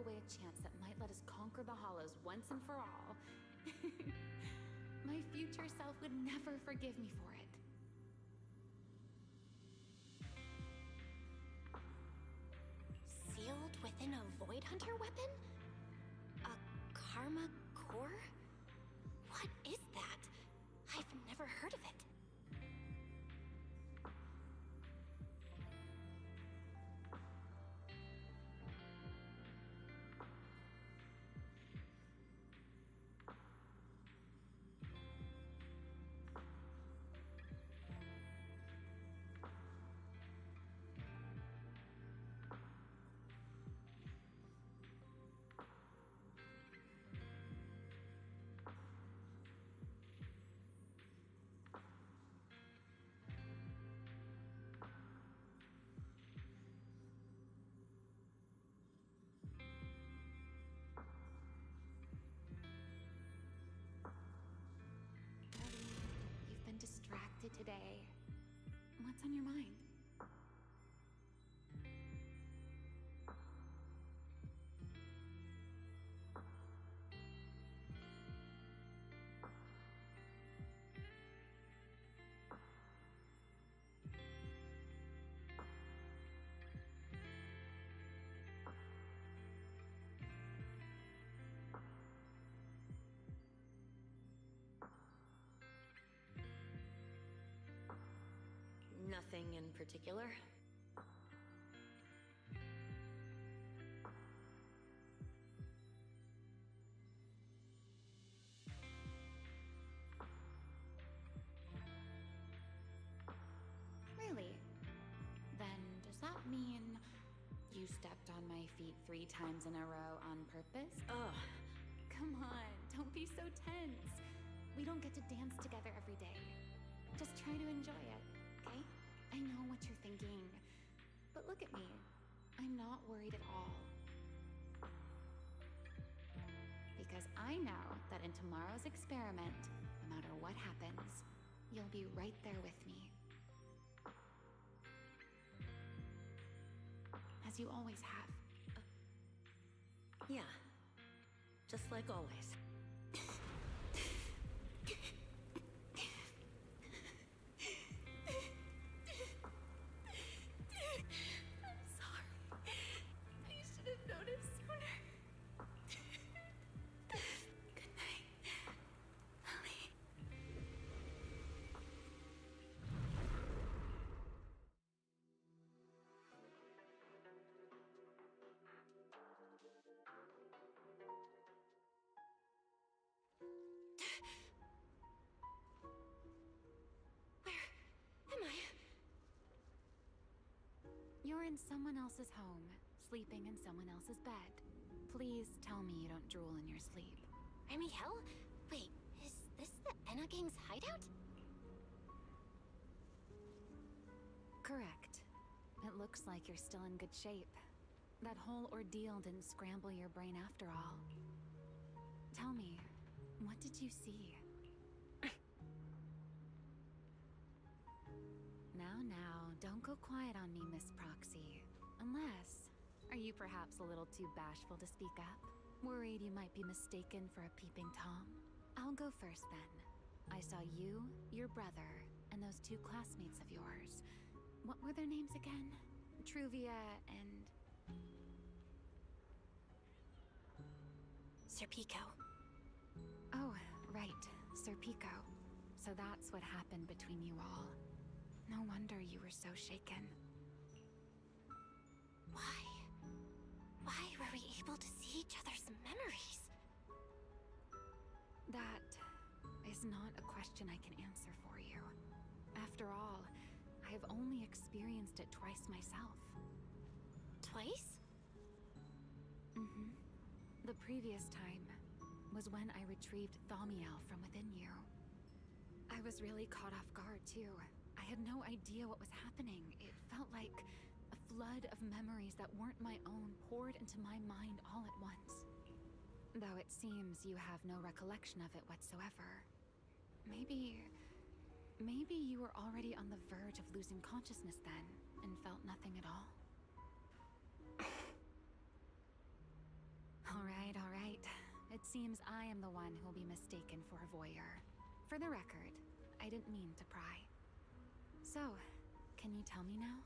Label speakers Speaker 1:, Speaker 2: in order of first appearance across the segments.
Speaker 1: away a chance that might let us conquer the Hollows once and for all, my future self would never forgive me for it.
Speaker 2: Sealed within a Void Hunter weapon? A Karma core? What is that? I've never heard of it.
Speaker 1: You've been distracted today. What's on your mind?
Speaker 2: Nothing in particular.
Speaker 1: Really? Then does that mean you stepped on my feet 3 times in a row on purpose?
Speaker 2: Ugh.
Speaker 1: Come on, don't be so tense. We don't get to dance together every day. Just try to enjoy it, okay? I know what you're thinking, but look at me. I'm not worried at all. Because I know that in tomorrow's experiment, no matter what happens, you'll be right there with me. As you always have.
Speaker 2: Yeah. Just like always.
Speaker 1: I'm sorry. I should have noticed sooner. Good night, Ellie.
Speaker 2: Where am I?
Speaker 1: You're in someone else's home, sleeping in someone else's bed. Please tell me you don't drool in your sleep.
Speaker 2: Remy Hell? Wait, is this the Enna Gang's hideout?
Speaker 1: Correct. It looks like you're still in good shape. That whole ordeal didn't scramble your brain after all. Tell me, what did you see? Now, don't go quiet on me, Miss Proxy. Unless, are you perhaps a little too bashful to speak up? Worried you might be mistaken for a peeping Tom? I'll go first then. I saw you, your brother, and those 2 classmates of yours. What were their names again? Truvia and...
Speaker 2: Serpico.
Speaker 1: Oh, right, Serpico. So that's what happened between you all. No wonder you were so shaken.
Speaker 2: Why? Why were we able to see each other's memories?
Speaker 1: That is not a question I can answer for you. After all, I have only experienced it twice myself.
Speaker 2: Twice?
Speaker 1: Mm-hmm. The previous time was when I retrieved Thaumiel from within you. I was really caught off guard, too. I had no idea what was happening. It felt like a flood of memories that weren't my own poured into my mind all at once. Though it seems you have no recollection of it whatsoever. Maybe you were already on the verge of losing consciousness then, and felt nothing at all? It seems I am the one who will be mistaken for a voyeur. For the record, I didn't mean to pry. So, can you tell me now?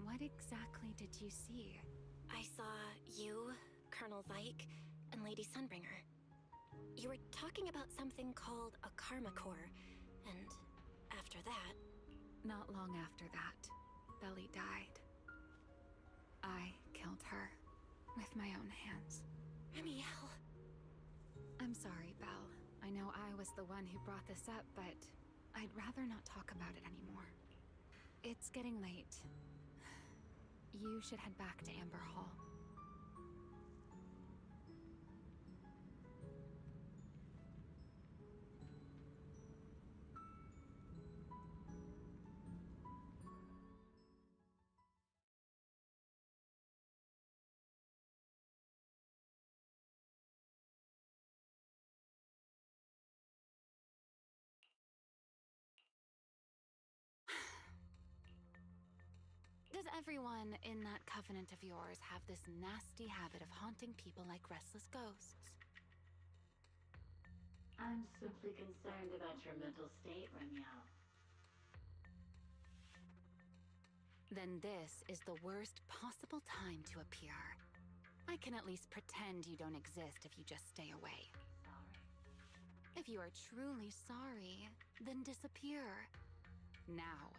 Speaker 1: What exactly did you see?
Speaker 2: I saw you, Colonel Vike, and Lady Sunbringer. You were talking about something called a karma core, and after that...
Speaker 1: Not long after that, Belly died. I killed her with my own hands.
Speaker 2: Remiel.
Speaker 1: I'm sorry, Belle. I know I was the one who brought this up, but I'd rather not talk about it anymore. It's getting late. You should head back to Amber Hall. Does everyone in that covenant of yours have this nasty habit of haunting people like restless ghosts?
Speaker 3: I'm simply concerned about your mental state, Remiel.
Speaker 1: Then this is the worst possible time to appear. I can at least pretend you don't exist if you just stay away.
Speaker 3: Sorry.
Speaker 1: If you are truly sorry, then disappear. Now.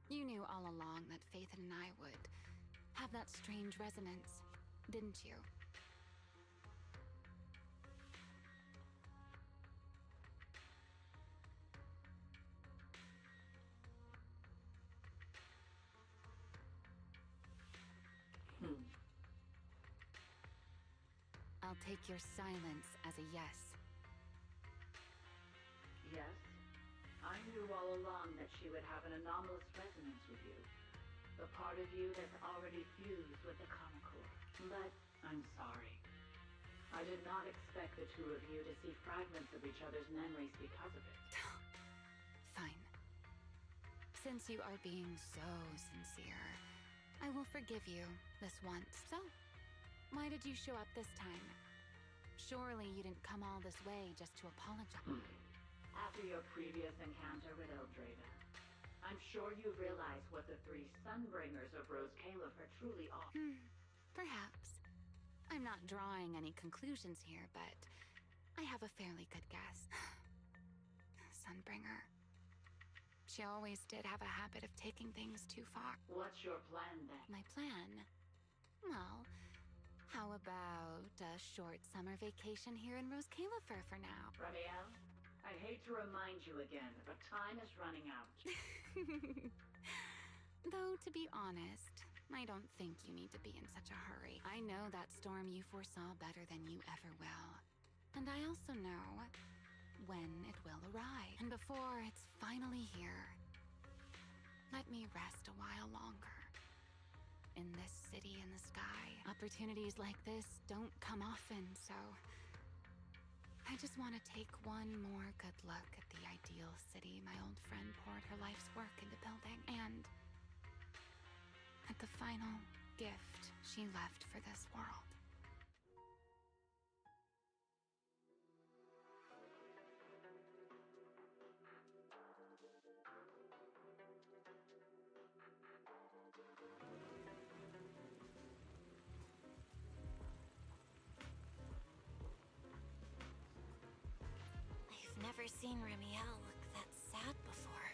Speaker 1: You knew all along that Faith and I would have that strange resonance, didn't you? I'll take your silence as a yes.
Speaker 3: Yes, I knew all along that she would have an anomalous resonance with you. The part of you that's already fused with the karma core. But I'm sorry. I did not expect the two of you to see fragments of each other's memories because of it.
Speaker 1: Fine. Since you are being so sincere, I will forgive you this once. So, why did you show up this time? Surely you didn't come all this way just to apologize.
Speaker 3: After your previous encounter with Eldraven, I'm sure you realize what the three Sunbringers of Rose Caliph are truly are.
Speaker 1: Perhaps. I'm not drawing any conclusions here, but I have a fairly good guess. Sunbringer. She always did have a habit of taking things too far.
Speaker 3: What's your plan then?
Speaker 1: My plan? Well, how about a short summer vacation here in Rose Caliph for now?
Speaker 3: Ramiel, I hate to remind you again, but time is running out.
Speaker 1: Though, to be honest, I don't think you need to be in such a hurry. I know that storm you foresaw better than you ever will. And I also know when it will arrive. And before it's finally here, let me rest a while longer. In this city in the sky, opportunities like this don't come often, so I just want to take one more good look at the ideal city my old friend poured her life's work into building, and at the final gift she left for this world.
Speaker 2: I've never seen Remiel look that sad before.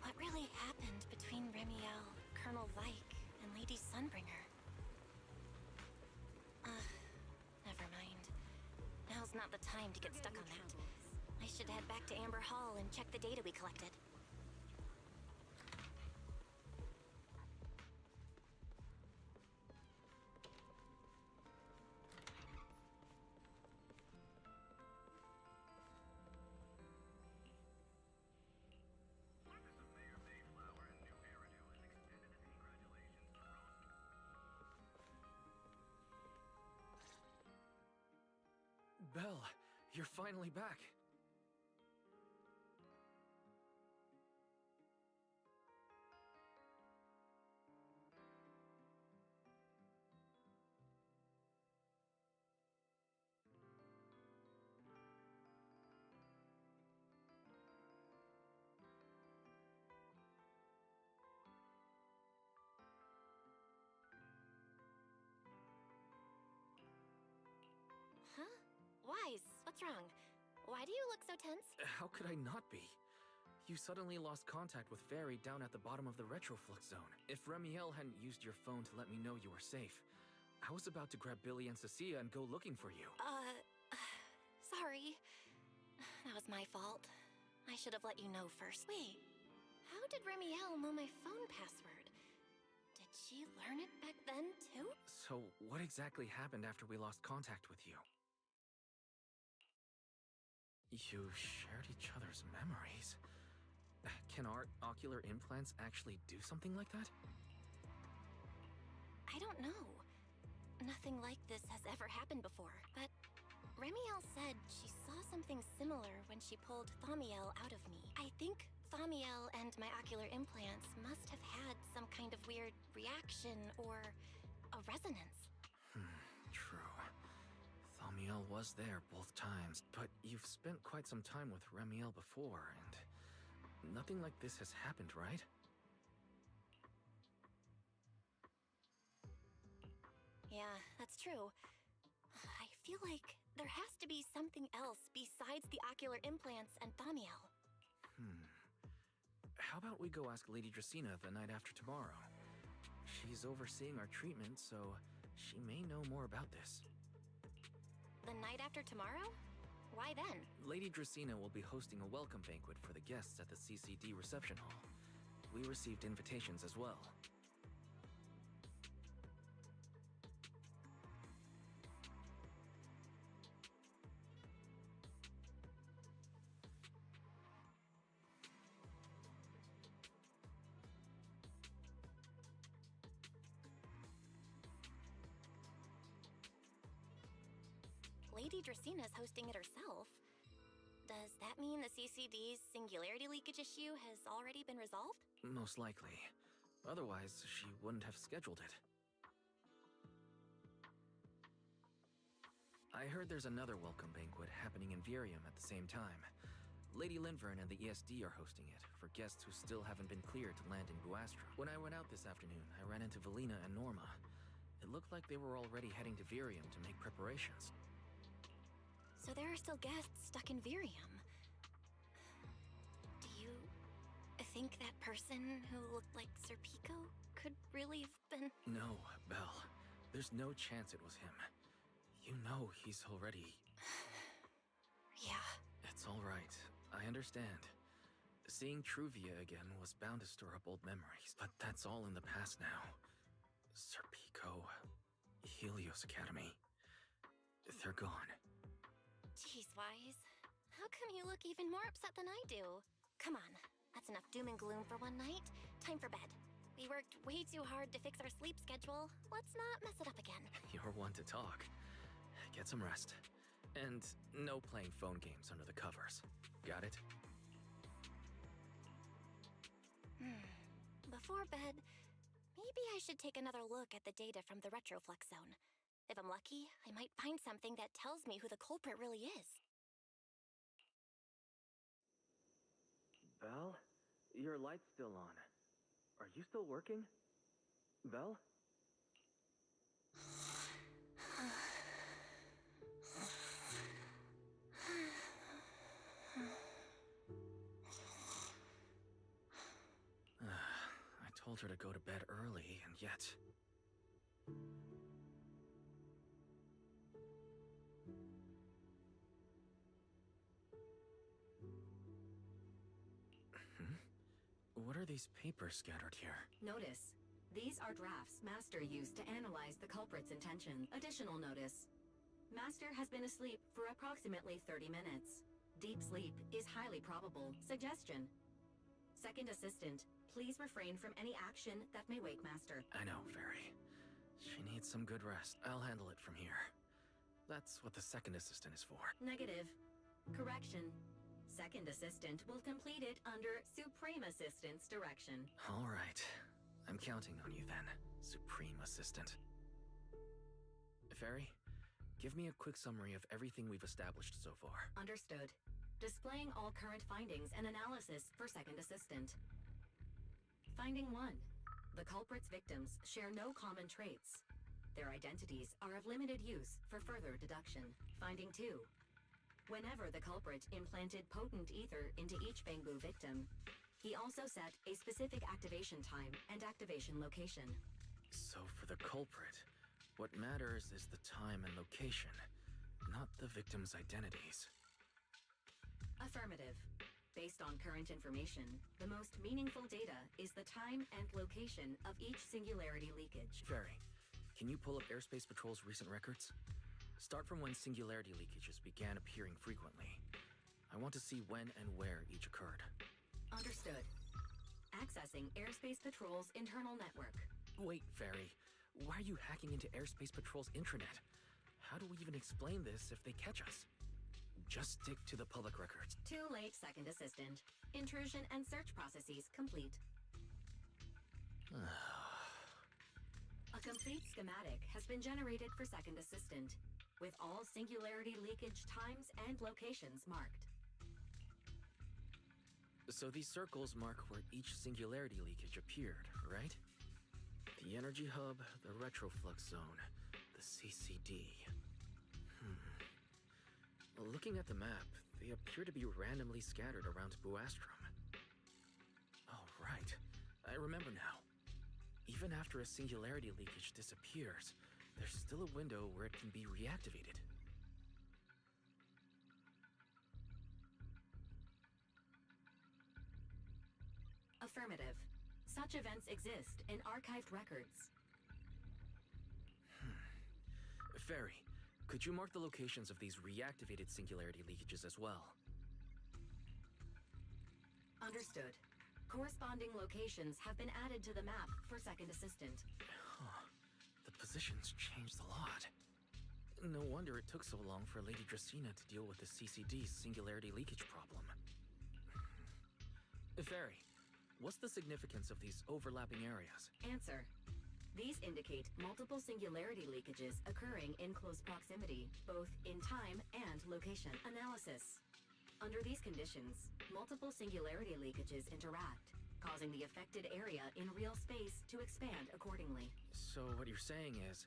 Speaker 2: What really happened between Remiel, Colonel Vike, and Lady Sunbringer? Never mind. Now's not the time to get stuck on that. I should head back to Amber Hall and check the data we collected.
Speaker 4: Belle, you're finally back.
Speaker 2: What's wrong? Why do you look so tense?
Speaker 4: How could I not be? You suddenly lost contact with Fairy down at the bottom of the retroflux zone. If Remiel hadn't used your phone to let me know you were safe, I was about to grab Billy and Cecilia and go looking for you.
Speaker 2: Sorry. That was my fault. I should have let you know first. Wait, how did Remiel know my phone password? Did she learn it back then, too?
Speaker 4: So, what exactly happened after we lost contact with you? You shared each other's memories. Can our ocular implants actually do something like that?
Speaker 2: I don't know. Nothing like this has ever happened before, but Remiel said she saw something similar when she pulled Thaumiel out of me. I think Thaumiel and my ocular implants must have had some kind of weird reaction or a resonance.
Speaker 4: True. Thaumiel was there both times, but you've spent quite some time with Remiel before, and nothing like this has happened, right?
Speaker 2: Yeah, that's true. I feel like there has to be something else besides the ocular implants and Thaumiel.
Speaker 4: How about we go ask Lady Dracena the night after tomorrow? She's overseeing our treatment, so she may know more about this.
Speaker 2: The night after tomorrow? Why then?
Speaker 4: Lady Dracena will be hosting a welcome banquet for the guests at the CCD reception hall. We received invitations as well.
Speaker 2: Lady Dracena's hosting it herself. Does that mean the CCD's singularity leakage issue has already been resolved?
Speaker 4: Most likely. Otherwise, she wouldn't have scheduled it. I heard there's another welcome banquet happening in Virium at the same time. Lady Linvern and the ESD are hosting it, for guests who still haven't been cleared to land in Buastra. When I went out this afternoon, I ran into Valina and Norma. It looked like they were already heading to Virium to make preparations.
Speaker 2: So there are still guests stuck in Virium. Do you think that person who looked like Sir Pico could really have been...
Speaker 4: No, Belle. There's no chance it was him. You know he's already...
Speaker 2: Yeah.
Speaker 4: It's all right. I understand. Seeing Truvia again was bound to stir up old memories, but that's all in the past now. Sir Pico, Helios Academy, they're gone.
Speaker 2: Jeez, Wise. How come you look even more upset than I do? Come on, that's enough doom and gloom for one night. Time for bed. We worked way too hard to fix our sleep schedule. Let's not mess it up again.
Speaker 4: You're one to talk. Get some rest. And no playing phone games under the covers. Got it?
Speaker 2: Before bed, maybe I should take another look at the data from the retroflux zone. If I'm lucky, I might find something that tells me who the culprit really is.
Speaker 4: Belle? Your light's still on. Are you still working? Belle? I told her to go to bed early, and yet... What are these papers scattered here?
Speaker 5: Notice. These are drafts Master used to analyze the culprit's intention. Additional notice. Master has been asleep for approximately 30 minutes. Deep sleep is highly probable. Suggestion. Second assistant, please refrain from any action that may wake Master.
Speaker 4: I know, Fairy. She needs some good rest. I'll handle it from here. That's what the second assistant is for.
Speaker 5: Negative. Correction. Second assistant will complete it under Supreme Assistant's direction.
Speaker 4: All right. I'm counting on you then, Supreme Assistant. Fairy, give me a quick summary of everything we've established so far.
Speaker 5: Understood. Displaying all current findings and analysis for second assistant. Finding 1. The culprit's victims share no common traits. Their identities are of limited use for further deduction. Finding 2. Whenever the culprit implanted potent ether into each Bangbu victim, he also set a specific activation time and activation location.
Speaker 4: So for the culprit, what matters is the time and location, not the victims' identities.
Speaker 5: Affirmative. Based on current information, the most meaningful data is the time and location of each singularity leakage.
Speaker 4: Ferry, can you pull up Airspace Patrol's recent records? Start from when singularity leakages began appearing frequently. I want to see when and where each occurred.
Speaker 5: Understood. Accessing Airspace Patrol's internal network.
Speaker 4: Wait, Ferry. Why are you hacking into Airspace Patrol's intranet? How do we even explain this if they catch us? Just stick to the public records.
Speaker 5: Too late, Second Assistant. Intrusion and search processes complete. A complete schematic has been generated for Second Assistant, with all singularity leakage times and locations marked.
Speaker 4: So these circles mark where each singularity leakage appeared, right? The energy hub, the retroflux zone, the CCD. Looking at the map, they appear to be randomly scattered around Buastrom. Oh, right. I remember now. Even after a singularity leakage disappears, there's still a window where it can be reactivated.
Speaker 5: Affirmative. Such events exist in archived records.
Speaker 4: Ferry, could you mark the locations of these reactivated singularity leakages as well?
Speaker 5: Understood. Corresponding locations have been added to the map for Second Assistant.
Speaker 4: Huh. The positions changed a lot. No wonder it took so long for Lady Dracena to deal with the CCD's singularity leakage problem. Ferry, what's the significance of these overlapping areas?
Speaker 5: Answer. These indicate multiple singularity leakages occurring in close proximity, both in time and location. Analysis. Under these conditions, multiple singularity leakages interact, causing the affected area in real space to expand accordingly.
Speaker 4: So what you're saying is,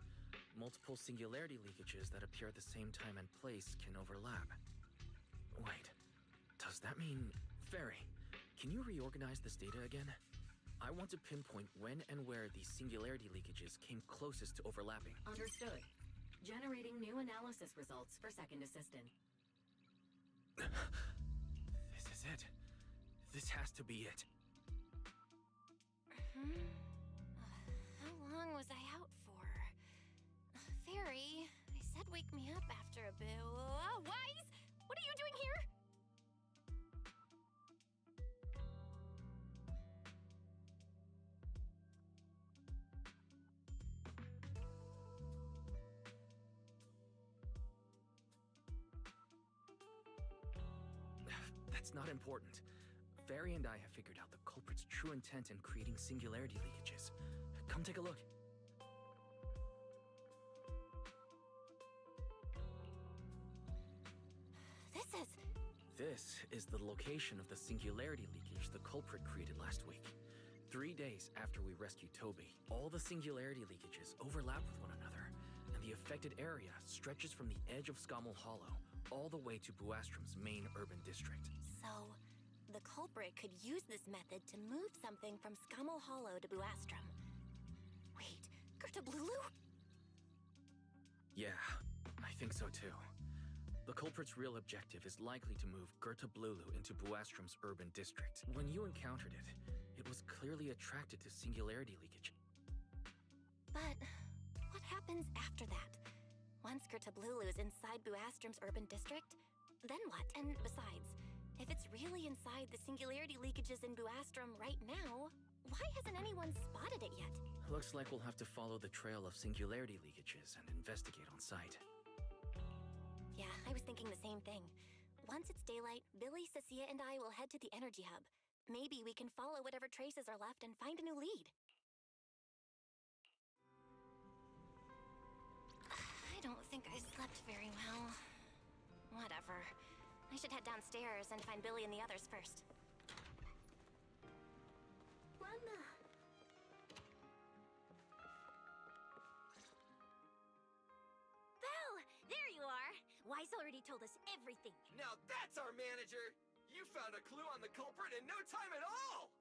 Speaker 4: multiple singularity leakages that appear at the same time and place can overlap. Wait, does that mean... Ferry, can you reorganize this data again? I want to pinpoint when and where these singularity leakages came closest to overlapping.
Speaker 5: Understood. Generating new analysis results for Second Assistant.
Speaker 4: This is it. This has to be it.
Speaker 2: How long was I out for? Fairy, I said wake me up after a bit. Wise? What are you doing here?
Speaker 4: That's not important. Fairy and I have figured out the culprit's true intent in creating singularity leakages. Come take a look. This is the location of the singularity leakage the culprit created last week. 3 days after we rescued Toby, all the singularity leakages overlap with one another, and the affected area stretches from the edge of Scommel Hollow all the way to Buastrom's main urban district.
Speaker 2: So, the culprit could use this method to move something from Scommel Hollow to Buastrom. Wait, Gerta Blulu?
Speaker 4: Yeah, I think so too. The culprit's real objective is likely to move Gerta Blulu into Buastrom's urban district. When you encountered it, it was clearly attracted to singularity leakage.
Speaker 2: But what happens after that? Once Gerta Blulu is inside Buastrom's urban district, then what? And besides, if it's really inside the singularity leakages in Buastrom right now, why hasn't anyone spotted it yet?
Speaker 4: Looks like we'll have to follow the trail of singularity leakages and investigate on site.
Speaker 2: Yeah, I was thinking the same thing. Once it's daylight, Billy, Cecilia, and I will head to the energy hub. Maybe we can follow whatever traces are left and find a new lead. I don't think I slept very well. Whatever. I should head downstairs and find Billy and the others first.
Speaker 6: Wanda!
Speaker 2: Belle! There you are! Why Wise already told us everything.
Speaker 6: Now that's our manager! You found a clue on the culprit in no time at all!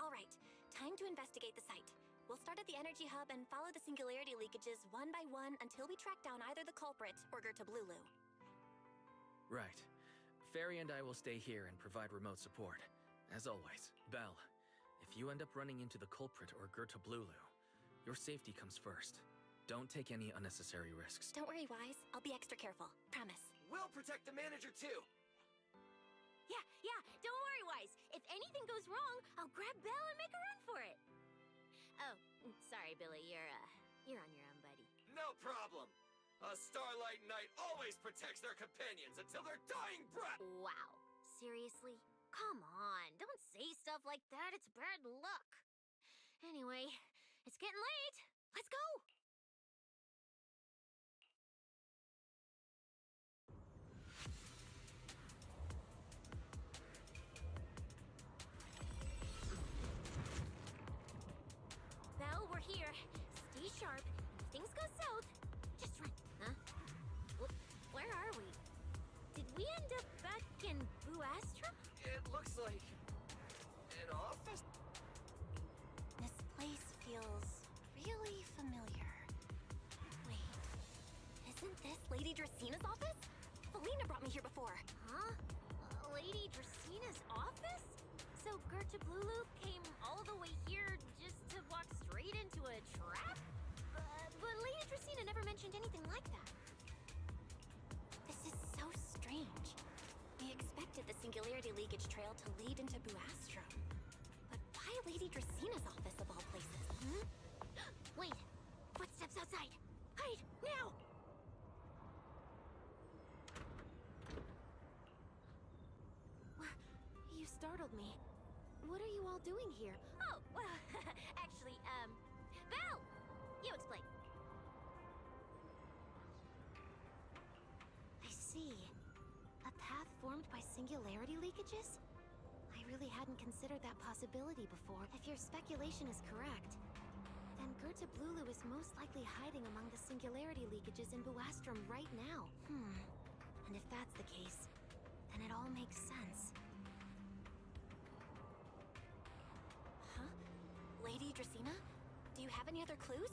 Speaker 2: Alright, time to investigate the site. We'll start at the energy hub and follow the singularity leakages one by one until we track down either the culprit or Gertablulu.
Speaker 4: Right. Fairy and I will stay here and provide remote support. As always, Belle, if you end up running into the culprit or Gertablulu, your safety comes first. Don't take any unnecessary risks.
Speaker 2: Don't worry, Wise. I'll be extra careful. Promise.
Speaker 6: We'll protect the manager too!
Speaker 2: Yeah, don't worry, Wise. If anything goes wrong, I'll grab Belle and make a run for it. Oh, sorry, Billy. You're on your own, buddy.
Speaker 6: No problem! A Starlight Knight always protects their companions until their dying breath!
Speaker 2: Wow. Seriously? Come on, don't say stuff like that. It's bad luck. Anyway, it's getting late. Let's go! Belle, we're here. Stay sharp. If things go south, just run. Huh? Where are we? Did we end up back in Buastra?
Speaker 6: It looks like... an office?
Speaker 2: This place feels really familiar. Wait, isn't this Lady Dracina's office? Felina brought me here before. Huh? Lady Dracina's office? So Gertablulu came all the way here just to walk straight into a trap? But Lady Dracina never mentioned anything like that. This is so strange. We expected the singularity leakage trail to lead into Buastrom. But why Lady Dracina's office of all places? Hmm? Wait! Footsteps outside! Hide! Now! You startled me. What are you all doing here? Oh, well, actually, Belle! You explain. I see. A path formed by singularity leakages? I really hadn't considered that possibility before. If your speculation is correct, then Gertablulu is most likely hiding among the singularity leakages in Buastrom right now. And if that's the case, then it all makes sense. Huh? Lady Dracina? Do you have any other clues?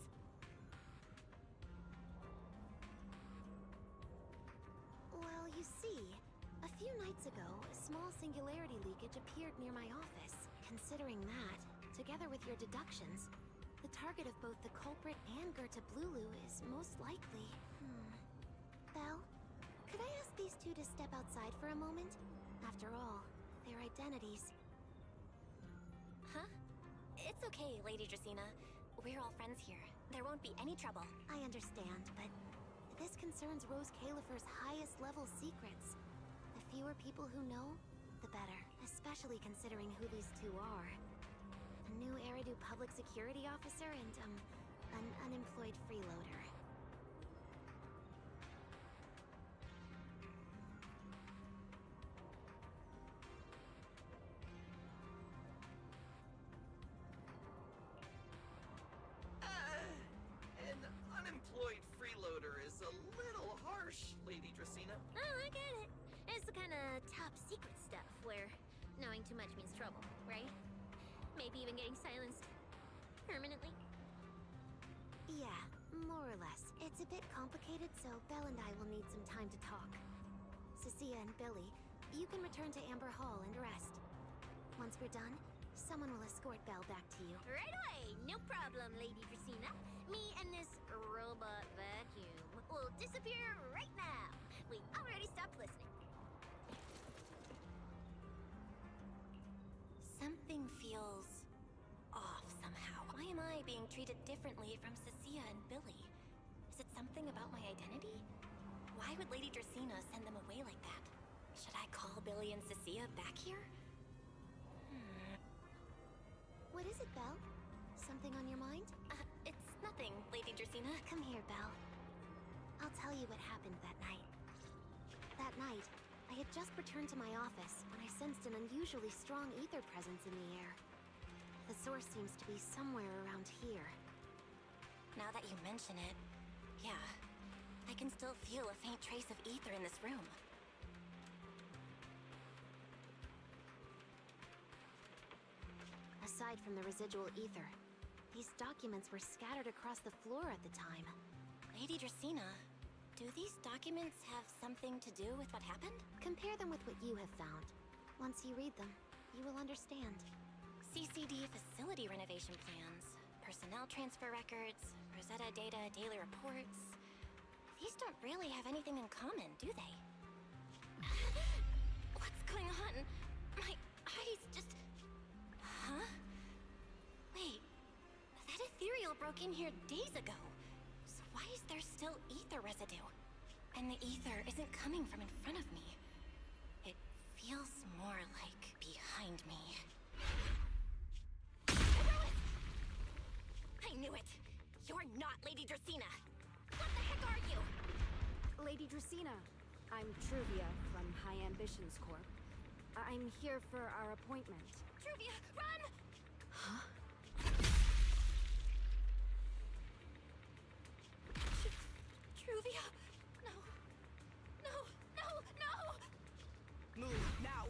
Speaker 2: Well, you see, a few nights ago, a small singularity leakage appeared near my office. Considering that, together with your deductions, the target of both the culprit and Gertablulu is most likely... Belle, could I ask these two to step outside for a moment? After all, their identities... Huh? It's okay, Lady Dracina. We're all friends here. There won't be any trouble. I understand, but this concerns Rose Califer's highest level secrets. The fewer people who know, the better. Especially considering who these two are. A new Eridu public security officer and, an unemployed freeloader.
Speaker 6: An unemployed freeloader is a little harsh, Lady Dracina.
Speaker 2: Oh, I get it. It's the kind of top secret stuff where knowing too much means trouble, right? Maybe even getting silenced permanently. Yeah, more or less. It's a bit complicated, so Belle and I will need some time to talk. Cecilia and Billy, you can return to Amber Hall and rest. Once we're done, someone will escort Belle back to you. Right away! No problem, Lady Dracina. Me and this robot vacuum will disappear right now. We already stopped listening. Something feels off somehow. Why am I being treated differently from Cecilia and Billy? Is it something about my identity? Why would Lady Dracina send them away like that? Should I call Billy and Cecilia back here? What is it, Belle? Something on your mind? It's nothing, Lady Dracina. Come here, Belle. I'll tell you what happened that night. That night, I had just returned to my office when I sensed an unusually strong ether presence in the air. The source seems to be somewhere around here. Now that you mention it, yeah, I can still feel a faint trace of ether in this room. Aside from the residual ether, these documents were scattered across the floor at the time. Lady Dracena, do these documents have something to do with what happened? Compare them with what you have found. Once you read them, you will understand. CCD facility renovation plans, personnel transfer records, Rosetta data, daily reports. These don't really have anything in common, do they? What's going on? My eyes just... Huh? Wait, that ethereal broke in here days ago. So why is there still ether residue? And the ether isn't coming from in front of me. It feels more like behind me. I knew it! You're not Lady Dracena! What the heck are you?
Speaker 7: Lady Dracena, I'm Truvia from High Ambitions Corp. I'm here for our appointment.
Speaker 2: Truvia, run!
Speaker 7: Huh?
Speaker 2: Truvia! No. No, no, no!
Speaker 8: Move, now!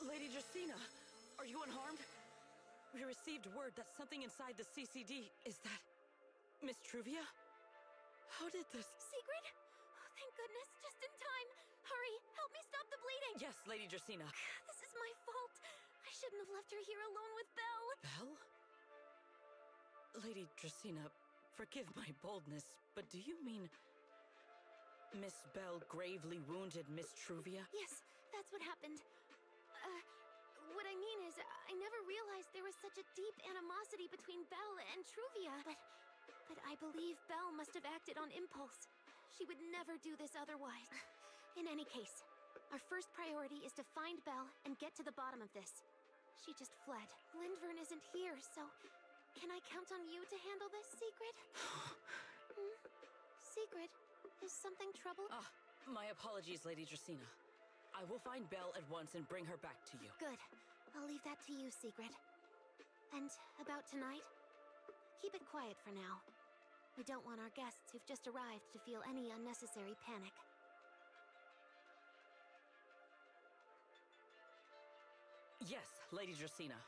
Speaker 8: Lady Dracena, are you unharmed? We received word that something inside the CCD is that... Miss Truvia? How did this...
Speaker 2: Secret? Oh, thank goodness, just in time. Hurry, help me stop the bleeding.
Speaker 8: Yes, Lady Dracena.
Speaker 2: This is my fault. I shouldn't have left her here alone with Belle.
Speaker 8: Belle? Lady Dracena, forgive my boldness, but do you mean... Miss Belle gravely wounded Miss Truvia?
Speaker 2: Yes, that's what happened. What I mean is, I never realized there was such a deep animosity between Belle and Truvia. But I believe Belle must have acted on impulse. She would never do this otherwise. In any case, our first priority is to find Belle and get to the bottom of this. She just fled. Lindvern isn't here, so... Can I count on you to handle this, Secret? Secret, is something trouble?
Speaker 8: My apologies, Lady Dracena. I will find Belle at once and bring her back to you.
Speaker 2: Good. I'll leave that to you, Secret. And about tonight? Keep it quiet for now. We don't want our guests who've just arrived to feel any unnecessary panic.
Speaker 8: Yes, Lady Dracena.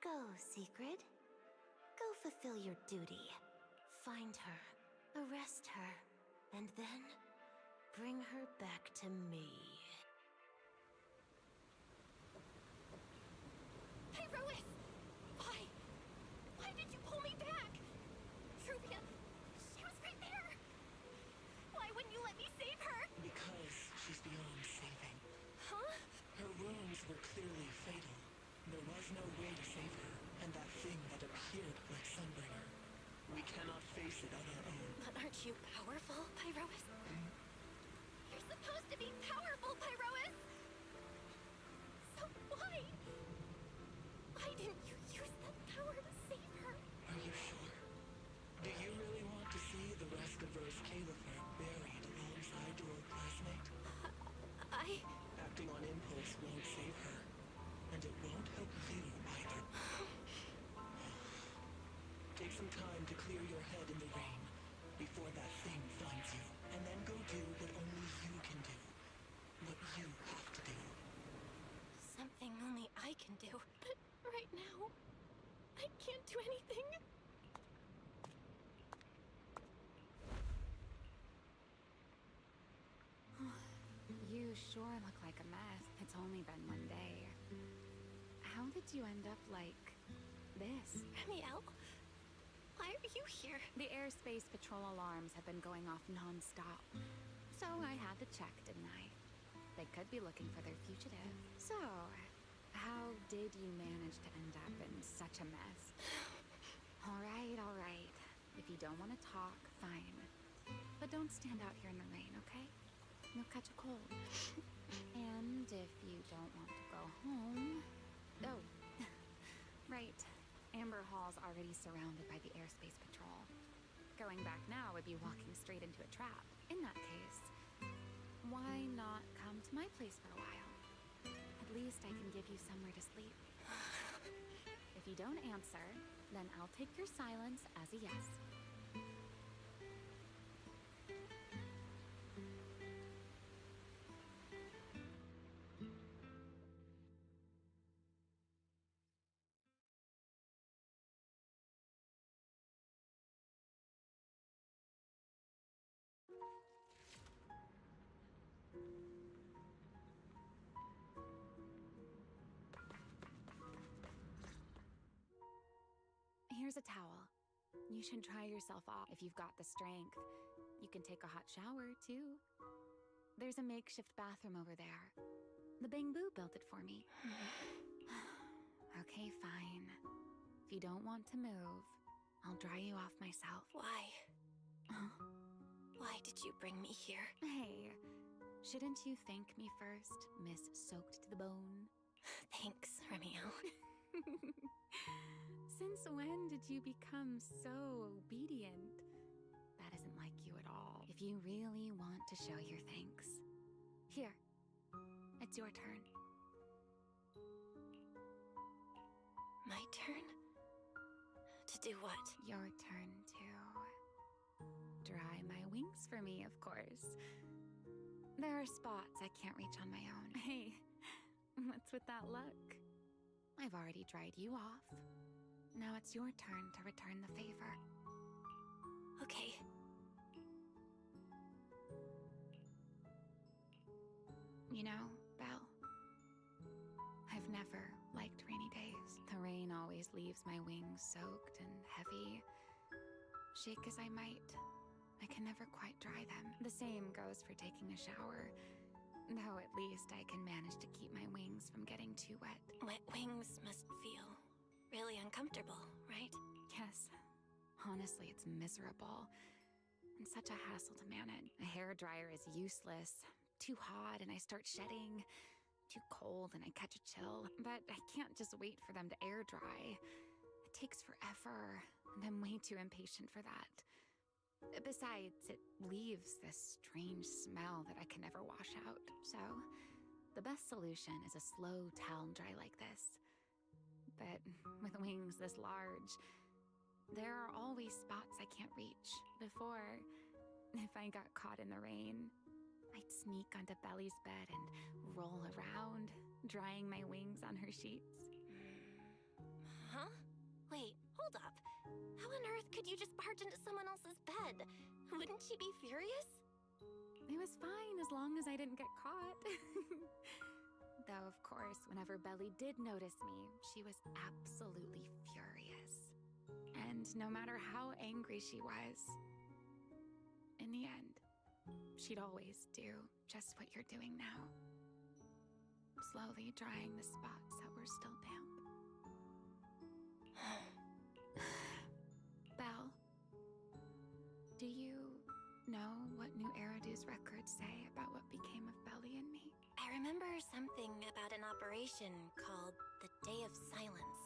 Speaker 2: Go, Secret. Go fulfill your duty. Find her, arrest her, and then bring her back to me. Pyrois! Why? Why did you pull me back? Truvia, she was right there! Why wouldn't you let me save her?
Speaker 9: Because she's beyond saving.
Speaker 2: Huh?
Speaker 9: Her wounds were clearly fatal. There was no way to save her, and that thing that appeared like Sunbringer. We cannot face it on our own.
Speaker 2: But aren't you powerful, Pyrois? You're supposed to be powerful, Pyrois! So why? Why didn't you use that power to save her?
Speaker 9: Are you sure? Do you really want to see the rest of Rose Califer buried alongside your old classmate?
Speaker 2: Acting
Speaker 9: on impulse won't save her, and it won't help you either. Take some time to clear your head in the rain before that thing finds you, and then go do what only you can do. What you have to do.
Speaker 2: Something only I can do. But right now, I can't do anything.
Speaker 1: You sure look like a mess. It's only been one day. How did you end up like this?
Speaker 2: Ramiel? Why are you here?
Speaker 1: The airspace patrol alarms have been going off non-stop. So I had to check, didn't I? They could be looking for their fugitive. So, how did you manage to end up in such a mess? All right. If you don't want to talk, fine. But don't stand out here in the rain, okay? You'll catch a cold. And if you don't want to go home... Oh, right. Amber Hall's already surrounded by the airspace patrol. Going back now would be walking straight into a trap. In that case, why not come to my place for a while? At least I can give you somewhere to sleep. If you don't answer, then I'll take your silence as a yes. Here's a towel. You should dry yourself off if you've got the strength. You can take a hot shower, too. There's a makeshift bathroom over there. The Bamboo built it for me. Okay, fine. If you don't want to move, I'll dry you off myself.
Speaker 2: Why? Why did you bring me here?
Speaker 1: Hey, shouldn't you thank me first, Miss Soaked to the Bone?
Speaker 2: Thanks, Romeo.
Speaker 1: Since when did you become so obedient? That isn't like you at all. If you really want to show your thanks, here, it's your turn.
Speaker 2: My turn? To do what?
Speaker 1: Your turn to dry my wings for me, of course. There are spots I can't reach on my own. Hey, what's with that look? I've already dried you off. Now it's your turn to return the favor.
Speaker 2: Okay.
Speaker 1: You know, Belle, I've never liked rainy days. The rain always leaves my wings soaked and heavy. Shake as I might, I can never quite dry them. The same goes for taking a shower, though at least I can manage to keep my wings from getting too wet.
Speaker 2: Wet wings must feel really uncomfortable, right?
Speaker 1: Yes. Honestly, it's miserable. And such a hassle to manage. A hairdryer is useless. Too hot and I start shedding. Too cold and I catch a chill. But I can't just wait for them to air dry. It takes forever, and I'm way too impatient for that. Besides, it leaves this strange smell that I can never wash out. So, the best solution is a slow towel dry like this. But with wings this large, there are always spots I can't reach. Before, if I got caught in the rain, I'd sneak onto Belly's bed and roll around, drying my wings on her sheets.
Speaker 2: Huh? Wait, hold up. How on earth could you just barge into someone else's bed? Wouldn't she be furious?
Speaker 1: It was fine as long as I didn't get caught. Though, of course, whenever Belly did notice me, she was absolutely furious. And no matter how angry she was, in the end, she'd always do just what you're doing now. Slowly drying the spots that were still damp. Belle, do you know what New Eridu's records say about what became of Belly and me?
Speaker 2: I remember something about an operation called the Day of Silence.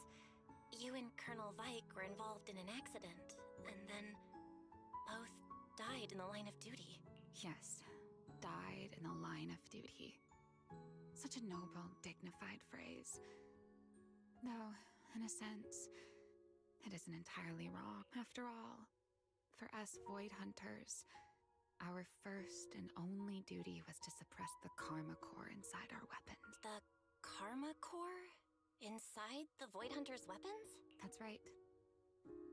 Speaker 2: You and Colonel Vike were involved in an accident, and then both died in the line of duty.
Speaker 1: Yes, died in the line of duty. Such a noble, dignified phrase. Though, in a sense, it isn't entirely wrong. After all, for us Void Hunters, our first and only duty was to suppress the Karma Core inside our weapons.
Speaker 2: The Karma Core? Inside the Void Hunter's weapons?
Speaker 1: That's right.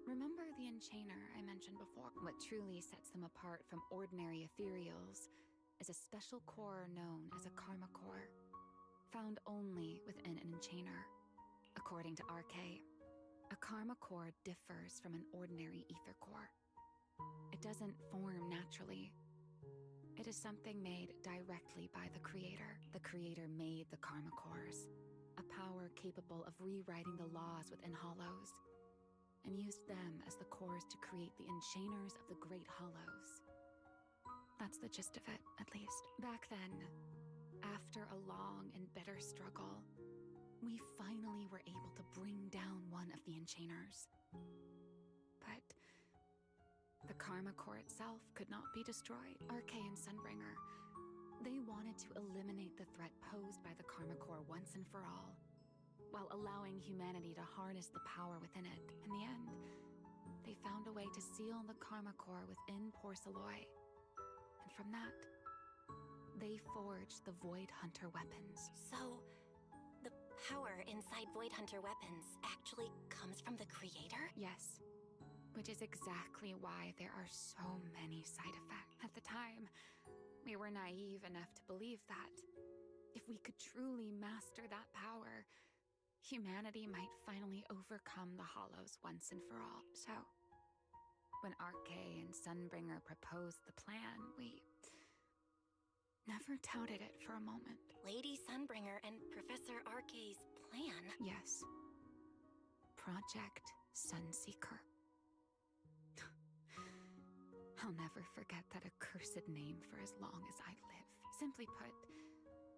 Speaker 1: Remember the Enchainer I mentioned before? What truly sets them apart from ordinary ethereals is a special core known as a Karma Core, found only within an Enchainer. According to RK, a Karma Core differs from an ordinary ether core. It doesn't form naturally. It is something made directly by the Creator. The Creator made the Karma Cores, a power capable of rewriting the laws within Hollows. and used them as the cores to create the Enchainers of the Great Hollows. That's the gist of it, at least. Back then, after a long and bitter struggle, we finally were able to bring down one of the Enchainers. But the Karma Core itself could not be destroyed. RK and Sunbringer, they wanted to eliminate the threat posed by the Karma Core once and for all, while allowing humanity to harness the power within it. In the end, they found a way to seal the Karma Core within Porceloy. And from that, they forged the Void Hunter weapons.
Speaker 2: So, the power inside Void Hunter weapons actually comes from the creator?
Speaker 1: Yes. Which is exactly why there are so many side effects. At the time, we were naive enough to believe that if we could truly master that power, humanity might finally overcome the Hollows once and for all. So, when RK and Sunbringer proposed the plan, we never doubted it for a moment.
Speaker 2: Lady Sunbringer and Professor RK's plan?
Speaker 1: Yes. Project Sunseeker. I'll never forget that accursed name for as long as I live. Simply put,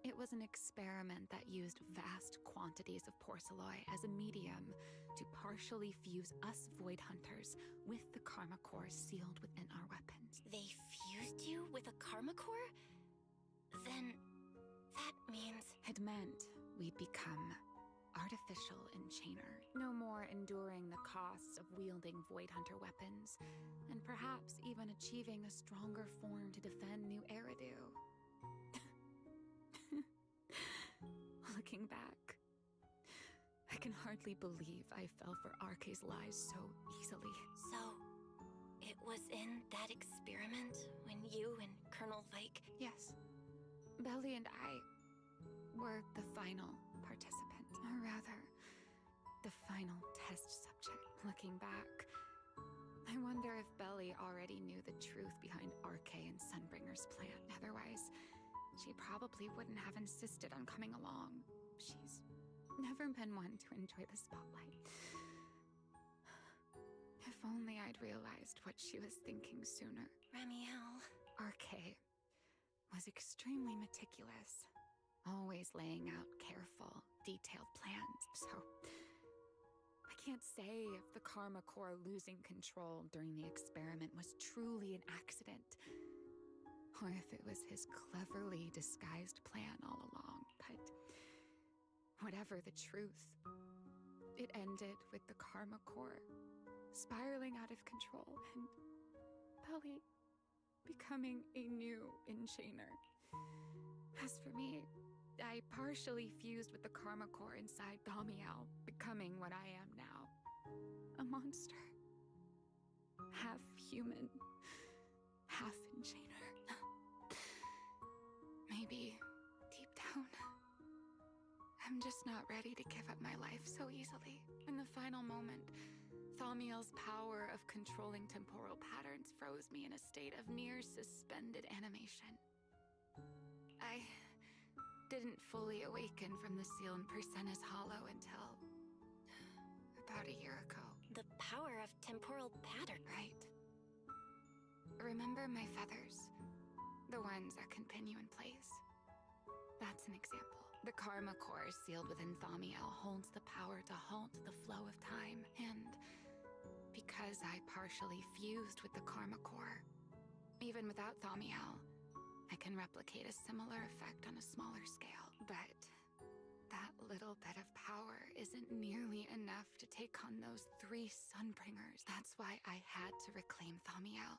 Speaker 1: it was an experiment that used vast quantities of porceloy as a medium to partially fuse us Void Hunters with the Karma Core sealed within our weapons.
Speaker 2: They fused you with a Karma Core? Then that means...
Speaker 1: It meant we'd become artificial enchainer, no more enduring the costs of wielding Void Hunter weapons, and perhaps even achieving a stronger form to defend New Eridu. Looking back, I can hardly believe I fell for RK's lies so easily.
Speaker 2: So, it was in that experiment when you and Colonel Vike...
Speaker 1: Yes. Belly and I were the final participant, or rather, the final test subject. Looking back, I wonder if Belly already knew the truth behind RK and Sunbringer's plan. Otherwise, she probably wouldn't have insisted on coming along. She's never been one to enjoy the spotlight. If only I'd realized what she was thinking sooner.
Speaker 2: Ramiel...
Speaker 1: RK was extremely meticulous, always laying out careful, detailed plans. So, I can't say if the Karma Core losing control during the experiment was truly an accident, or if it was his cleverly disguised plan all along. But whatever the truth, it ended with the Karma Core spiraling out of control and Belly becoming a new Enchainer. As for me, I partially fused with the Karma Core inside Damiel, becoming what I am now. A monster. Half human, half Enchainer. Maybe, deep down, I'm just not ready to give up my life so easily. In the final moment, Thamiel's power of controlling temporal patterns froze me in a state of near suspended animation. I didn't fully awaken from the seal in Persena's Hollow until about a year ago.
Speaker 2: The power of temporal pattern.
Speaker 1: Right. Remember my feathers? The ones that can pin you in place? That's an example. The Karma Core sealed within Thamiel holds the power to halt the flow of time, and because I partially fused with the Karma Core, even without Thamiel, I can replicate a similar effect on a smaller scale. But that little bit of power isn't nearly enough to take on those 3 Sunbringers. That's why I had to reclaim Thamiel.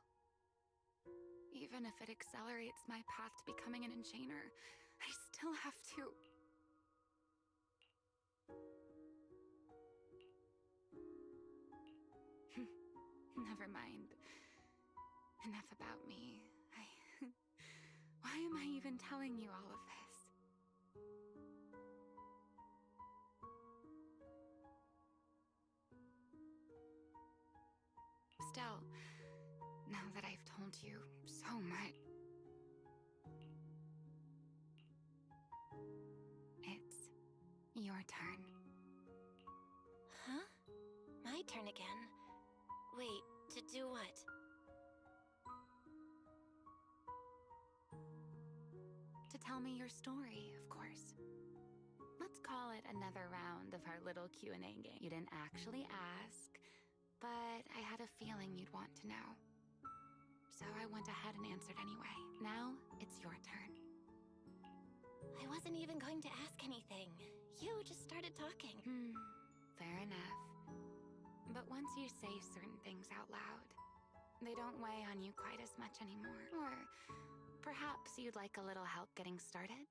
Speaker 1: Even if it accelerates my path to becoming an Enchainer, I still have to... Never mind. Enough about me. Why am I even telling you all of this? Still, now that I've told you so much, it's your turn.
Speaker 2: Huh? My turn again. Wait, to do what?
Speaker 1: To tell me your story, of course. Let's call it another round of our little Q&A game. You didn't actually ask, but I had a feeling you'd want to know. So I went ahead and answered anyway. Now, it's your turn.
Speaker 2: I wasn't even going to ask anything. You just started talking.
Speaker 1: Fair enough. But once you say certain things out loud, they don't weigh on you quite as much anymore. Or perhaps you'd like a little help getting started?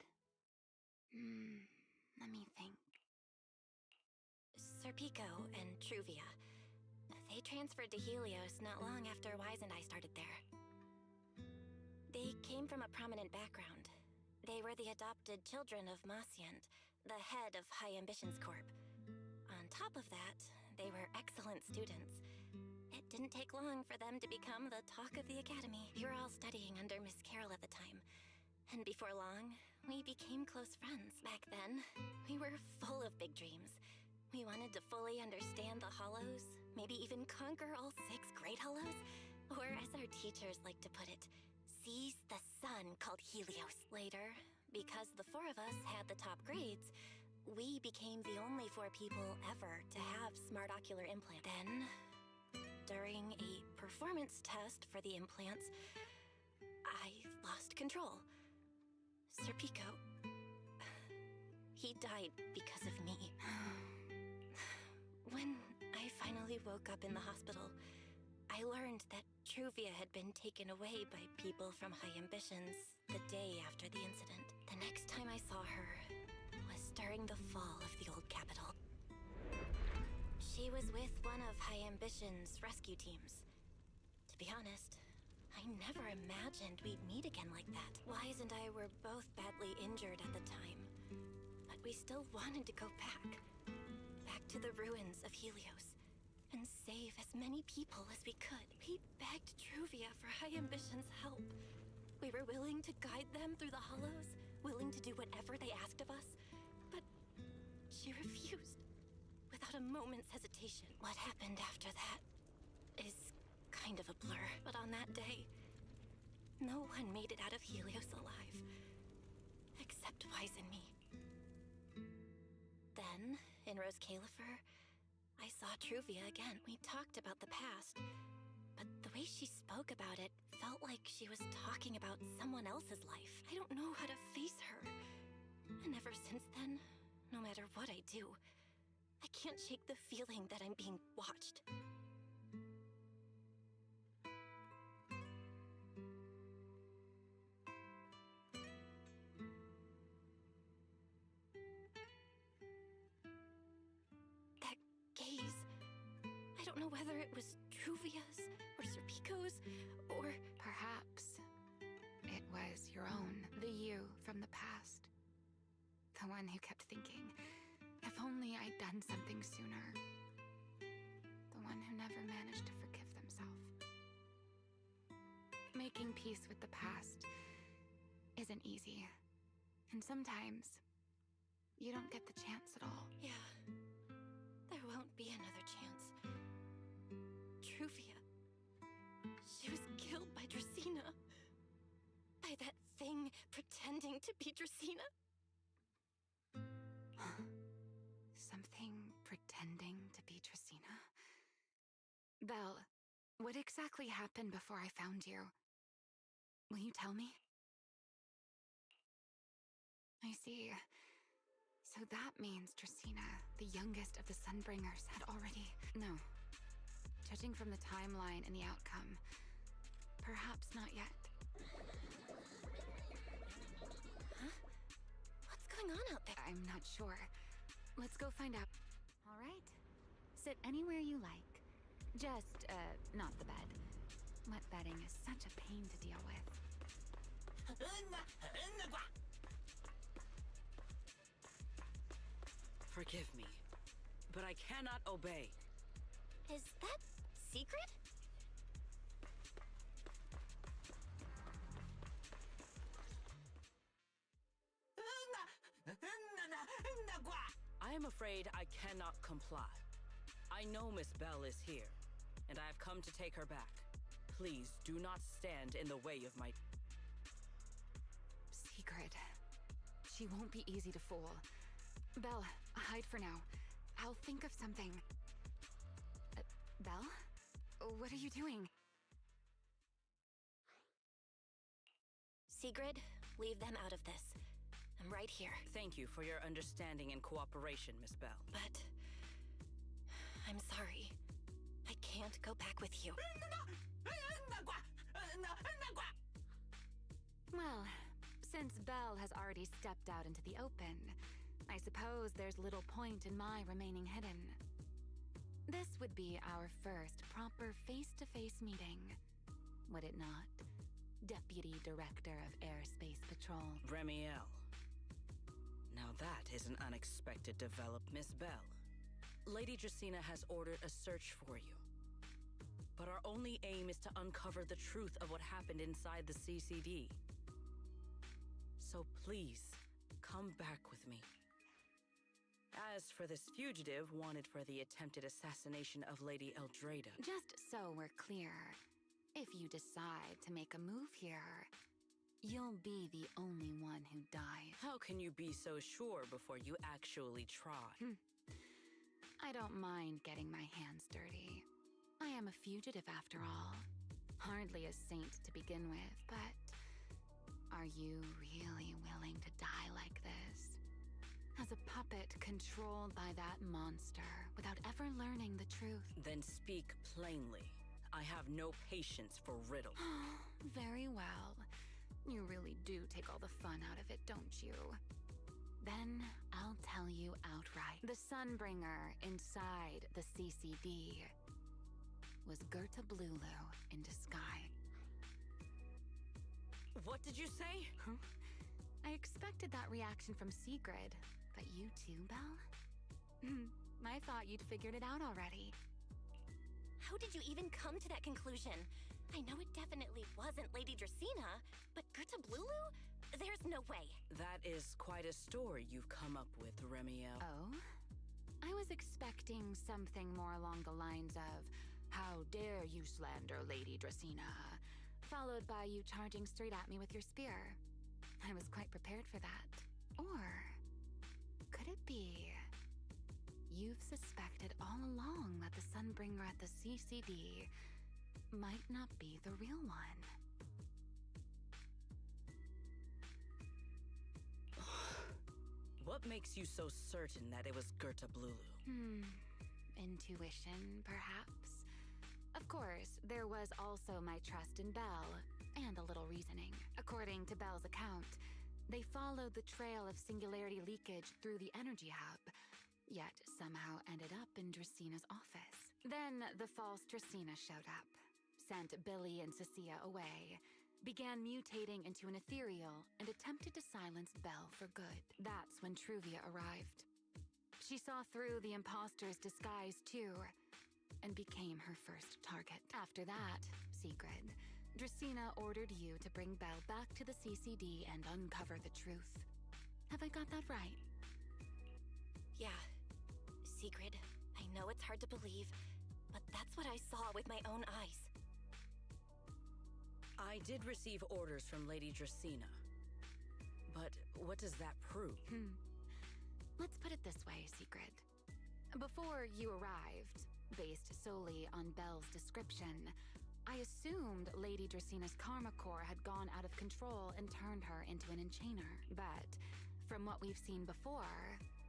Speaker 1: Let me think.
Speaker 2: Serpico and Truvia. They transferred to Helios not long after Wise and I started there. They came from a prominent background. They were the adopted children of Masyant, the head of High Ambitions Corp. On top of that, they were excellent students. It didn't take long for them to become the talk of the academy. We were all studying under Miss Carroll at the time. And before long, we became close friends. Back then, we were full of big dreams. We wanted to fully understand the Hollows, maybe even conquer all 6 Great Hollows, or as our teachers like to put it, seize the sun called Helios. Later, because the 4 of us had the top grades, we became the only 4 people ever to have smart ocular implant. Then, during a performance test for the implants, I lost control. Serpico, he died because of me. When I finally woke up in the hospital, I learned that Truvia had been taken away by people from High Ambitions the day after the incident. The next time I saw her was during the fall of the old capital. She was with one of High Ambitions' rescue teams. To be honest, I never imagined we'd meet again like that. Wise and I were both badly injured at the time, but we still wanted to go back to the ruins of Helios, and save as many people as we could. We begged Truvia for High Ambitions' help. We were willing to guide them through the Hollows, willing to do whatever they asked of us, but she refused, without a moment's hesitation. What happened after that is kind of a blur, but on that day, no one made it out of Helios alive, except Wise and me. Then, in Rose Califer, I saw Truvia again. We talked about the past, but the way she spoke about it felt like she was talking about someone else's life. I don't know how to face her. And ever since then, no matter what I do, I can't shake the feeling that I'm being watched. That gaze, I don't know whether it was Truvia's or Serpico's or...
Speaker 1: Perhaps it was your own, the you from the past. The one who kept thinking, if only I'd done something sooner. The one who never managed to forgive themselves. Making peace with the past isn't easy. And sometimes, you don't get the chance at all.
Speaker 2: Yeah, there won't be another chance. Truvia, she was killed by Dracena. By that thing pretending to be Dracena.
Speaker 1: Something pretending to be Dracena? Belle, what exactly happened before I found you? Will you tell me? I see. So that means Dracena, the youngest of the Sunbringers, had already... No. Judging from the timeline and the outcome, perhaps not yet.
Speaker 2: Huh? What's going on out there?
Speaker 1: I'm not sure. Let's go find out. All right. Sit anywhere you like. Just, not the bed. Wet bedding is such a pain to deal with.
Speaker 8: Forgive me, but I cannot obey.
Speaker 2: Is that secret?
Speaker 8: I am afraid I cannot comply. I know Miss Bell is here, and I have come to take her back. Please do not stand in the way of my...
Speaker 1: Secret. She won't be easy to fool. Belle, hide for now. I'll think of something. Belle? What are you doing?
Speaker 2: Sigrid, leave them out of this. I'm right here.
Speaker 8: Thank you for your understanding and cooperation, Miss Bell.
Speaker 2: But... I'm sorry. I can't go back with you.
Speaker 1: Well, since Belle has already stepped out into the open, I suppose there's little point in my remaining hidden. This would be our first proper face-to-face meeting, would it not? Deputy Director of Airspace Patrol.
Speaker 8: Remiel. Now that is an unexpected development. Miss Bell, Lady Dracaena has ordered a search for you. But our only aim is to uncover the truth of what happened inside the CCD. So please, come back with me. As for this fugitive wanted for the attempted assassination of Lady Eldrada...
Speaker 1: Just so we're clear, if you decide to make a move here, you'll be the only one who dies.
Speaker 8: How can you be so sure before you actually try?
Speaker 1: I don't mind getting my hands dirty. I am a fugitive after all. Hardly a saint to begin with, but... Are you really willing to die like this? As a puppet controlled by that monster without ever learning the truth?
Speaker 8: Then speak plainly. I have no patience for riddles.
Speaker 1: Very well. You really do take all the fun out of it, don't you? Then I'll tell you outright. The Sunbringer inside the CCD was Gerta Blulu in disguise.
Speaker 8: What did you say?
Speaker 1: Huh? I expected that reaction from Sigrid, but you too, Belle? I thought you'd figured it out already.
Speaker 2: How did you even come to that conclusion? I know it definitely wasn't Lady Dracaena, but Gerta Blulu? There's no way.
Speaker 8: That is quite a story you've come up with, Remiel.
Speaker 1: Oh? I was expecting something more along the lines of, "How dare you slander Lady Dracaena?" followed by you charging straight at me with your spear. I was quite prepared for that. Or could it be you've suspected all along that the Sunbringer at the CCD might not be the real one?
Speaker 8: What makes you so certain that it was Gerta Blulu?
Speaker 1: Intuition, perhaps? Of course, there was also my trust in Belle, and a little reasoning. According to Belle's account, they followed the trail of singularity leakage through the energy hub, yet somehow ended up in Dracena's office. Then the false Dracaena showed up, sent Billy and Cecilia away, began mutating into an ethereal, and attempted to silence Belle for good. That's when Truvia arrived. She saw through the imposter's disguise too, and became her first target. After that, Sigrid, Dracaena ordered you to bring Belle back to the CCD and uncover the truth. Have I got that right?
Speaker 2: Yeah. Sigrid, I know it's hard to believe, but that's what I saw with my own eyes.
Speaker 8: I did receive orders from Lady Dracaena. But what does that prove?
Speaker 1: Let's put it this way, Sigrid. Before you arrived, based solely on Belle's description, I assumed Lady Dracena's karma core had gone out of control and turned her into an enchainer. But from what we've seen before,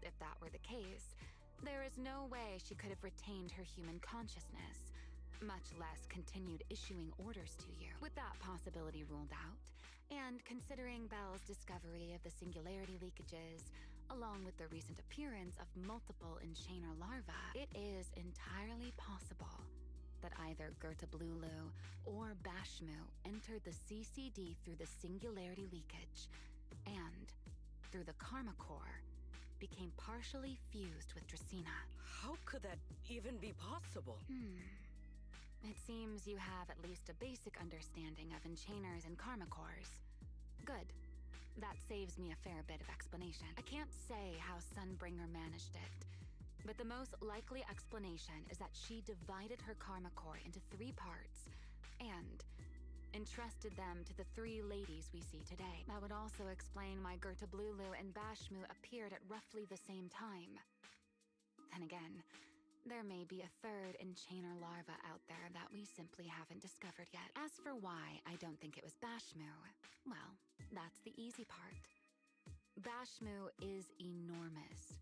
Speaker 1: if that were the case, there is no way she could have retained her human consciousness, much less continued issuing orders to you. With that possibility ruled out, and considering Belle's discovery of the singularity leakages, along with the recent appearance of multiple enchainer larvae, it is entirely possible that either Gerta Blulu or Bashmu entered the CCD through the singularity leakage, and, through the karma core, became partially fused with Dracaena.
Speaker 8: How could that even be possible?
Speaker 1: It seems you have at least a basic understanding of enchainers and karma cores. Good. That saves me a fair bit of explanation. I can't say how Sunbringer managed it. But the most likely explanation is that she divided her karma core into 3 parts and entrusted them to the 3 ladies we see today. That would also explain why Gertablulu and Bashmu appeared at roughly the same time. Then again, there may be a 3rd enchainer larva out there that we simply haven't discovered yet. As for why I don't think it was Bashmu, well, that's the easy part. Bashmu is enormous.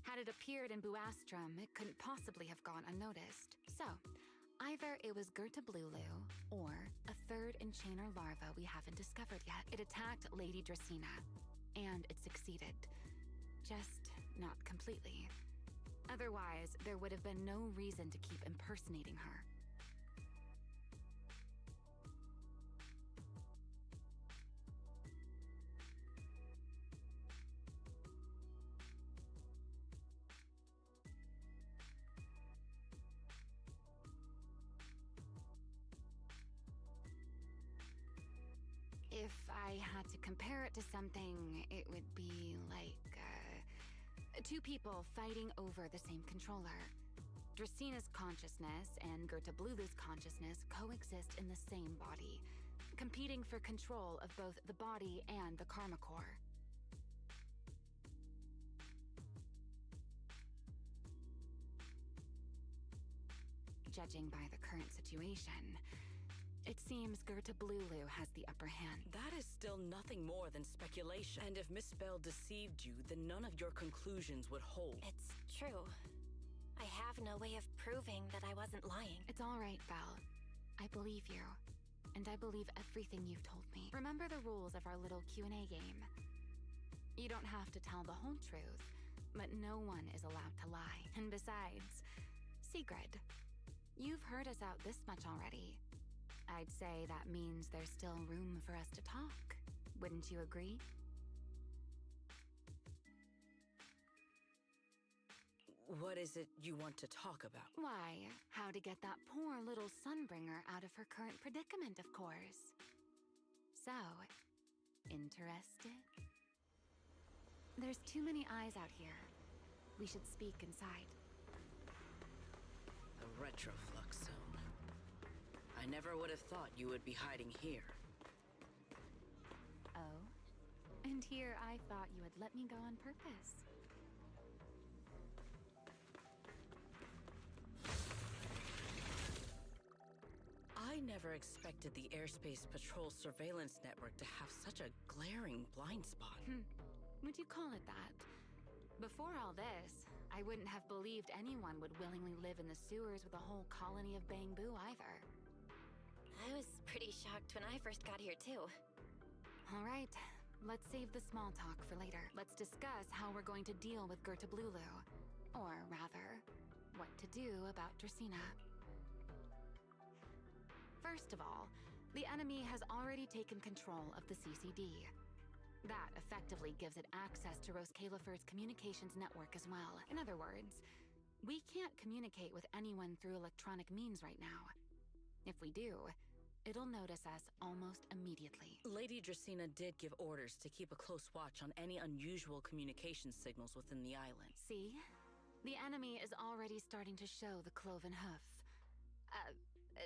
Speaker 1: Had it appeared in Buastrum, it couldn't possibly have gone unnoticed. So, either it was Gertablulu or a 3rd enchainer larva we haven't discovered yet. It attacked Lady Dracena, and it succeeded. Just not completely. Otherwise, there would have been no reason to keep impersonating her. If I had to compare it to something, it would be like, 2 people fighting over the same controller. Dracena's consciousness and Gertablulu's consciousness coexist in the same body, competing for control of both the body and the karma core. Judging by the current situation, it seems Gertablulu has the upper hand.
Speaker 8: That is still nothing more than speculation. And if Miss Bell deceived you, then none of your conclusions would hold.
Speaker 2: It's true. I have no way of proving that I wasn't lying.
Speaker 1: It's all right, Belle. I believe you. And I believe everything you've told me. Remember the rules of our little Q&A game. You don't have to tell the whole truth, but no one is allowed to lie. And besides, Sigrid, you've heard us out this much already. I'd say that means there's still room for us to talk. Wouldn't you agree?
Speaker 8: What is it you want to talk about?
Speaker 1: Why, how to get that poor little Sunbringer out of her current predicament, of course. So, interested? There's too many eyes out here. We should speak inside.
Speaker 8: A retroflux zone. I never would have thought you would be hiding here.
Speaker 1: Oh? And here I thought you would let me go on purpose.
Speaker 8: I never expected the Airspace Patrol surveillance network to have such a glaring blind spot.
Speaker 1: Would you call it that? Before all this, I wouldn't have believed anyone would willingly live in the sewers with a whole colony of Bangbu either.
Speaker 2: I was pretty shocked when I first got here, too.
Speaker 1: All right, let's save the small talk for later. Let's discuss how we're going to deal with Gertablulu. Or rather, what to do about Dracena. First of all, the enemy has already taken control of the CCD. That effectively gives it access to Roskalifer's communications network as well. In other words, we can't communicate with anyone through electronic means right now. If we do, it'll notice us almost immediately.
Speaker 8: Lady Dracena did give orders to keep a close watch on any unusual communication signals within the island.
Speaker 1: See? The enemy is already starting to show the cloven hoof.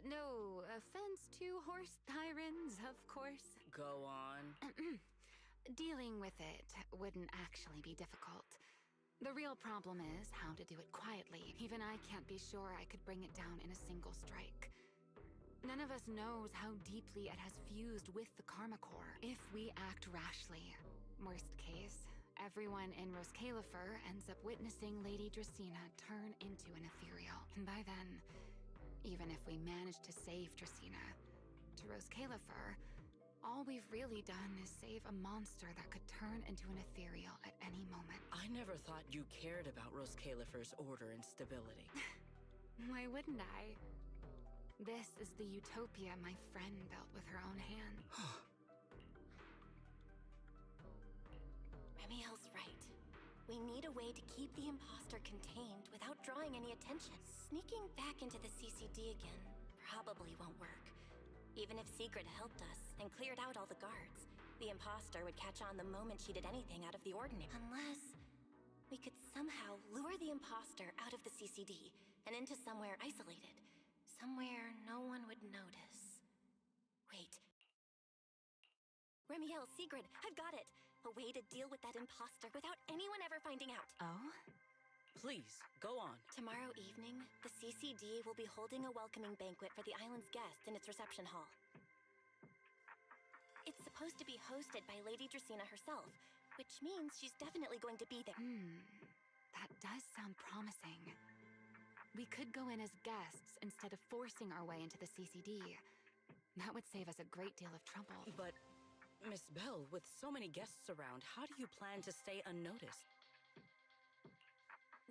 Speaker 1: No offense to horse tyrants, of course.
Speaker 8: Go on.
Speaker 1: Dealing with it wouldn't actually be difficult. The real problem is how to do it quietly. Even I can't be sure I could bring it down in a single strike. None of us knows how deeply it has fused with the karma core. If we act rashly, worst case, everyone in Roskalifer ends up witnessing Lady Dracena turn into an ethereal. And by then, even if we manage to save Dracena, to Roskalifer, all we've really done is save a monster that could turn into an ethereal at any moment.
Speaker 8: I never thought you cared about Roskalifer's order and stability.
Speaker 1: Why wouldn't I? This is the utopia my friend built with her own hands.
Speaker 2: Remiel's right. We need a way to keep the imposter contained without drawing any attention. Sneaking back into the CCD again probably won't work. Even if Sigrid helped us and cleared out all the guards, the imposter would catch on the moment she did anything out of the ordinary. Unless we could somehow lure the imposter out of the CCD and into somewhere isolated. Somewhere no one would notice. Wait. Remiel, Sigrid, I've got it! A way to deal with that imposter without anyone ever finding out.
Speaker 1: Oh?
Speaker 8: Please, go on.
Speaker 2: Tomorrow evening, the CCD will be holding a welcoming banquet for the island's guests in its reception hall. It's supposed to be hosted by Lady Dracena herself, which means she's definitely going to be there.
Speaker 1: That does sound promising. We could go in as guests instead of forcing our way into the CCD. That would save us a great deal of trouble.
Speaker 8: But, Miss Bell, with so many guests around, how do you plan to stay unnoticed?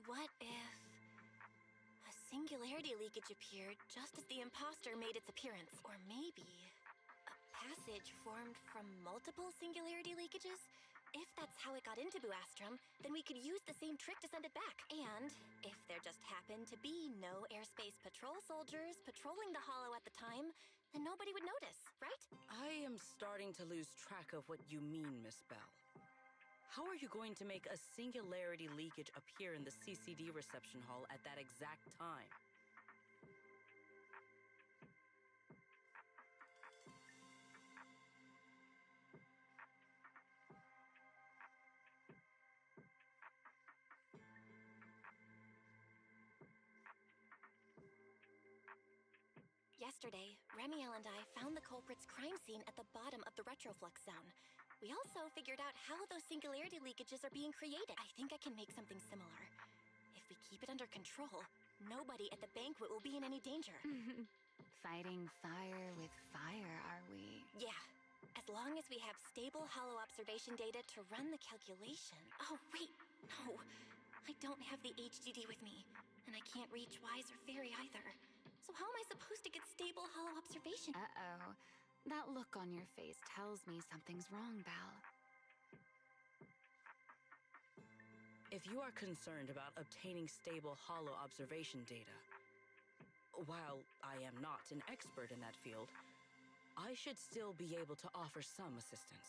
Speaker 2: What if a singularity leakage appeared just as the imposter made its appearance? Or maybe a passage formed from multiple singularity leakages? If that's how it got into Buastrum, then we could use the same trick to send it back. And if there just happened to be no airspace patrol soldiers patrolling the hollow at the time, then nobody would notice, right?
Speaker 8: I am starting to lose track of what you mean, Miss Bell. How are you going to make a singularity leakage appear in the CCD reception hall at that exact time?
Speaker 2: Yesterday, Remiel and I found the culprit's crime scene at the bottom of the retroflux zone. We also figured out how those singularity leakages are being created. I think I can make something similar. If we keep it under control, nobody at the banquet will be in any danger.
Speaker 1: Fighting fire with fire, are we?
Speaker 2: Yeah. As long as we have stable hollow observation data to run the calculation. Oh, wait. No. I don't have the HDD with me. And I can't reach Wise or Fairy either. So how am I supposed to get stable hollow observation?
Speaker 1: Uh-oh. That look on your face tells me something's wrong, Belle.
Speaker 8: If you are concerned about obtaining stable hollow observation data, while I am not an expert in that field, I should still be able to offer some assistance.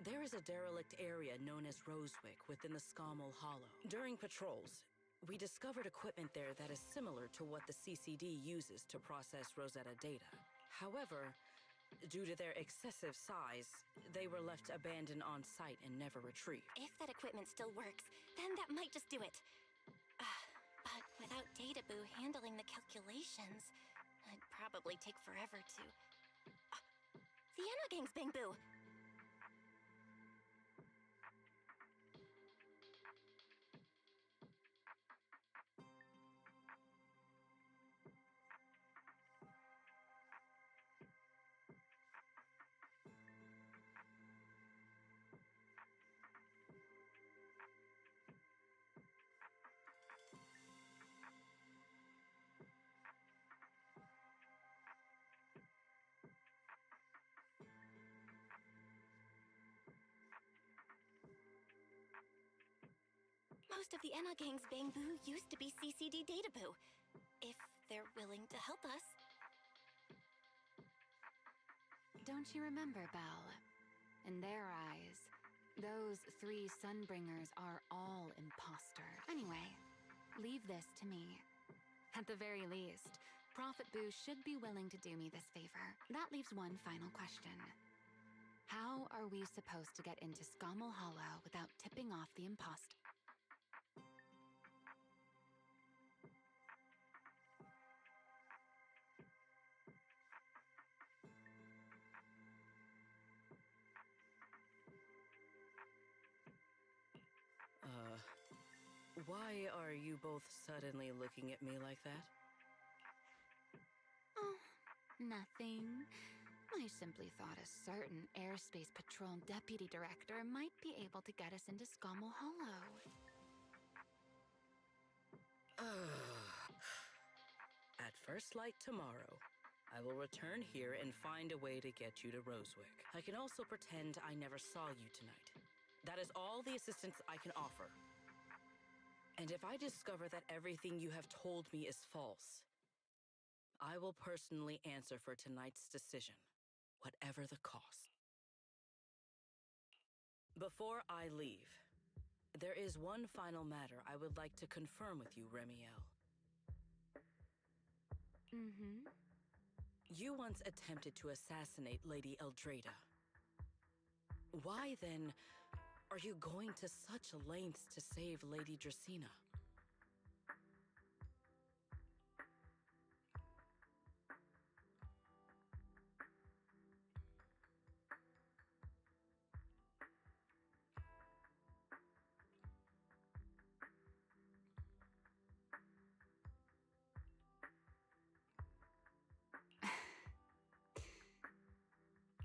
Speaker 8: There is a derelict area known as Rosewick within the Scommel Hollow. During patrols, we discovered equipment there that is similar to what the CCD uses to process Rosetta data. However, due to their excessive size, they were left abandoned on site and never retrieved.
Speaker 2: If that equipment still works, then that might just do it. But without Databoo handling the calculations, it'd probably take forever to... the Anna Gang's Bangboo! Most of the Enna Gang's Bangboo used to be CCD Databoo. If they're willing to help us.
Speaker 1: Don't you remember, Belle? In their eyes, those 3 Sunbringers are all imposter. Anyway, leave this to me. At the very least, Prophet Boo should be willing to do me this favor. That leaves one final question. How are we supposed to get into Scommel Hollow without tipping off the imposter?
Speaker 8: Why are you both suddenly looking at me like that?
Speaker 1: Oh, nothing. I simply thought a certain airspace patrol deputy director might be able to get us into Scommel Hollow.
Speaker 8: At first light tomorrow, I will return here and find a way to get you to Rosewick. I can also pretend I never saw you tonight. That is all the assistance I can offer. And if I discover that everything you have told me is false, I will personally answer for tonight's decision, whatever the cost. Before I leave, there is one final matter I would like to confirm with you, Remiel.
Speaker 1: Mm-hmm.
Speaker 8: You once attempted to assassinate Lady Eldrada. Why, then, are you going to such lengths to save Lady Dracena?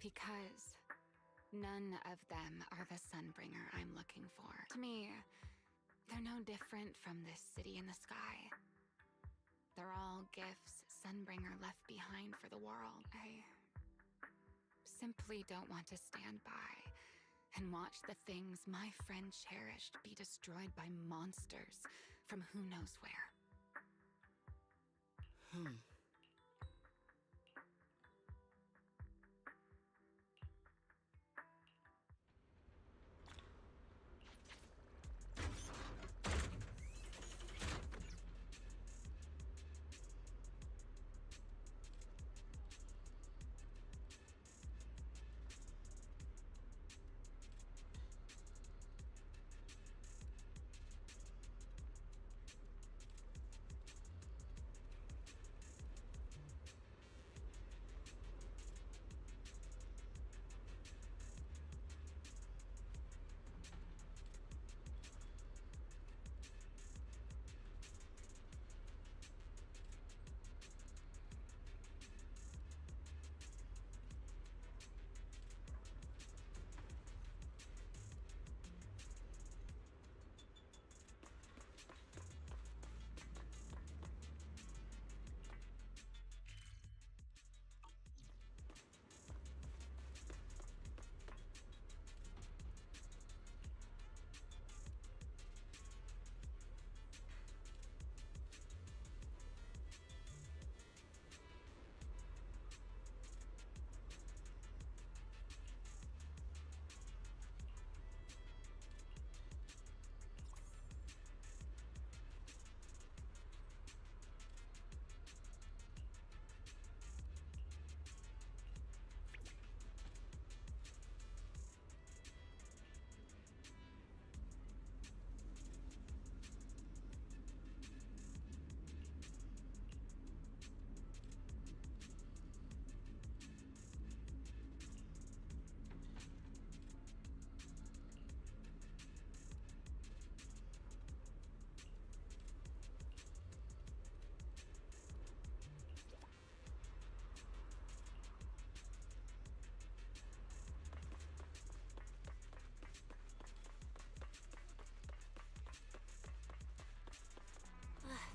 Speaker 1: Because none of them are the Sunbringer I'm looking for. To me, they're no different from this city in the sky. They're all gifts Sunbringer left behind for the world. I simply don't want to stand by and watch the things my friend cherished be destroyed by monsters from who knows where.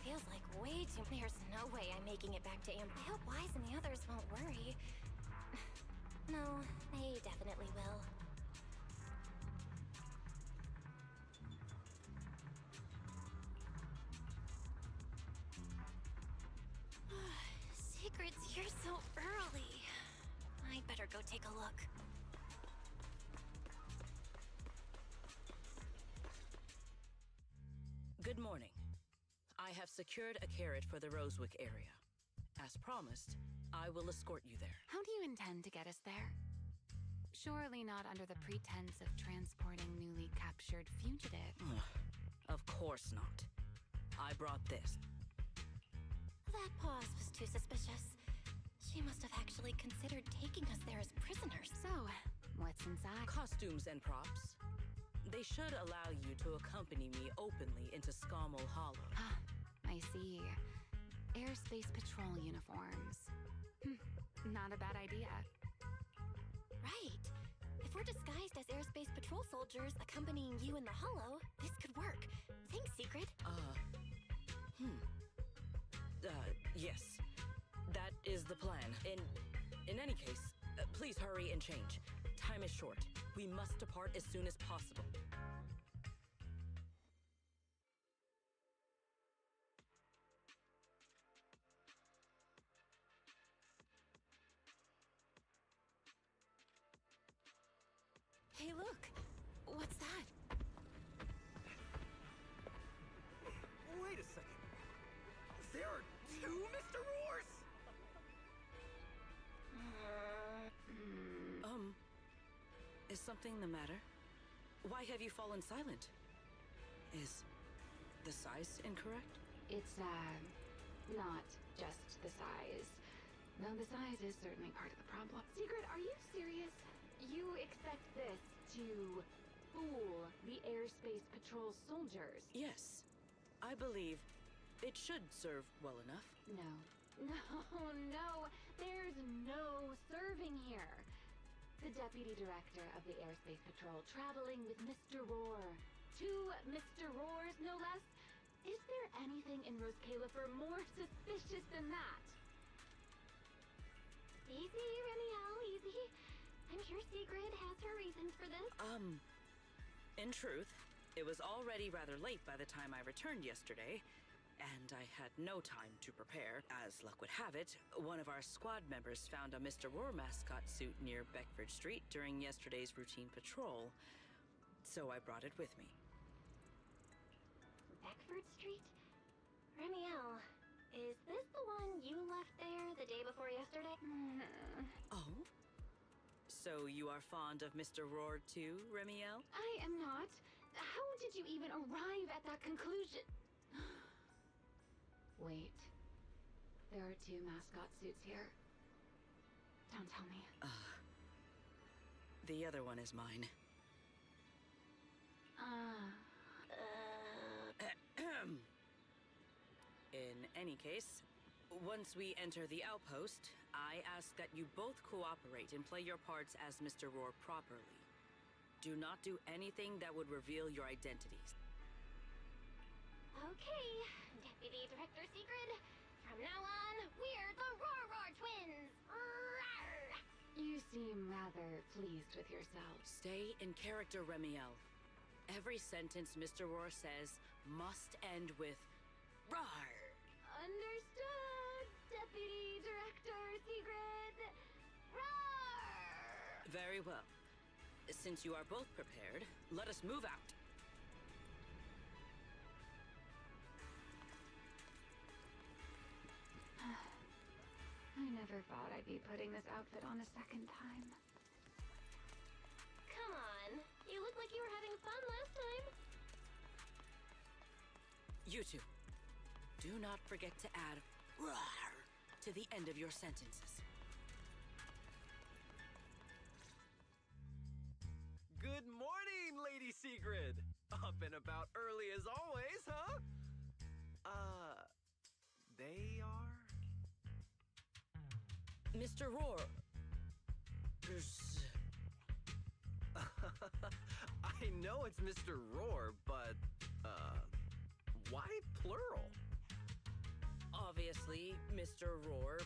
Speaker 2: Feels like way too... There's no way I'm making it back to Amber. I hope Wise and the others won't worry. No, they definitely will. Secret's here so early. I'd better go take a look.
Speaker 8: Good morning. I have secured a carrot for the Rosewick area. As promised, I will escort you there.
Speaker 1: How do you intend to get us there? Surely not under the pretense of transporting newly captured fugitive.
Speaker 8: Of course not. I brought this.
Speaker 2: That pause was too suspicious. She must have actually considered taking us there as prisoners.
Speaker 1: So, what's inside?
Speaker 8: Costumes and props. They should allow you to accompany me openly into Scommel Hollow.
Speaker 1: I see. Airspace Patrol uniforms. Not a bad idea.
Speaker 2: Right. If we're disguised as Airspace Patrol soldiers accompanying you in the Hollow, this could work. Thanks, Secret.
Speaker 8: Yes. That is the plan. In any case, please hurry and change. Time is short. We must depart as soon as possible.
Speaker 1: Hey, look!
Speaker 8: something the matter? Why have you fallen silent? Is the size incorrect?
Speaker 1: It's, not just the size. Though the size is certainly part of the problem. Secret, are you serious? You expect this to fool the airspace patrol soldiers?
Speaker 8: Yes. I believe it should serve well enough.
Speaker 1: No. No. There's no serving here. The deputy director of the airspace patrol traveling with Mr. Roar. Two Mr. Roars, no less. Is there anything in Rose Califer more suspicious than that?
Speaker 2: Easy, Remiel, easy. I'm sure Sigrid has her reasons for this.
Speaker 8: In truth, it was already rather late by the time I returned yesterday, and I had no time to prepare. As luck would have it, one of our squad members found a Mr. Roar mascot suit near Beckford Street during yesterday's routine patrol, so I brought it with me.
Speaker 2: Beckford Street? Remiel, is this the one you left there the day before yesterday?
Speaker 8: Oh? So you are fond of Mr. Roar too, Remiel?
Speaker 1: I am not. How did you even arrive at that conclusion? Wait. There are two mascot suits here. Don't tell me.
Speaker 8: The other one is mine. In any case, once we enter the outpost, I ask that you both cooperate and play your parts as Mr. Roar properly. Do not do anything that would reveal your identities.
Speaker 2: Okay, Deputy Director Sigrid. From now on, we're the Roar Twins! Rawr!
Speaker 1: You seem rather pleased with yourself.
Speaker 8: Stay in character, Remiel. Every sentence Mr. Roar says must end with "Rawr."
Speaker 1: Understood, Deputy Director Sigrid. Roar!
Speaker 8: Very well. Since you are both prepared, let us move out.
Speaker 1: I never thought I'd be putting this outfit on a second time.
Speaker 2: Come on, you look like you were having fun last time.
Speaker 8: You two, do not forget to add "rawr" to the end of your sentences.
Speaker 6: Good morning, Lady Sigrid! Up and about early as always, huh? They are?
Speaker 8: Mr. Roar.
Speaker 6: I know it's Mr. Roar, but, why plural?
Speaker 8: Obviously, Mr. Roar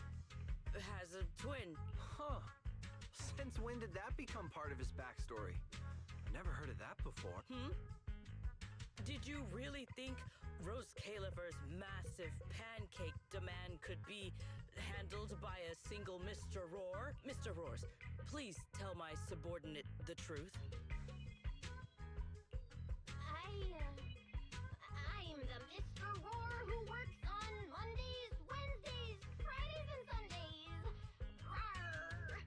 Speaker 8: has a twin.
Speaker 6: Huh. Since when did that become part of his backstory? I've never heard of that before.
Speaker 8: Did you really think Rose Califer's massive pancake demand could be handled by a single Mr. Roar? Mr. Roars, please tell my subordinate the truth.
Speaker 2: I'm the Mr. Roar who works on Mondays, Wednesdays, Fridays, and Sundays. Rawr!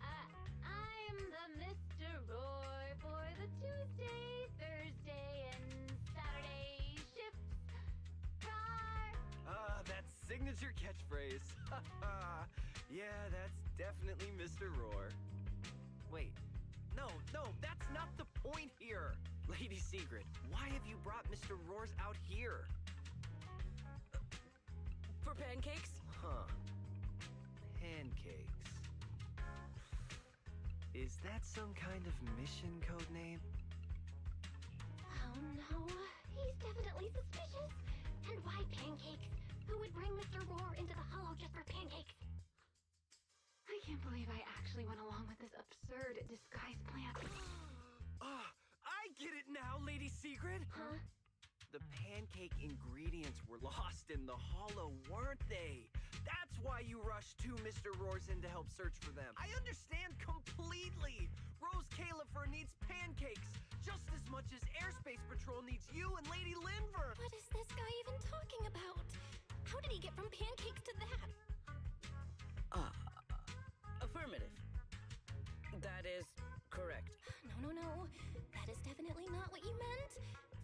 Speaker 2: I'm the Mr. Roar for the Tuesday, Thursday, and Saturday shifts. Rawr!
Speaker 6: That signature catchphrase. Yeah, that's definitely Mr. Roar. Wait, no, that's not the point here. Lady Sigrid, why have you brought Mr. Roars out here?
Speaker 8: For pancakes?
Speaker 6: Huh. Pancakes. Is that some kind of mission code name?
Speaker 2: Oh no, he's definitely suspicious. And why pancakes? Who would bring Mr. Roar into the hollow just for pancakes?
Speaker 1: I can't believe I actually went along with this absurd disguise plan.
Speaker 6: I get it now, Lady Sigrid.
Speaker 2: Huh?
Speaker 6: The pancake ingredients were lost in the hollow, weren't they? That's why you rushed two Mr. Roars in to help search for them. I understand completely. Rose Califer needs pancakes just as much as Airspace Patrol needs you and Lady Linver.
Speaker 2: What is this guy even talking about? How did he get from pancakes to that?
Speaker 8: Affirmative. That is correct.
Speaker 2: No. That is definitely not what you meant.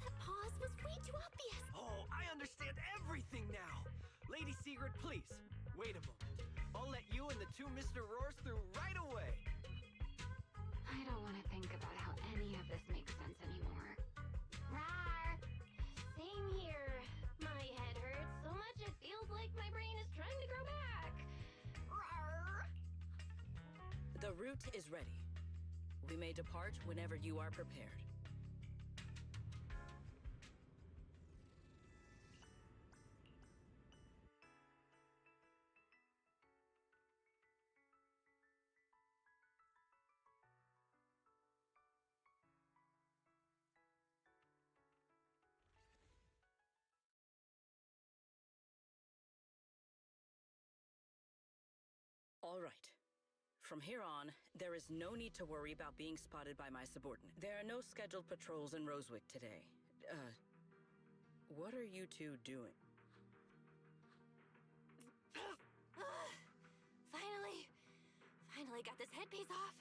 Speaker 2: That pause was way too obvious.
Speaker 6: Oh, I understand everything now. Lady Sigrid, please, wait a moment. I'll let you and the two Mr. Roars through right away.
Speaker 1: I don't want to think about how any of this makes sense anymore.
Speaker 2: Rawr! Same here. My head hurts so much it feels like my brain is trying to grow back. Rawr!
Speaker 8: The route is ready. We may depart whenever you are prepared. All right. From here on, there is no need to worry about being spotted by my subordinate. There are no scheduled patrols in Rosewick today. What are you two doing?
Speaker 2: Finally got this headpiece off.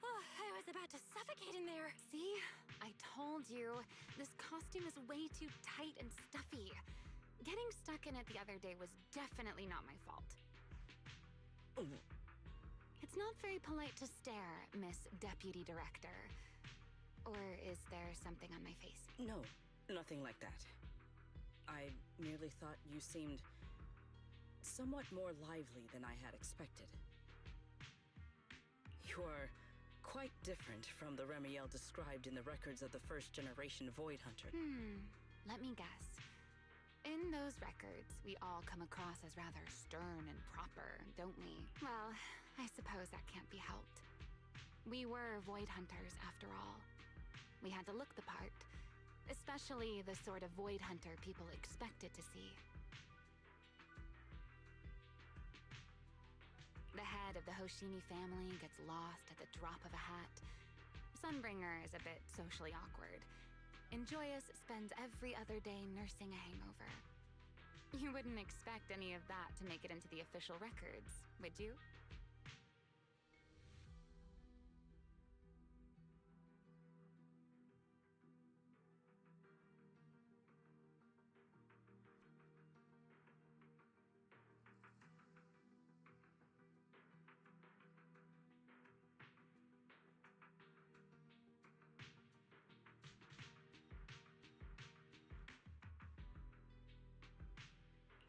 Speaker 2: Oh, I was about to suffocate in there.
Speaker 1: See? I told you. This costume is way too tight and stuffy. Getting stuck in it the other day was definitely not my fault.
Speaker 8: Oh.
Speaker 1: It's not very polite to stare, Miss Deputy Director. Or is there something on my face?
Speaker 8: No, nothing like that. I merely thought you seemed somewhat more lively than I had expected. You are quite different from the Remiel described in the records of the first-generation Void Hunter.
Speaker 1: Let me guess. In those records, we all come across as rather stern and proper, don't we? Well, I suppose that can't be helped. We were Void Hunters, after all. We had to look the part, especially the sort of Void Hunter people expected to see. The head of the Hoshimi family gets lost at the drop of a hat. Sunbringer is a bit socially awkward. And Joyous spends every other day nursing a hangover. You wouldn't expect any of that to make it into the official records, would you?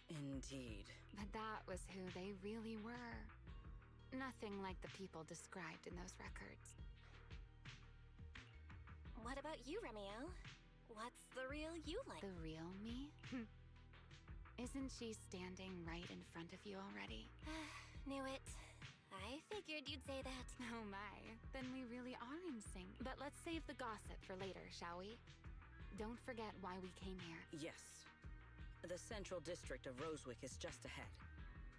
Speaker 8: Indeed.
Speaker 1: But that was who they really were. Nothing like the people described in those records.
Speaker 2: What about you, Remiel? What's the real you like?
Speaker 1: The real me? Isn't she standing right in front of you already?
Speaker 2: Knew it. I figured you'd say that.
Speaker 1: Oh my, then we really are in sync. But let's save the gossip for later, shall we? Don't forget why we came here.
Speaker 8: Yes. The central district of Rosewick is just ahead.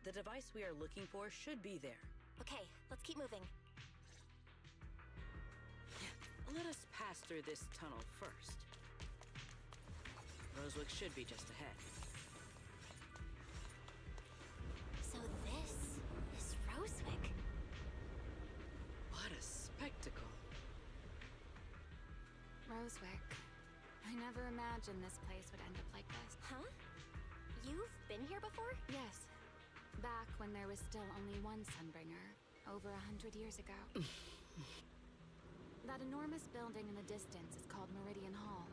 Speaker 8: The device we are looking for should be there.
Speaker 2: Okay, let's keep moving.
Speaker 8: Let us pass through this tunnel first. Rosewick should be just ahead.
Speaker 2: So this is Rosewick.
Speaker 8: What a spectacle.
Speaker 1: Rosewick. I never imagined this place would end up like this.
Speaker 2: Huh? You've been here before?
Speaker 1: Yes. Back when there was still only one Sunbringer, over 100 years ago. That enormous building in the distance is called Meridian Hall.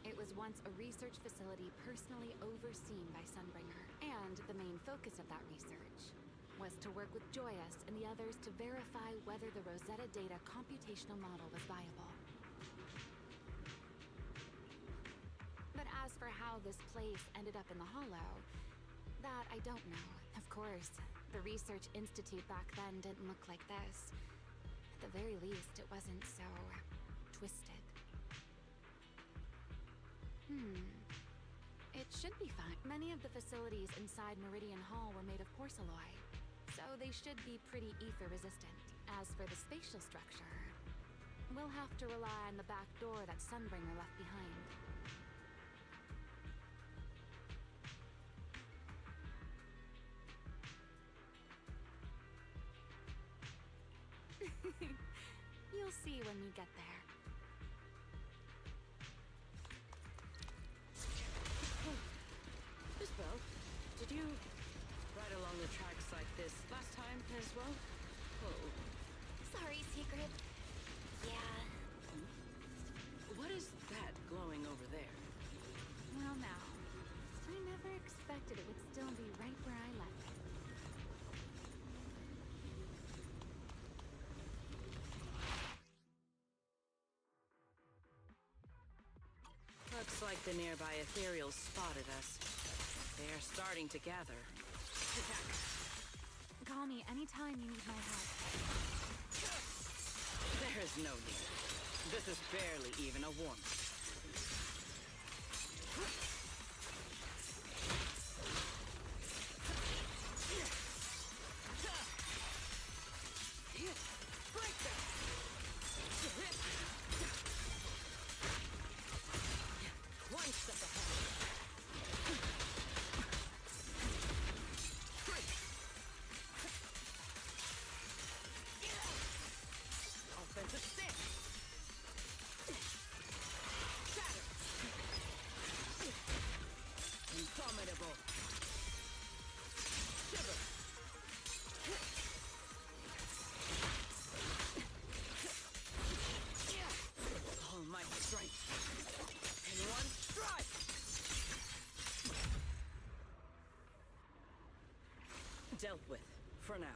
Speaker 1: It was once a research facility personally overseen by Sunbringer, and the main focus of that research was to work with Joyous and the others to verify whether the Rosetta Data computational model was viable. But as for how this place ended up in the Hollow, that I don't know. Of course, the Research Institute back then didn't look like this. At the very least, it wasn't so twisted. It should be fine. Many of the facilities inside Meridian Hall were made of porcelain, so they should be pretty ether-resistant. As for the spatial structure, we'll have to rely on the back door that Sunbringer left behind. You'll see when we get there.
Speaker 8: Miss Bell, did you ride along the tracks like this last time as well? Oh.
Speaker 2: Sorry, Secret. Yeah.
Speaker 8: What is that glowing over there?
Speaker 1: Well now, I never expected it would still be right where I left it.
Speaker 8: Looks like the nearby ethereals spotted us. They are starting to gather. Attack!
Speaker 1: Call me anytime you need my help.
Speaker 8: There is no need. This is barely even a warm-up. Break them! One step ahead. Offensive stance. Shatter. Indomitable. Shiver. Almighty strength. In one strike. Dealt with, for now.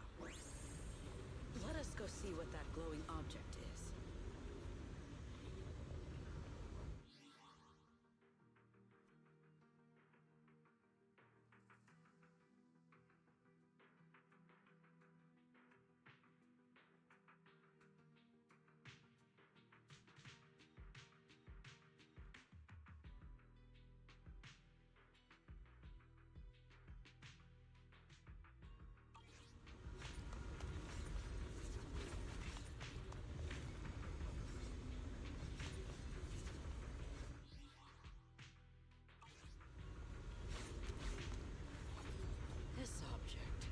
Speaker 8: Let us go see what that glowing object is. This object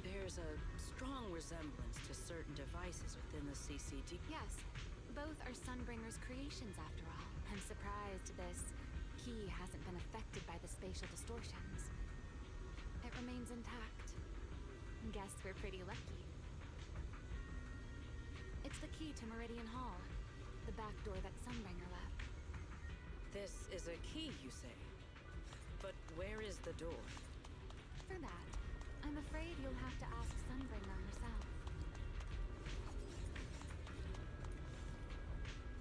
Speaker 8: bears a strong resemblance to certain devices within the CCD.
Speaker 1: Yes, both are Sunbringer's creations after all. I'm surprised this key hasn't been affected by the spatial distortions. It remains intact. Guess we're pretty lucky. It's the key to Meridian Hall, the back door that Sunbringer left.
Speaker 8: This is a key, you say? But where is the door?
Speaker 1: For that, I'm afraid you'll have to ask Sunbringer herself.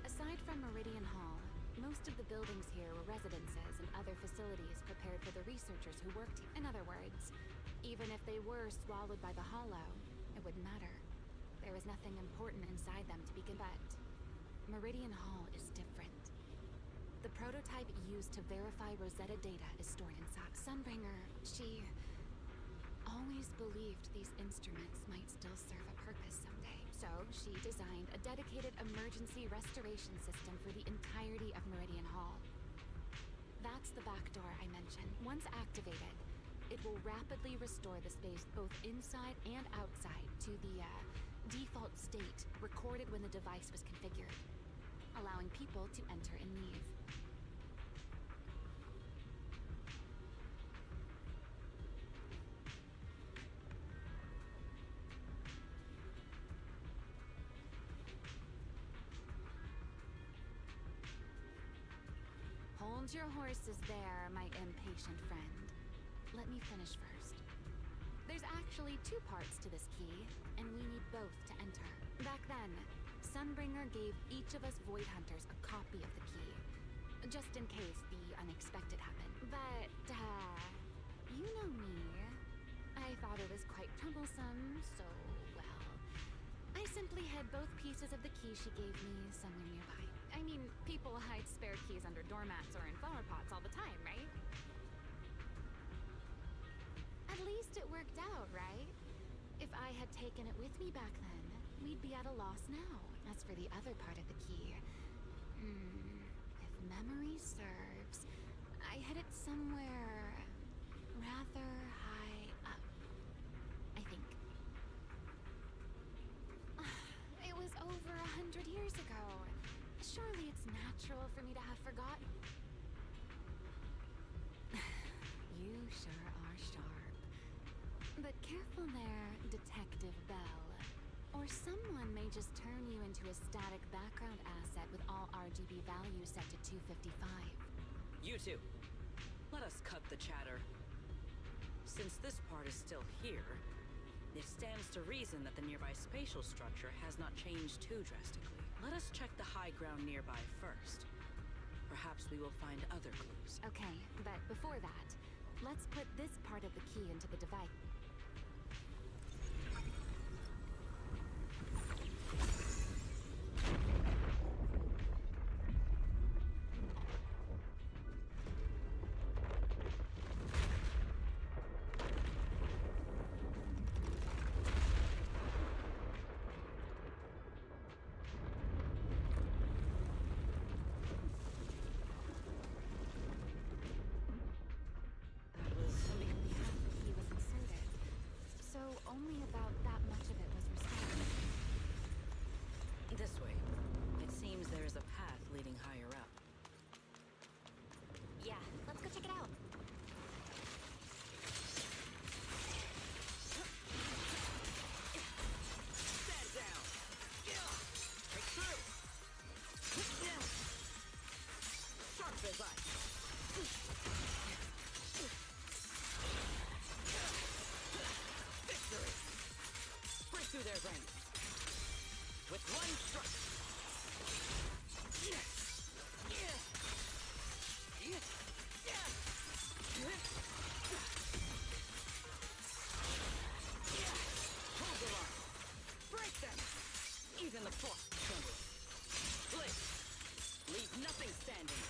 Speaker 1: Aside from Meridian Hall, most of the buildings here were residences and other facilities prepared for the researchers who worked here. In other words, even if they were swallowed by the Hollow, it wouldn't matter. There was nothing important inside them to begin with. Meridian Hall is different. The prototype used to verify Rosetta data is stored inside. Sunbringer, she always believed these instruments might still serve a purpose someday. So she designed a dedicated emergency restoration system for the entirety of Meridian Hall. That's the back door I mentioned. Once activated, it will rapidly restore the space both inside and outside to the default state recorded when the device was configured, allowing people to enter and leave. Hold your horses there, my impatient friend. Let me finish first. There's actually two parts to this key, and we need both to enter. Back then, Sunbringer gave each of us Void Hunters a copy of the key, just in case the unexpected happened. But, you know me. I thought it was quite troublesome, so, well, I simply hid both pieces of the key she gave me somewhere nearby. I mean, people hide spare keys under doormats or in flower pots all the time, right? At least it worked out, right? If I had taken it with me back then, we'd be at a loss now. As for the other part of the key, if memory serves, I hid it somewhere rather high up, I think. It was over years ago. Surely it's natural for me to have forgotten. You sure are sharp. But careful there, Detective Bell. Or someone may just turn you into a static background asset with all RGB values set to 255.
Speaker 8: You two, let us cut the chatter. Since this part is still here, it stands to reason that the nearby spatial structure has not changed too drastically. Let us check the high ground nearby first. Perhaps we will find other clues.
Speaker 1: Okay, but before that, let's put this part of the key into the device. Only about that much of it was restored.
Speaker 8: This way. It seems there is a path leading higher up.
Speaker 2: Yeah, let's go check it out.
Speaker 8: Stand down! Break through! Sharp as ice! Through their ranks with one strike. Hold the line. Break them. Even the force trembles. Split. Leave nothing standing.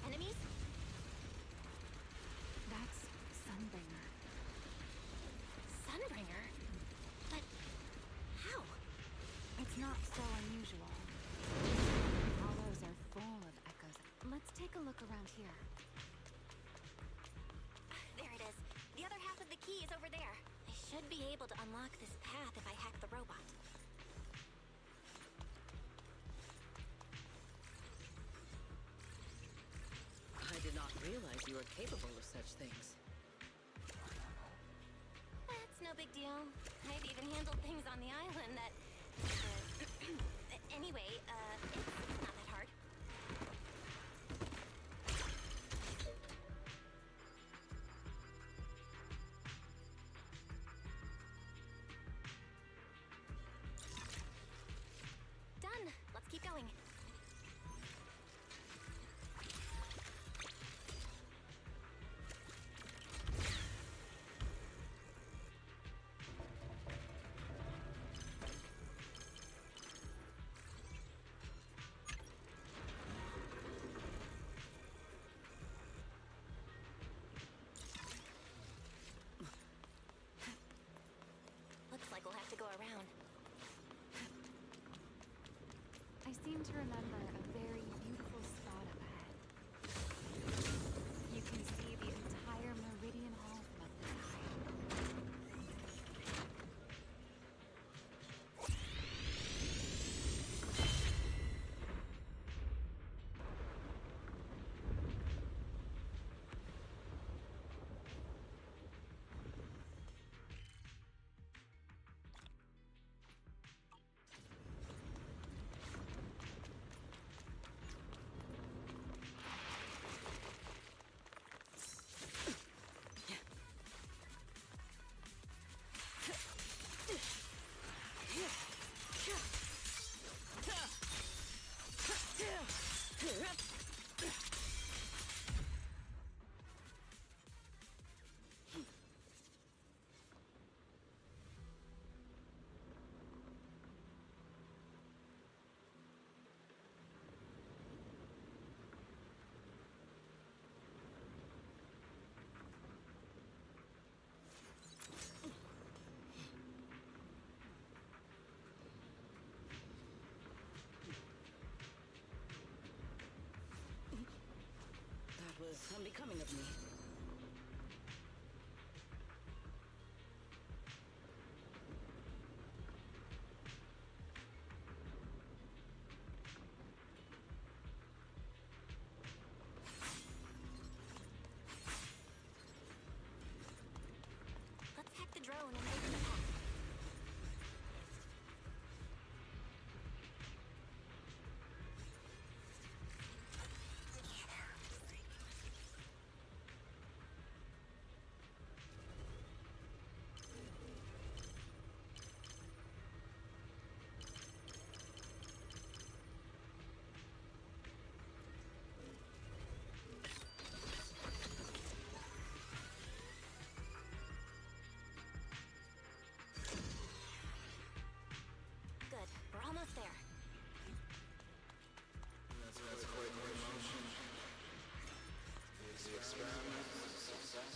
Speaker 2: Enemies?
Speaker 1: That's Sunbringer.
Speaker 2: Sunbringer? But how?
Speaker 1: It's not so unusual. Hollows are full of echoes. Let's take a look around here.
Speaker 2: There it is. The other half of the key is over there. I should be able to unlock this path if I hack the robot.
Speaker 8: I did not realize you were capable of such things.
Speaker 2: That's no big deal. I've even handled things on the island that... anyway, it's not that hard. Done! Let's keep going. Looks like we'll have to go around.
Speaker 1: I seem to remember a very beautiful spot up ahead. You can see the entire Meridian Hall from up this high.
Speaker 8: was unbecoming of me.
Speaker 2: Let's hack the drone and open the path. Good. We're almost there.
Speaker 10: That's quite an emotion. Is the experiment a success?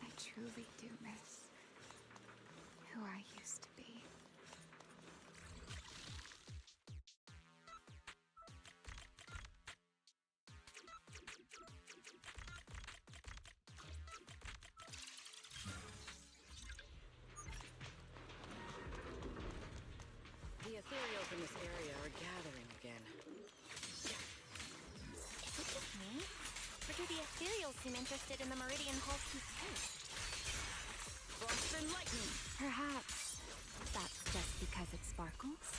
Speaker 1: I truly do miss who I used to be.
Speaker 8: The ethereals in this area are gathering again.
Speaker 2: Is it just me? Or do the ethereals seem interested in the Meridian Hall key too?
Speaker 8: Frost and lightning!
Speaker 1: Perhaps that's just because it sparkles?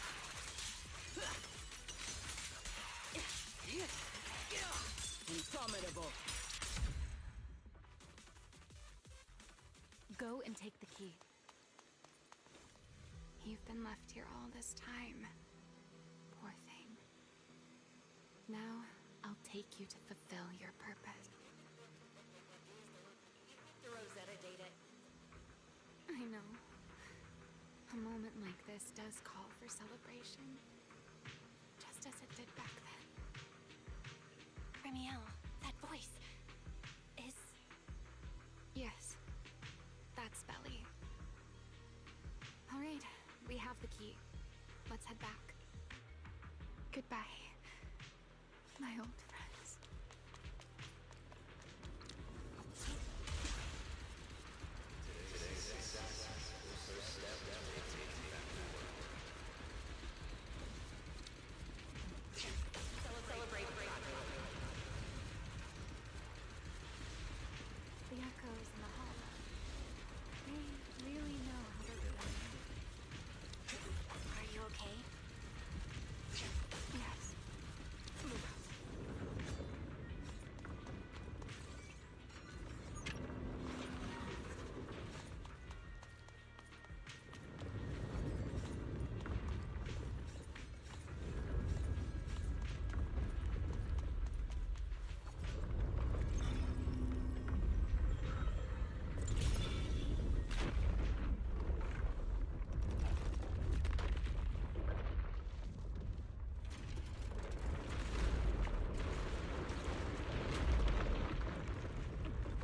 Speaker 8: Indomitable!
Speaker 1: Go and take the key. You've been left here all this time. Poor thing. Now, I'll take you to fulfill your purpose.
Speaker 5: The Rosetta date it.
Speaker 1: I know. A moment like this does call for celebration. Just as it did back then.
Speaker 2: Remiel, that voice is...
Speaker 1: Yes. That's Belly. All right. We have the key. Let's head back. Goodbye, my old friends.
Speaker 10: Today's success was first step to taking back the world.
Speaker 5: Celebrate
Speaker 1: The echoes in the hall. They really know how to do it.
Speaker 2: Are you okay?
Speaker 1: Yes.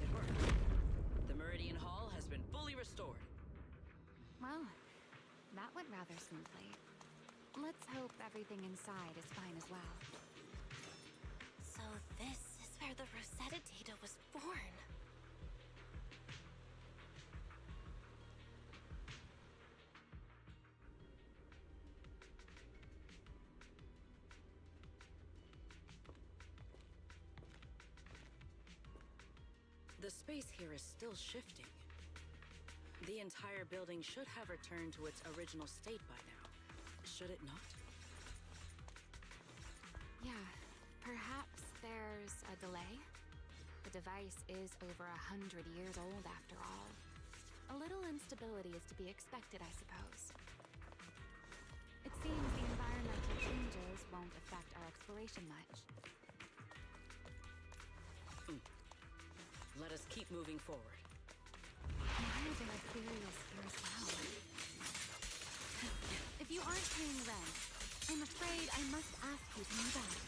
Speaker 8: It worked. The Meridian Hall has been fully restored.
Speaker 1: Well, that went rather smoothly. Let's hope everything inside is fine as well.
Speaker 2: So this is where the Rosetta data was born.
Speaker 8: The space here is still shifting. The entire building should have returned to its original state by now. Should it not?
Speaker 1: Yeah, perhaps there's a delay. The device is over 100 years old after all. A little instability is to be expected, I suppose. It seems the environmental changes won't affect our exploration much.
Speaker 8: Let us keep moving forward.
Speaker 1: Why are there ethereals here as well? If you aren't paying rent, I'm afraid I must ask you to move out.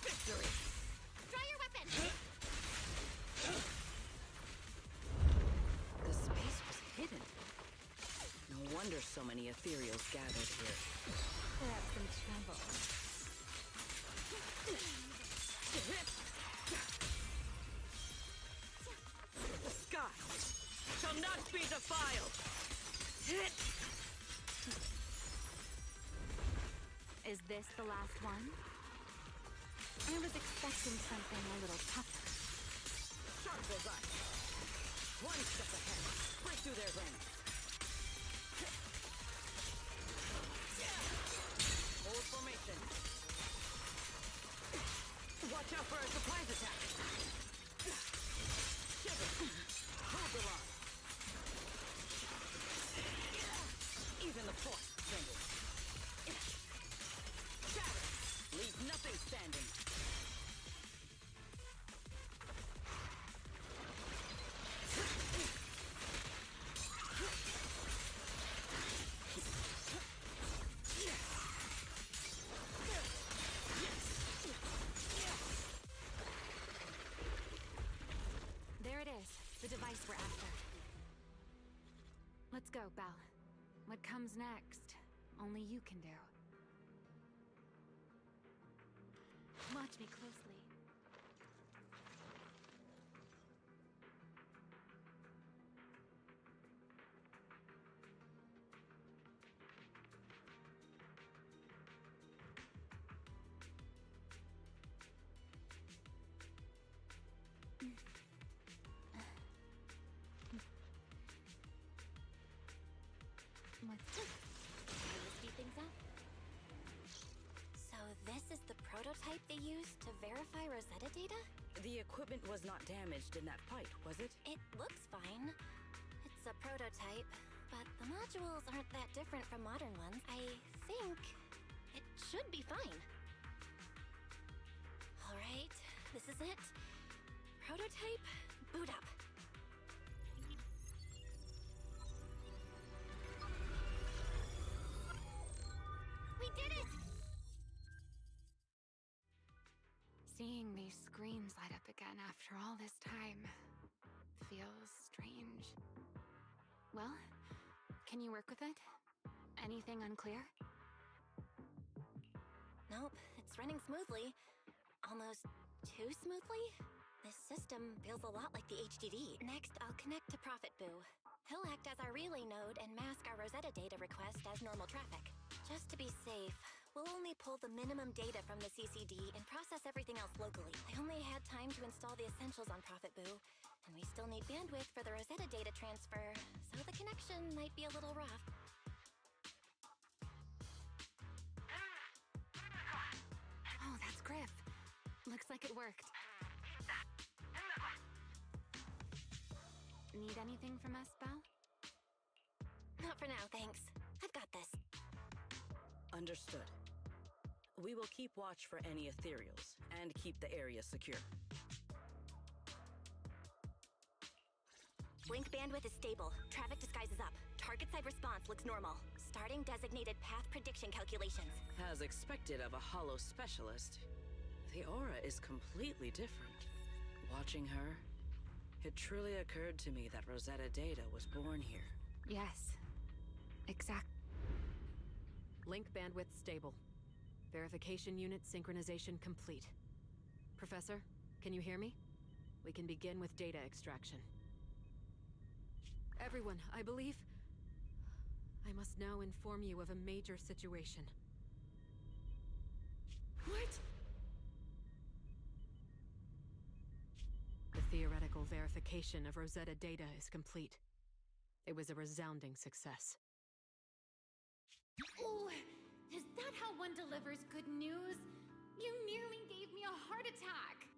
Speaker 8: Victory! so many ethereals gathered here.
Speaker 1: We're up some trouble.
Speaker 8: The sky shall not be defiled!
Speaker 1: Is this the last one? I was expecting something a little tougher.
Speaker 8: Sharp bullseye! One step ahead. Break through their ranks. Hold formation. Watch out for a surprise attack. Shiver. Hold the line. Even the force trembles. Shatter. Leave nothing standing.
Speaker 1: There it is, the device we're after. Let's go, Belle. What comes next, only you can do. Watch me closely.
Speaker 2: Let's speed things up. So this is the prototype they used to verify Rosetta data?
Speaker 8: The equipment was not damaged in that fight, was it?
Speaker 2: It looks fine. It's a prototype, but the modules aren't that different from modern ones. I think it should be fine. All right, this is it. Prototype, boot up. We did it!
Speaker 1: Seeing these screens light up again after all this time feels strange. Well, can you work with it? Anything unclear?
Speaker 2: Nope, it's running smoothly. Almost too smoothly? This system feels a lot like the HDD. Next, I'll connect to Prophet Boo. He'll act as our relay node and mask our Rosetta data request as normal traffic. Just to be safe, we'll only pull the minimum data from the CCD and process everything else locally. I only had time to install the essentials on Prophet Boo, and we still need bandwidth for the Rosetta data transfer, so the connection might be a little rough.
Speaker 1: Oh, that's Griff. Looks like it worked. Need anything from us, Belle?
Speaker 2: Not for now, thanks. I've got this.
Speaker 8: Understood. We will keep watch for any ethereals and keep the area secure.
Speaker 2: Link bandwidth is stable. Traffic disguise is up. Target side response looks normal. Starting designated path prediction calculations.
Speaker 8: As expected of a hollow specialist, the aura is completely different. Watching her, it truly occurred to me that Rosetta Data was born here.
Speaker 1: Yes. Exact.
Speaker 11: Link bandwidth stable. Verification unit synchronization complete. Professor, can you hear me? We can begin with data extraction. Everyone, I believe... I must now inform you of a major situation. What? The theoretical verification of Rosetta data is complete. It was a resounding success.
Speaker 1: Oh, is that how one delivers good news? You nearly gave me a heart attack!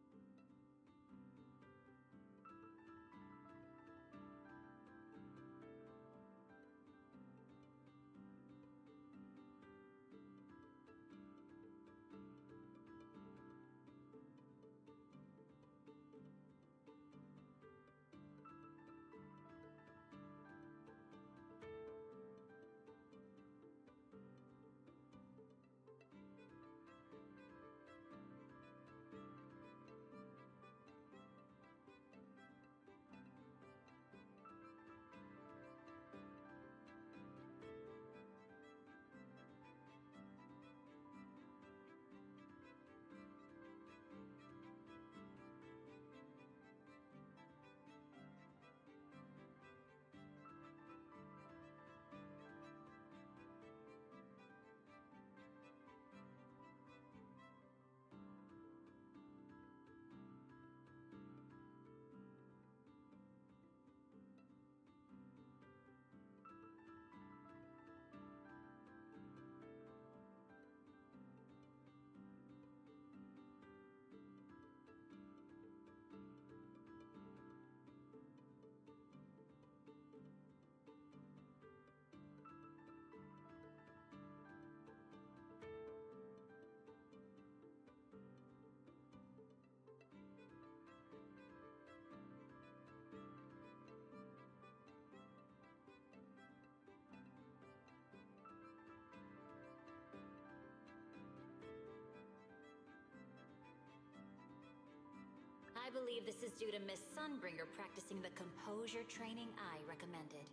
Speaker 12: I believe this is due to Miss Sunbringer practicing the composure training I recommended.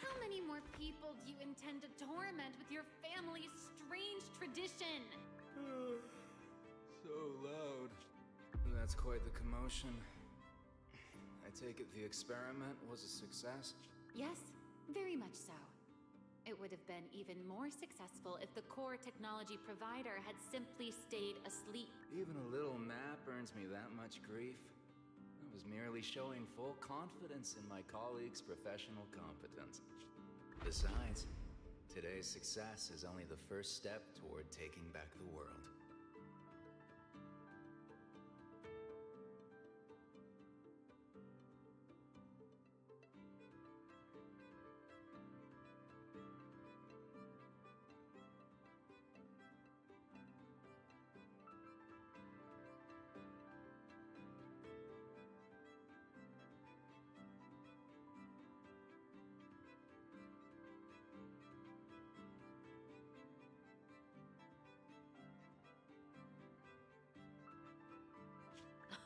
Speaker 1: How many more people do you intend to torment with your family's strange tradition?
Speaker 10: So loud. That's quite the commotion. I take it the experiment was a success?
Speaker 1: Yes, very much so. It would have been even more successful if the core technology provider had simply stayed asleep.
Speaker 10: Even a little nap earns me that much grief. I was merely showing full confidence in my colleagues' professional competence. Besides, today's success is only the first step toward taking back the world.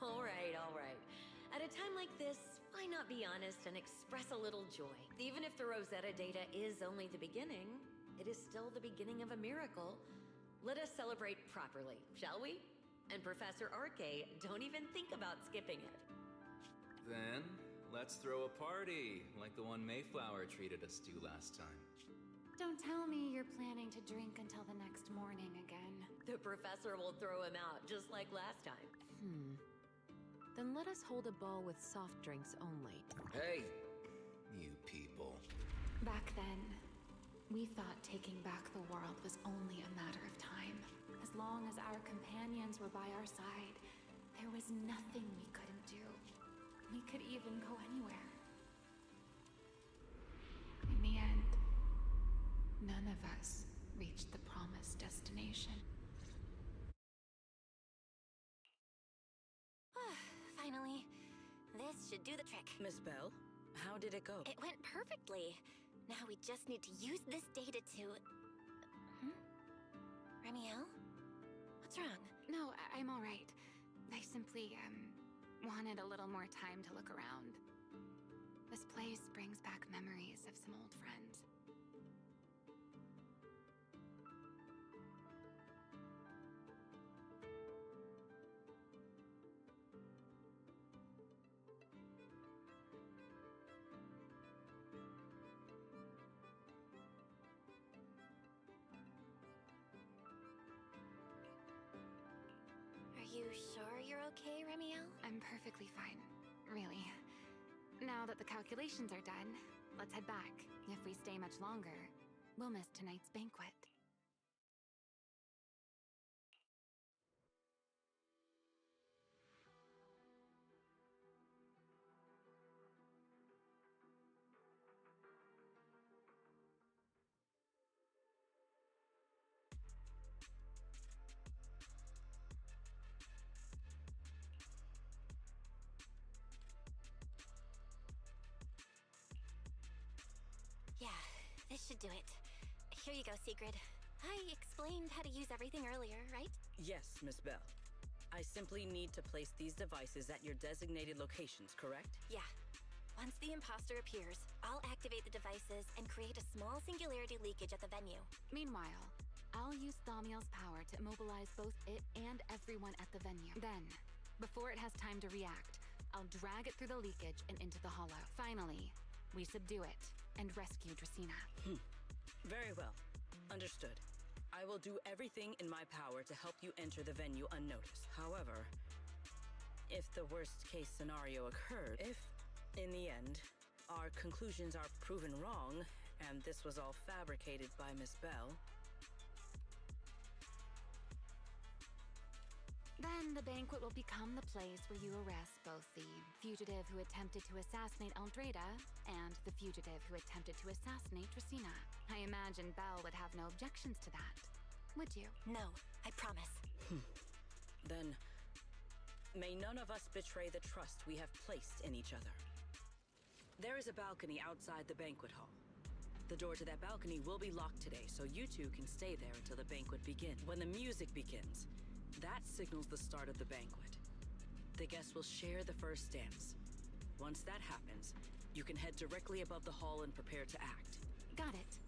Speaker 12: All right. At a time like this, why not be honest and express a little joy? Even if the Rosetta data is only the beginning, it is still the beginning of a miracle. Let us celebrate properly, shall we? And Professor Arke, don't even think about skipping it.
Speaker 10: Then, let's throw a party, like the one Mayflower treated us to last time.
Speaker 1: Don't tell me you're planning to drink until the next morning again.
Speaker 12: The professor will throw him out, just like last time.
Speaker 11: Then let us hold a ball with soft drinks only.
Speaker 10: Hey, you people.
Speaker 1: Back then, we thought taking back the world was only a matter of time. As long as our companions were by our side, there was nothing we couldn't do. We could even go anywhere. In the end, none of us reached the promised destination.
Speaker 2: Finally, this should do the trick.
Speaker 8: Miss Bell, how did it go?
Speaker 2: It went perfectly. Now we just need to use this data to... Remiel? What's wrong?
Speaker 1: No, I'm all right. I simply, wanted a little more time to look around. This place brings back memories of some old friends.
Speaker 2: Are you sure you're okay, Remiel?
Speaker 1: I'm perfectly fine, really. Now that the calculations are done, let's head back. If we stay much longer, we'll miss tonight's banquet.
Speaker 2: Yeah, this should do it. Here you go, Sigrid. I explained how to use everything earlier, right?
Speaker 8: Yes, Miss Bell. I simply need to place these devices at your designated locations, correct?
Speaker 2: Yeah. Once the imposter appears, I'll activate the devices and create a small singularity leakage at the venue.
Speaker 1: Meanwhile, I'll use Thaumiel's power to immobilize both it and everyone at the venue. Then, before it has time to react, I'll drag it through the leakage and into the hollow. Finally, we subdue it and rescue Dracena.
Speaker 8: Very well. Understood. I will do everything in my power to help you enter the venue unnoticed. However, if the worst-case scenario occurred, if, in the end, our conclusions are proven wrong, and this was all fabricated by Miss Bell,
Speaker 1: then the banquet will become the place where you arrest both the fugitive who attempted to assassinate Aldreda and the fugitive who attempted to assassinate Dracena. I imagine Belle would have no objections to that. Would you?
Speaker 2: No, I promise.
Speaker 8: Then, may none of us betray the trust we have placed in each other. There is a balcony outside the banquet hall. The door to that balcony will be locked today, so you two can stay there until the banquet begins. When the music begins, that signals the start of the banquet. The guests will share the first dance. Once that happens, you can head directly above the hall and prepare to act.
Speaker 1: Got it.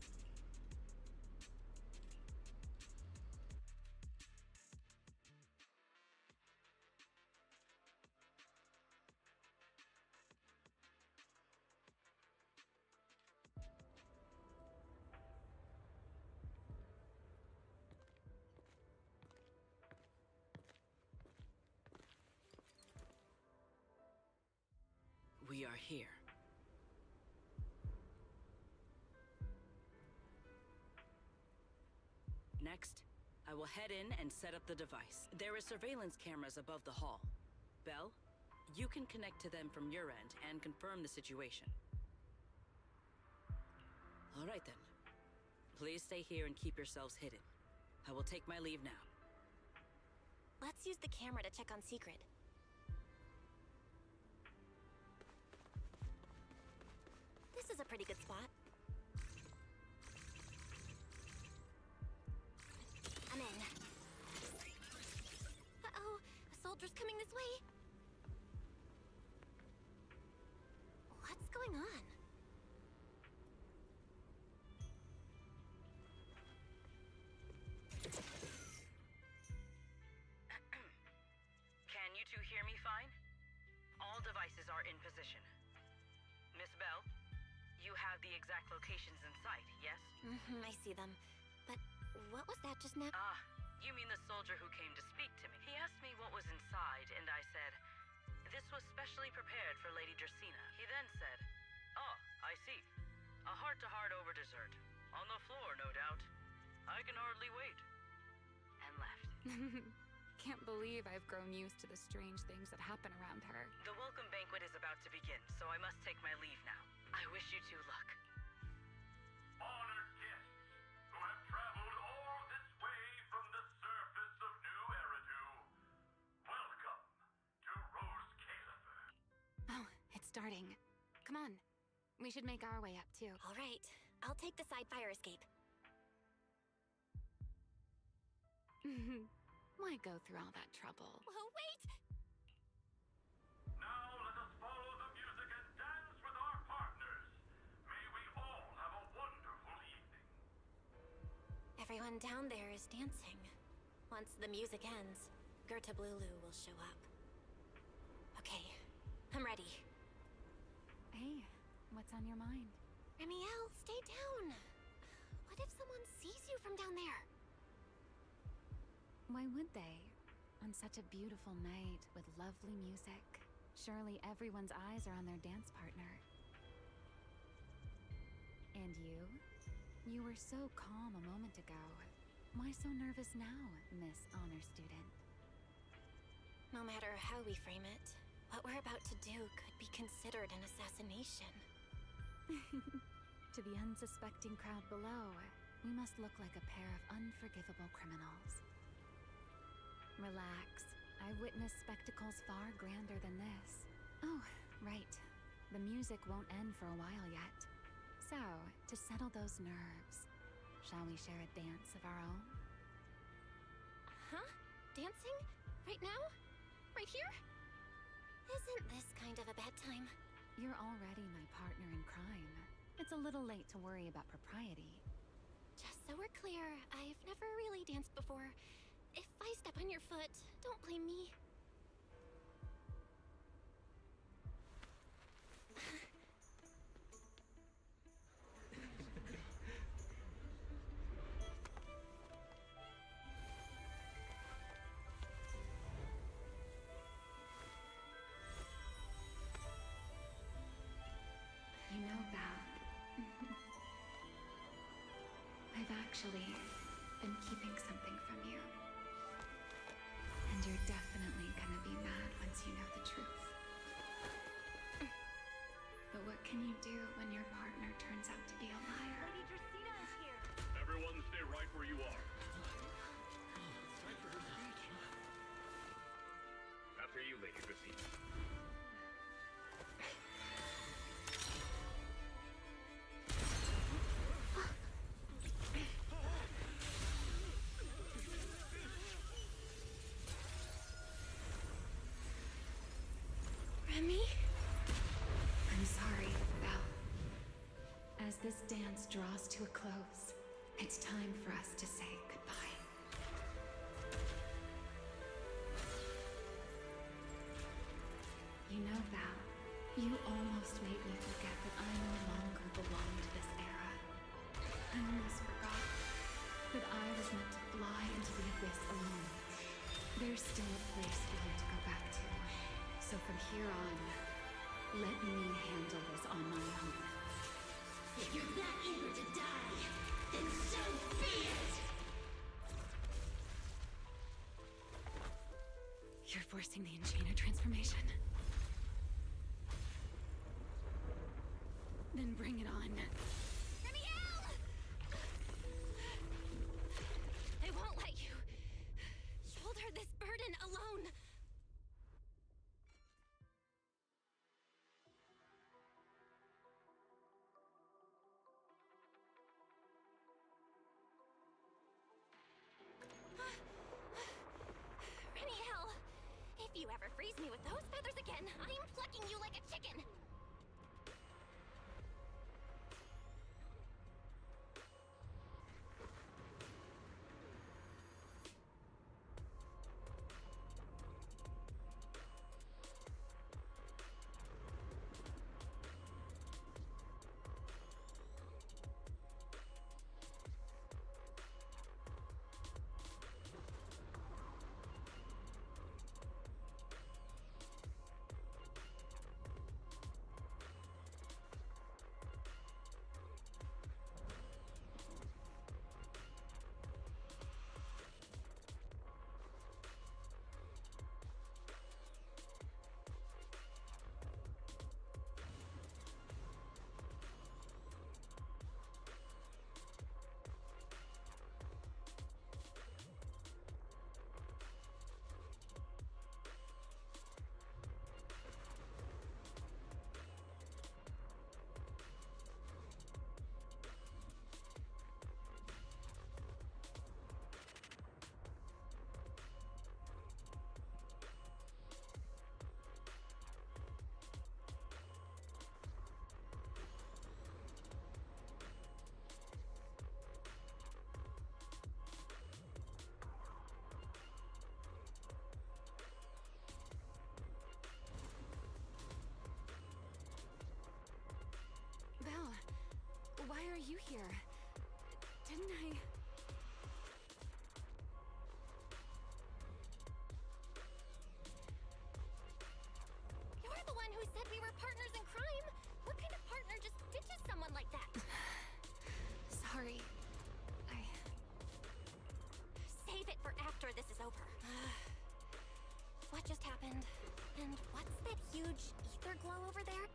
Speaker 8: We are here. Next, I will head in and set up the device. There are surveillance cameras above the hall. Belle, you can connect to them from your end and confirm the situation. All right then. Please stay here and keep yourselves hidden. I will take my leave now.
Speaker 2: Let's use the camera to check on Secret. This is a pretty good spot. I'm in. Uh-oh, a soldier's coming this way. What's going on?
Speaker 8: Can you two hear me fine? All devices are in position. Miss Bell, you have the exact locations in sight, yes?
Speaker 2: I see them. But what was that just now?
Speaker 8: Ah, you mean the soldier who came to speak to me. He asked me what was inside, and I said, this was specially prepared for Lady Dracena. He then said, oh, I see. A heart-to-heart over dessert. On the floor, no doubt. I can hardly wait. And left.
Speaker 1: Can't believe I've grown used to the strange things that happen around her.
Speaker 8: The welcome banquet is about to begin, so I must take my leave now. I wish you two luck.
Speaker 13: Honored guests who have traveled all this way from the surface of New Eridu, welcome to Rose Caliber.
Speaker 1: Oh, it's starting. Come on. We should make our way up, too.
Speaker 2: All right, I'll take the side fire escape.
Speaker 1: Why go through all that trouble?
Speaker 2: Whoa, wait!
Speaker 13: Now let us follow the music and dance with our partners. May we all have a wonderful evening.
Speaker 2: Everyone down there is dancing. Once the music ends, Gerta Blulu will show up. Okay, I'm ready.
Speaker 1: Hey, what's on your mind?
Speaker 2: Remiel, stay down! What if someone sees you from down there?
Speaker 1: Why would they? On such a beautiful night with lovely music. Surely everyone's eyes are on their dance partner. And you? You were so calm a moment ago. Why so nervous now, Miss Honor Student?
Speaker 2: No matter how we frame it, what we're about to do could be considered an assassination.
Speaker 1: To the unsuspecting crowd below, we must look like a pair of unforgivable criminals. Relax. I've witnessed spectacles far grander than this. Oh, right. The music won't end for a while yet. So, to settle those nerves, shall we share a dance of our own?
Speaker 2: Huh? Dancing? Right now? Right here? Isn't this kind of a bad time?
Speaker 1: You're already my partner in crime. It's a little late to worry about propriety.
Speaker 2: Just so we're clear, I've never really danced before. If I step on your foot, don't blame me.
Speaker 1: You know, Val, I've actually been keeping something from you. And you're definitely gonna be mad once you know the truth. But what can you do when your partner turns out to be a liar?
Speaker 2: Lady Dracena is here.
Speaker 13: Everyone stay right where you are.
Speaker 9: It's time for her speech.
Speaker 13: After you, Lady Dracena.
Speaker 1: As this dance draws to a close, it's time for us to say goodbye. You know, Val, you almost made me forget that I no longer belong to this era. I almost forgot that I was meant to fly into the abyss alone. There's still a place for you to go back to. So from here on, let me handle this on my own.
Speaker 14: If you're that eager to die, then so be it!
Speaker 1: You're forcing the Enchainer transformation. Then bring it on.
Speaker 2: Remiel! I won't let you shoulder this burden alone. Remiel! If you ever freeze me with those feathers again, I'm plucking you like a chicken!
Speaker 1: Why are you here? Didn't I...
Speaker 2: You're the one who said we were partners in crime! What kind of partner just ditches someone like that?
Speaker 1: Sorry.
Speaker 2: Save it for after this is over. What just happened? And what's that huge ether glow over there?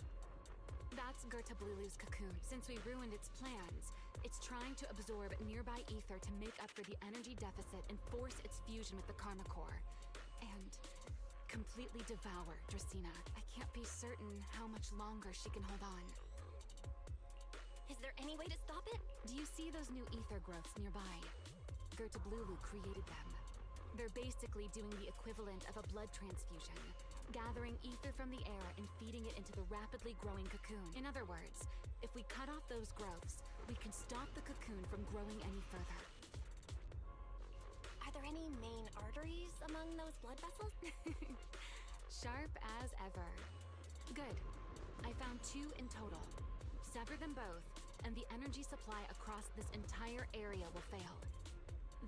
Speaker 1: That's Gerta Blulu's cocoon. Since we ruined its plans, it's trying to absorb nearby ether to make up for the energy deficit and force its fusion with the Karma Core. And completely devour Dracena. I can't be certain how much longer she can hold on.
Speaker 2: Is there any way to stop it?
Speaker 1: Do you see those new ether growths nearby? Gerta Blulu created them. They're basically doing the equivalent of a blood transfusion, gathering ether from the air and feeding it into the rapidly growing cocoon. In other words, if we cut off those growths, we can stop the cocoon from growing any further.
Speaker 2: Are there any main arteries among those blood vessels?
Speaker 1: Sharp as ever. Good. I found 2 in total. Sever them both, and the energy supply across this entire area will fail.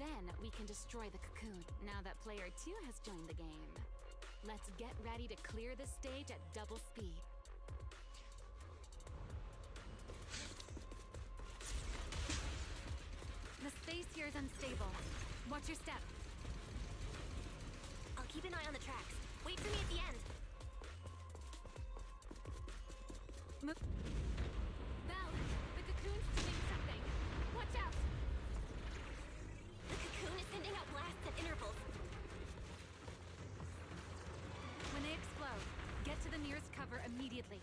Speaker 1: Then we can destroy the cocoon, now that player 2 has joined the game. Let's get ready to clear this stage at double speed. The space here is unstable. Watch your step.
Speaker 2: I'll keep an eye on the tracks. Wait for me at the end.
Speaker 1: Move. Val, the cocoon's doing something. Watch out!
Speaker 2: The cocoon is sending out blasts at intervals.
Speaker 1: When they explode, get to the nearest cover immediately.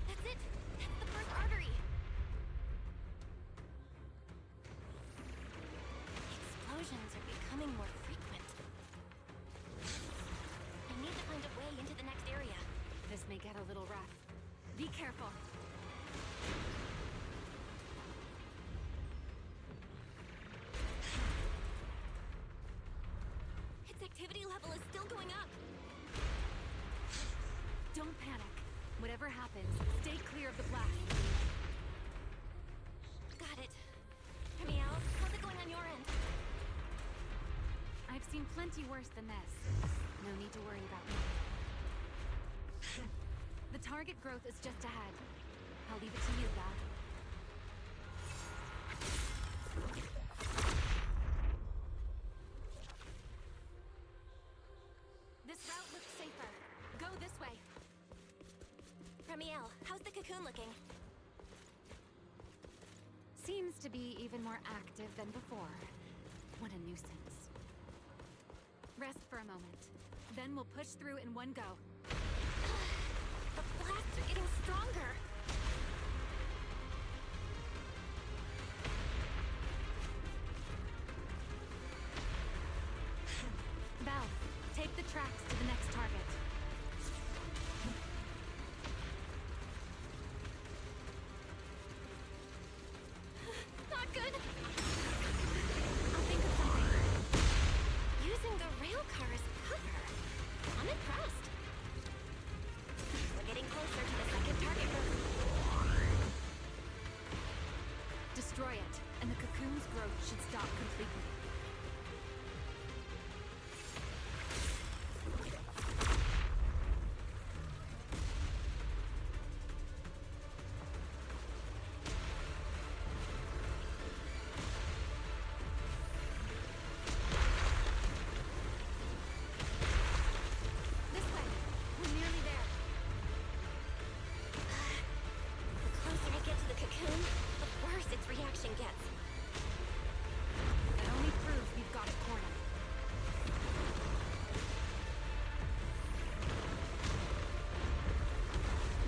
Speaker 2: That's it! That's the first artery! Explosions are becoming more frequent. I need to find a way into the next area.
Speaker 1: a little rough. Be careful.
Speaker 2: Its activity level is still going up.
Speaker 1: Don't panic. Whatever happens, stay clear of the blast.
Speaker 2: Got it. Remiel, how's it going on your end?
Speaker 1: I've seen plenty worse than this. No need to worry about me. The target growth is just ahead. I'll leave it to you, Val.
Speaker 2: This route looks safer. Go this way. Remiel, how's the cocoon looking?
Speaker 1: Seems to be even more active than before. What a nuisance. Rest for a moment. Then we'll push through in one go.
Speaker 2: The blasts are getting stronger.
Speaker 1: Val, take the tracks to the next target.
Speaker 2: Not good. I'll think of something. Using the rail car as cover. I'm impressed. We're getting closer to the second target group.
Speaker 1: Destroy it, and the cocoon's growth should stop completely. This way. We're nearly there.
Speaker 2: The closer I get to the cocoon, the worse its reaction gets.
Speaker 1: That only proves we've got it cornered.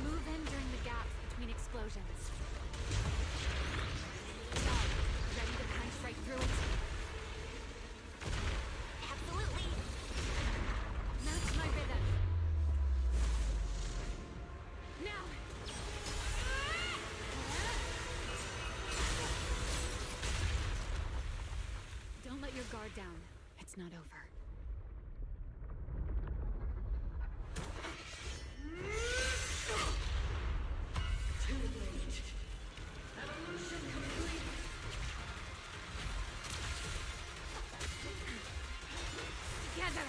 Speaker 1: Move in during the gaps between explosions. Val, ready to punch right through it?
Speaker 2: Absolutely.
Speaker 1: Match my rhythm. Now! Don't let your guard down. It's not over.
Speaker 14: Too late. Evolution complete.
Speaker 1: Together!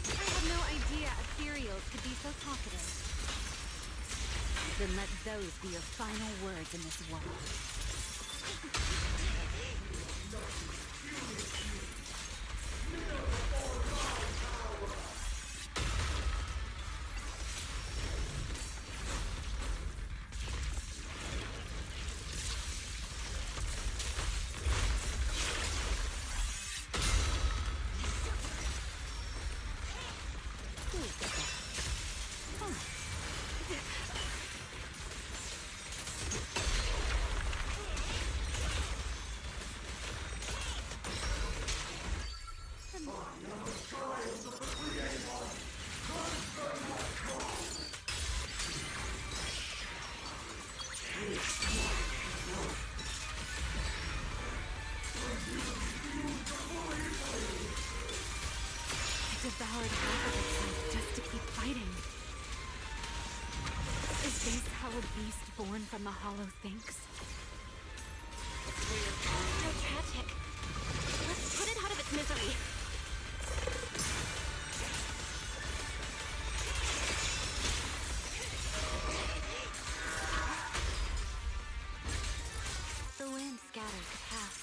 Speaker 1: I had no idea ethereals could be so talkative. Then let those be your final words in this world. Who is that? Oh. It devoured half of itself just to keep fighting. Is this how a beast born from the Hollow thinks?
Speaker 2: So tragic. Let's put it out of its misery. The wind scatters the past,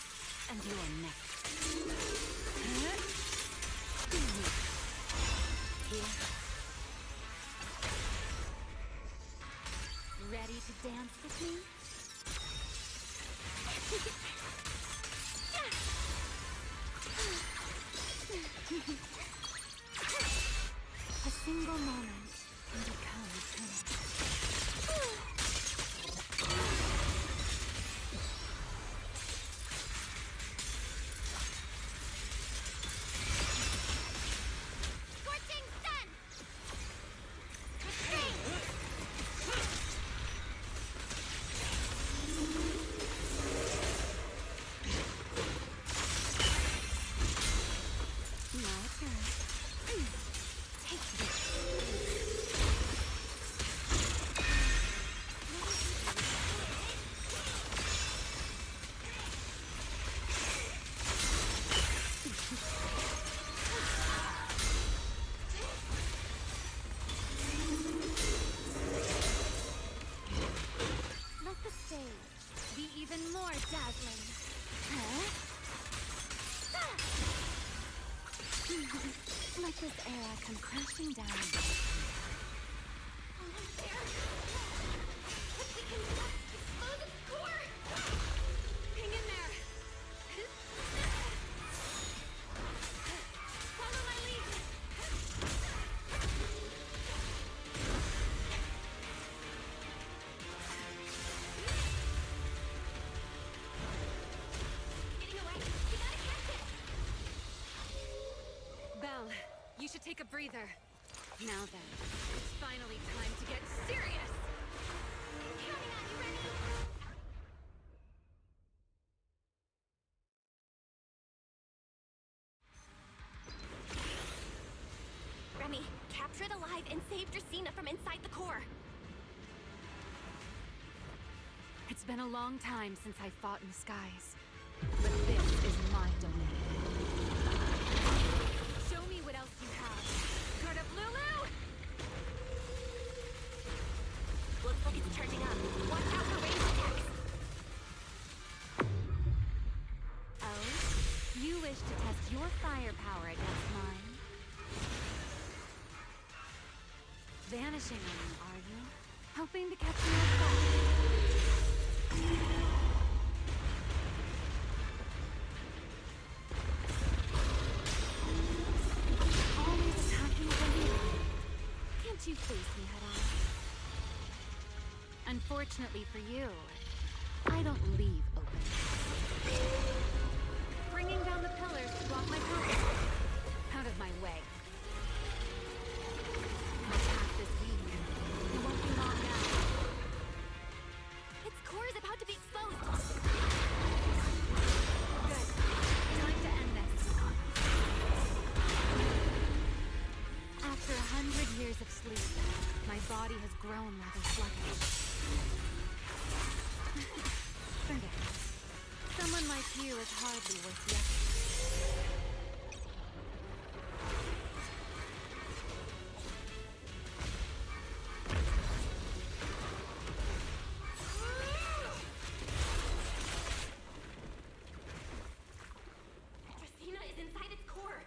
Speaker 1: and you are next. Here. Ready to dance with me? A single moment can become eternal.
Speaker 2: Scorching sun! Retreat!
Speaker 1: My turn. Take this.
Speaker 7: Let the stage be even more dazzling.
Speaker 1: Let this era come crashing down.
Speaker 2: Almost there. If we can just expose its core! Hang in there! Follow my lead! Getting away! We gotta catch it!
Speaker 11: Belle, you should take a breather. Now then, it's finally time to get serious!
Speaker 2: Counting on you, Remy! Remy, capture it alive and save Dracena from inside the core.
Speaker 1: It's been a long time since I fought in the skies, but this is my domain. Show me what else you have. Guard up, Lulu!
Speaker 2: Looks like it's charging up. Watch out for ranged attacks.
Speaker 1: Oh? You wish to test your firepower against mine? Vanishing on me, are you? Hoping to catch me off guard? Always attacking from behind. Can't you face me head on? Unfortunately for you, I don't leave open. Bringing down the pillars to block my path. Out of my way. My path is weak. It won't be long now.
Speaker 2: Its core is about to be exposed.
Speaker 1: Good. Time to end this. After 100 years of sleep, my body has grown rather sluggish. Forget it. Someone like you is hardly worth the effort.
Speaker 2: Dracena is inside its core.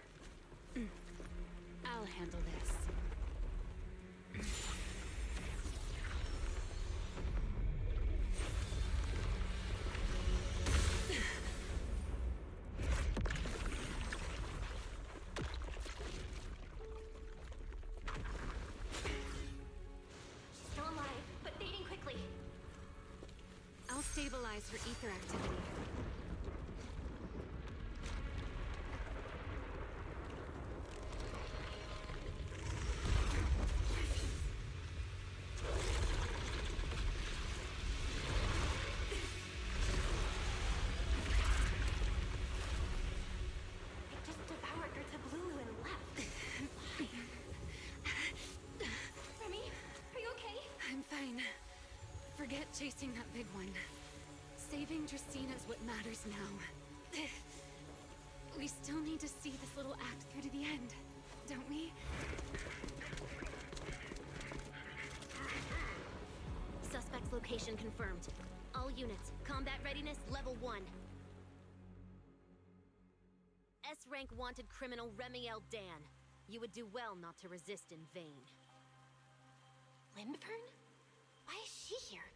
Speaker 1: I'll handle this.
Speaker 2: She's still alive, but fading quickly.
Speaker 1: I'll stabilize her ether activity.
Speaker 2: It just devoured her Tablulu and left. Remy, are you okay?
Speaker 1: I'm fine. Forget chasing that big one. Saving Dracena is what matters now. We still need to see this little act through to the end, don't we?
Speaker 2: Suspect's location confirmed. All units, combat readiness level 1.
Speaker 15: S-rank wanted criminal Remiel Dan. You would do well not to resist in vain.
Speaker 2: Lindvern? Why is she here?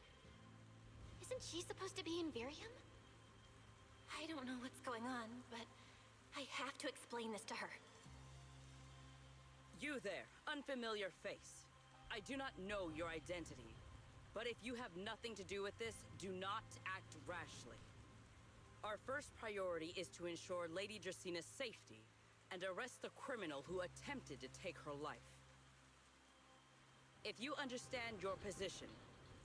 Speaker 2: Isn't she supposed to be in Virium? I don't know what's going on, but I have to explain this to her.
Speaker 8: You there, unfamiliar face. I do not know your identity, but if you have nothing to do with this, do not act rashly. Our first priority is to ensure Lady Dracina's safety and arrest the criminal who attempted to take her life. If you understand your position,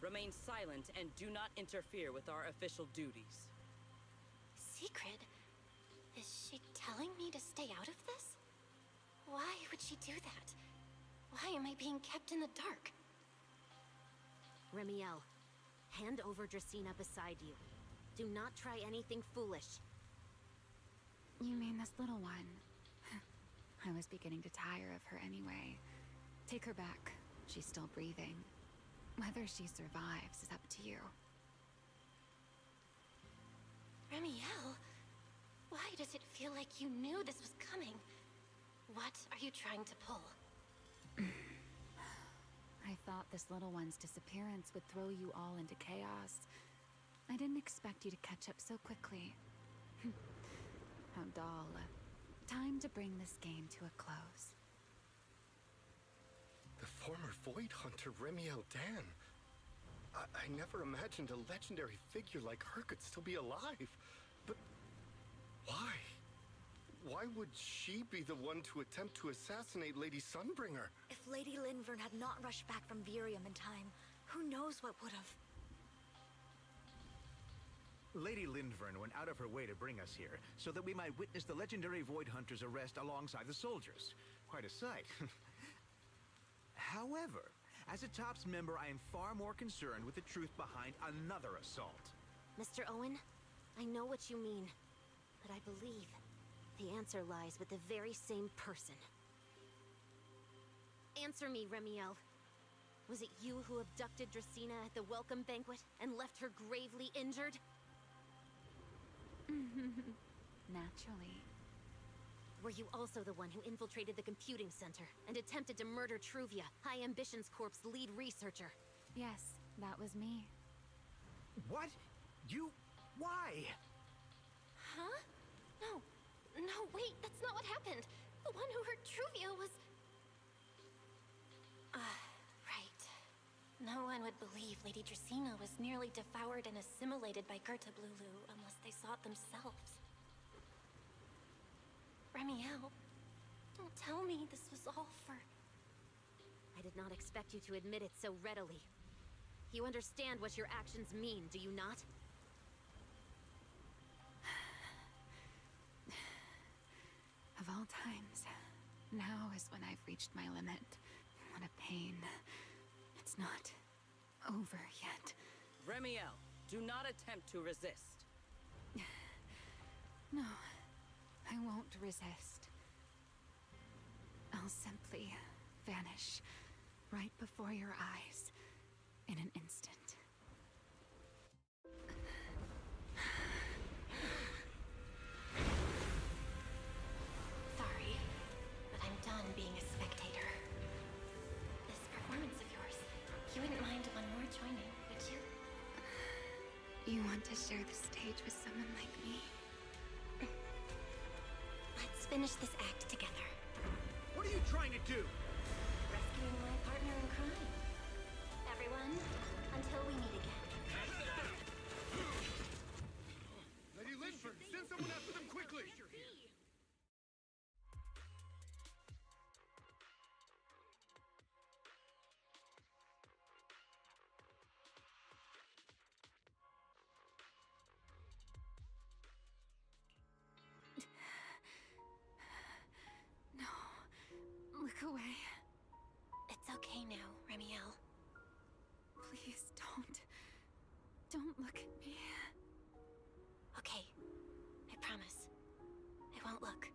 Speaker 8: remain silent and do not interfere with our official duties.
Speaker 2: Secret? Is she telling me to stay out of this? Why would she do that? Why am I being kept in the dark?
Speaker 15: Remiel, hand over Dracina beside you. Do not try anything foolish.
Speaker 1: You mean this little one? I was beginning to tire of her anyway. Take her back. She's still breathing. Whether she survives is up to you.
Speaker 2: Remiel? Why does it feel like you knew this was coming? What are you trying to pull?
Speaker 1: I thought this little one's disappearance would throw you all into chaos. I didn't expect you to catch up so quickly. How dull. Time to bring this game to a close.
Speaker 16: The former Void Hunter Remiel Dan. I never imagined a legendary figure like her could still be alive. But why? Why would she be the one to attempt to assassinate Lady Sunbringer?
Speaker 17: If Lady Lindvern had not rushed back from Virium in time, who knows what would have...
Speaker 18: Lady Lindvern went out of her way to bring us here, so that we might witness the legendary Void Hunter's arrest alongside the soldiers. Quite a sight. However, as a TOPS member, I am far more concerned with the truth behind another assault.
Speaker 15: Mr. Owen, I know what you mean, but I believe the answer lies with the very same person. Answer me, Remiel. Was it you who abducted Dracina at the welcome banquet and left her gravely injured?
Speaker 1: Naturally.
Speaker 15: Were you also the one who infiltrated the computing center and attempted to murder Truvia, High Ambitions Corp's lead researcher?
Speaker 1: Yes, that was me.
Speaker 18: What? You... why?
Speaker 2: Huh? No, wait, that's not what happened. The one who hurt Truvia was... right. No one would believe Lady Dracina was nearly devoured and assimilated by Gerta Blulu unless they saw it themselves. Remiel, don't tell me this was all for...
Speaker 15: I did not expect you to admit it so readily. You understand what your actions mean, do you not?
Speaker 1: Of all times, now is when I've reached my limit. What a pain. It's not over yet.
Speaker 8: Remiel, do not attempt to resist.
Speaker 1: No, I won't resist. I'll simply vanish right before your eyes in an instant.
Speaker 2: Sorry, but I'm done being a spectator. This performance of yours, you wouldn't mind one more joining, would you?
Speaker 1: You want to share the stage with someone like me?
Speaker 2: Let's finish this act together.
Speaker 18: What are you trying to do?
Speaker 2: Rescuing my partner in crime. Everyone, until we meet again.
Speaker 16: Lady Lindford, send someone after them quickly!
Speaker 1: Look away.
Speaker 2: It's okay now, Remiel.
Speaker 1: Please don't. Don't look at me.
Speaker 2: Okay, I promise. I won't look.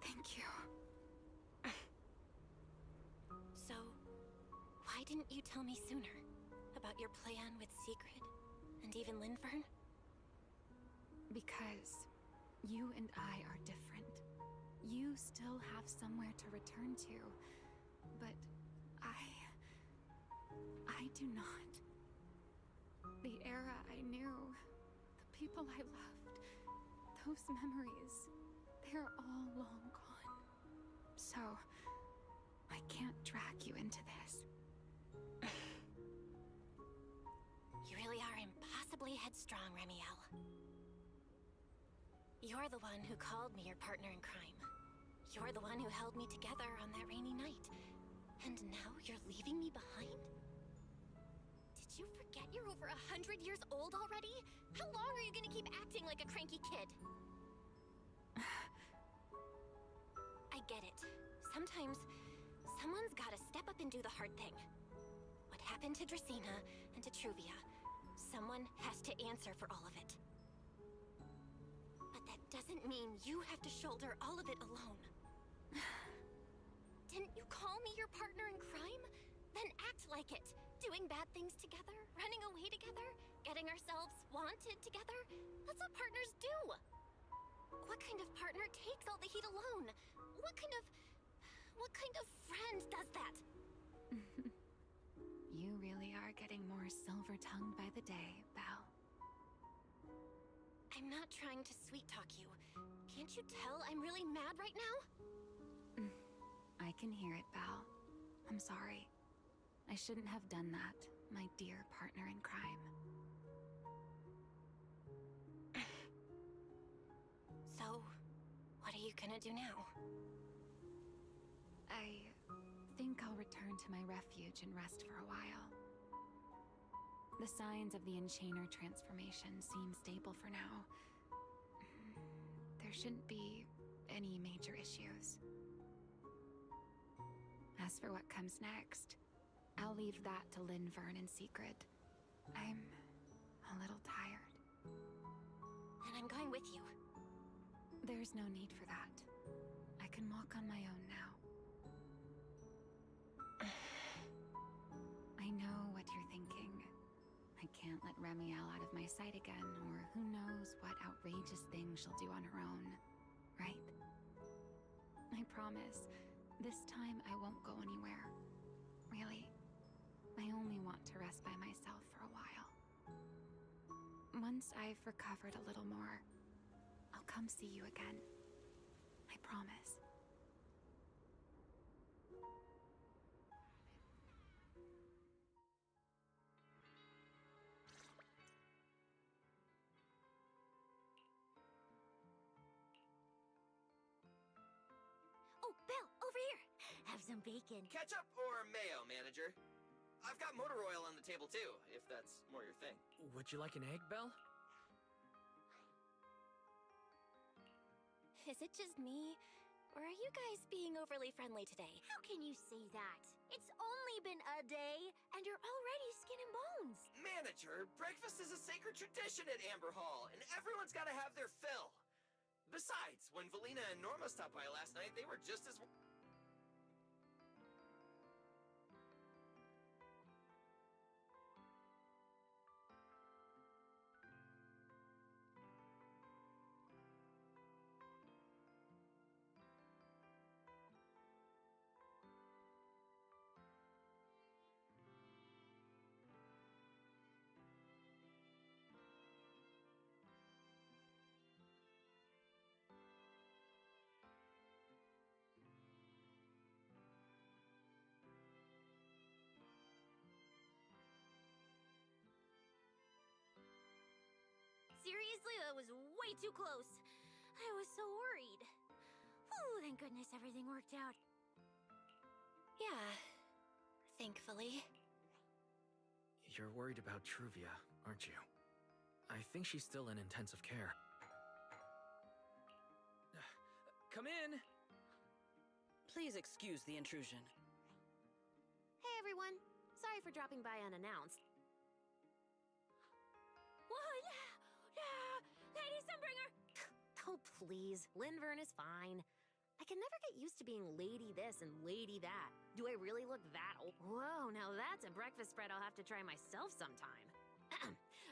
Speaker 1: Thank you.
Speaker 2: So, why didn't you tell me sooner about your plan with Sigrid and even Lindvern?
Speaker 1: Because You and I are different. You still have somewhere to return to, but I do not. The era I knew, the people I loved, those memories, they're all long gone. So, I can't drag you into this.
Speaker 2: You really are impossibly headstrong, Remiel. You're the one who called me your partner in crime. You're the one who held me together on that rainy night. And now you're leaving me behind? Did you forget you're over 100 years old already? How long are you gonna keep acting like a cranky kid? I get it. Sometimes, someone's gotta step up and do the hard thing. What happened to Dracena and to Truvia, someone has to answer for all of it. But that doesn't mean you have to shoulder all of it alone. Didn't you call me your partner in crime? Then act like it. Doing bad things together, running away together, getting ourselves wanted together. That's what partners do. What kind of partner takes all the heat alone? What kind of friend does that?
Speaker 1: You really are getting more silver-tongued by the day, Belle.
Speaker 2: I'm not trying to sweet-talk you. Can't you tell I'm really mad right now?
Speaker 1: I can hear it, Belle. I'm sorry. I shouldn't have done that, my dear partner in crime.
Speaker 2: So, what are you gonna do now?
Speaker 1: I think I'll return to my refuge and rest for a while. The signs of the Enchainer transformation seem stable for now. There shouldn't be any major issues. As for what comes next, I'll leave that to Linvern and Sigrid. I'm a little tired.
Speaker 2: And I'm going with you.
Speaker 1: There's no need for that. I can walk on my own now. I know what you're thinking. I can't let Remiel out of my sight again, or who knows what outrageous thing she'll do on her own, right? I promise, this time I won't go anywhere. Really. I only want to rest by myself for a while. Once I've recovered a little more, I'll come see you again. I promise.
Speaker 2: Oh, Belle, over here!
Speaker 14: Have some bacon.
Speaker 6: Ketchup or mayo, manager? I've got motor oil on the table too, if that's more your thing.
Speaker 4: Would you like an egg, Belle?
Speaker 2: Is it just me? Or are you guys being overly friendly today?
Speaker 14: How can you say that? It's only been a day, and you're already skin and bones.
Speaker 6: Manager, breakfast is a sacred tradition at Amber Hall, and everyone's gotta have their fill. Besides, when Valina and Norma stopped by last night, they were just as...
Speaker 14: Seriously, that was way too close. I was so worried. Ooh, thank goodness everything worked out.
Speaker 2: Yeah, thankfully.
Speaker 4: You're worried about Truvia, aren't you? I think she's still in intensive care. Come in!
Speaker 8: Please excuse the intrusion.
Speaker 15: Hey everyone! Sorry for dropping by unannounced.
Speaker 14: Whoa, yeah! Lady Sunbringer!
Speaker 15: Oh please, Linvern is fine. I can never get used to being lady this and lady that. Do I really look that old? Whoa, now that's a breakfast spread I'll have to try myself sometime.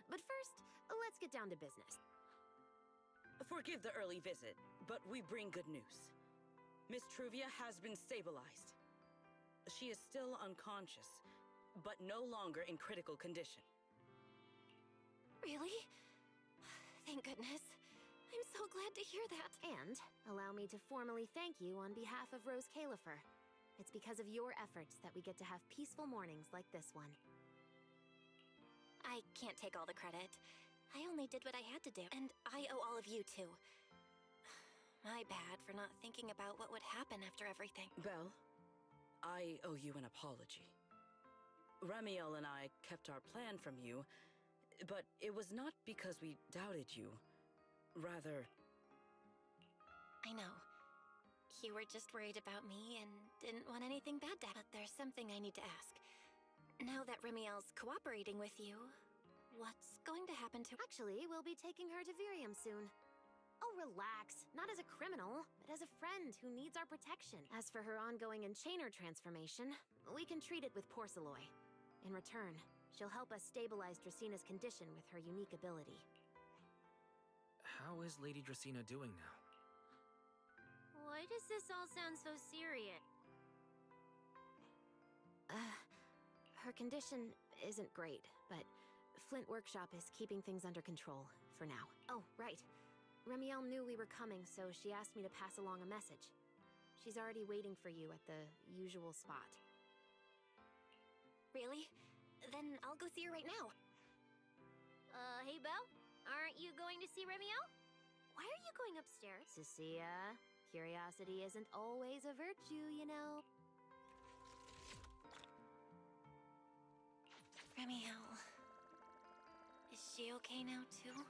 Speaker 15: But first, let's get down to business.
Speaker 8: Forgive the early visit, but we bring good news. Miss Truvia has been stabilized. She is still unconscious, but no longer in critical condition.
Speaker 2: Really? Thank goodness. I'm so glad to hear that.
Speaker 15: And allow me to formally thank you on behalf of Rose Califer. It's because of your efforts that we get to have peaceful mornings like this one.
Speaker 2: I can't take all the credit. I only did what I had to do, and I owe all of you too. My bad for not thinking about what would happen after everything.
Speaker 8: Belle, I owe you an apology. Ramiel and I kept our plan from you, but it was not because we doubted you. Rather...
Speaker 2: I know. You were just worried about me and didn't want anything bad to happen. But there's something I need to ask. Now that Ramiel's cooperating with you, what's going to happen to...
Speaker 15: Actually, we'll be taking her to Virium soon. Oh, relax. Not as a criminal, but as a friend who needs our protection. As for her ongoing enchainer transformation, we can treat it with Porceloy. In return, she'll help us stabilize Dracina's condition with her unique ability.
Speaker 4: How is Lady Dracina doing now?
Speaker 14: Why does this all sound so serious?
Speaker 15: Her condition isn't great, but Flint Workshop is keeping things under control, for now. Oh, right. Ramiel knew we were coming, so she asked me to pass along a message. She's already waiting for you at the usual spot.
Speaker 2: Really? Then I'll go see her right now.
Speaker 14: Hey Belle? Aren't you going to see Ramiel? Why are you going upstairs?
Speaker 15: Cecilia, curiosity isn't always a virtue, you know.
Speaker 2: Ramiel... Is she okay now, too?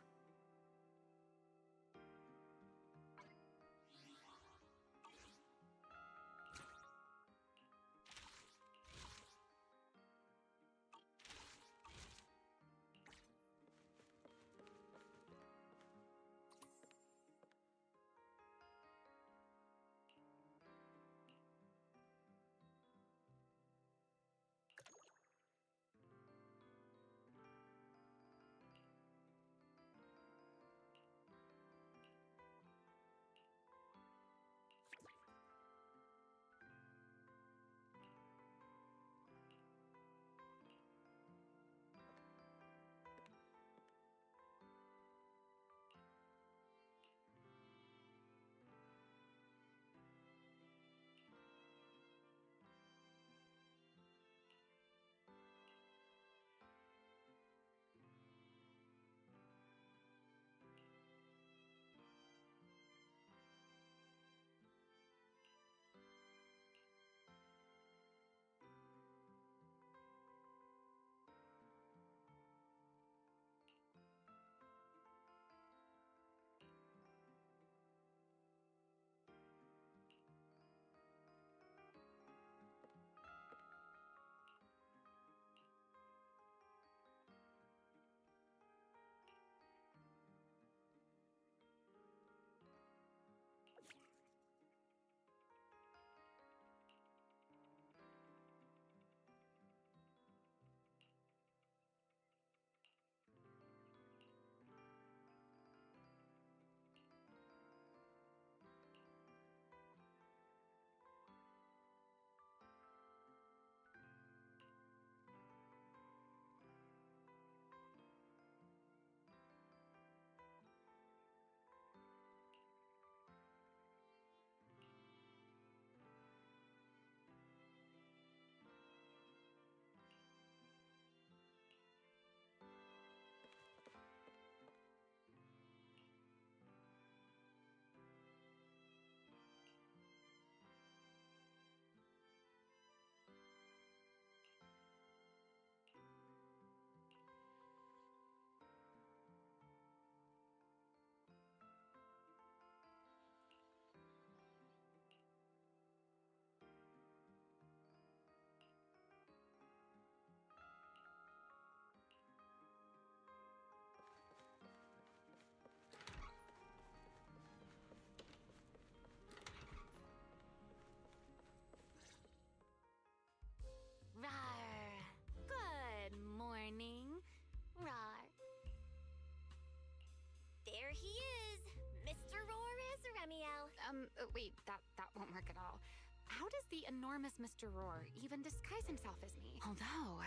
Speaker 1: wait, that won't work at all. How does the enormous Mr. Roar even disguise himself as me? Although,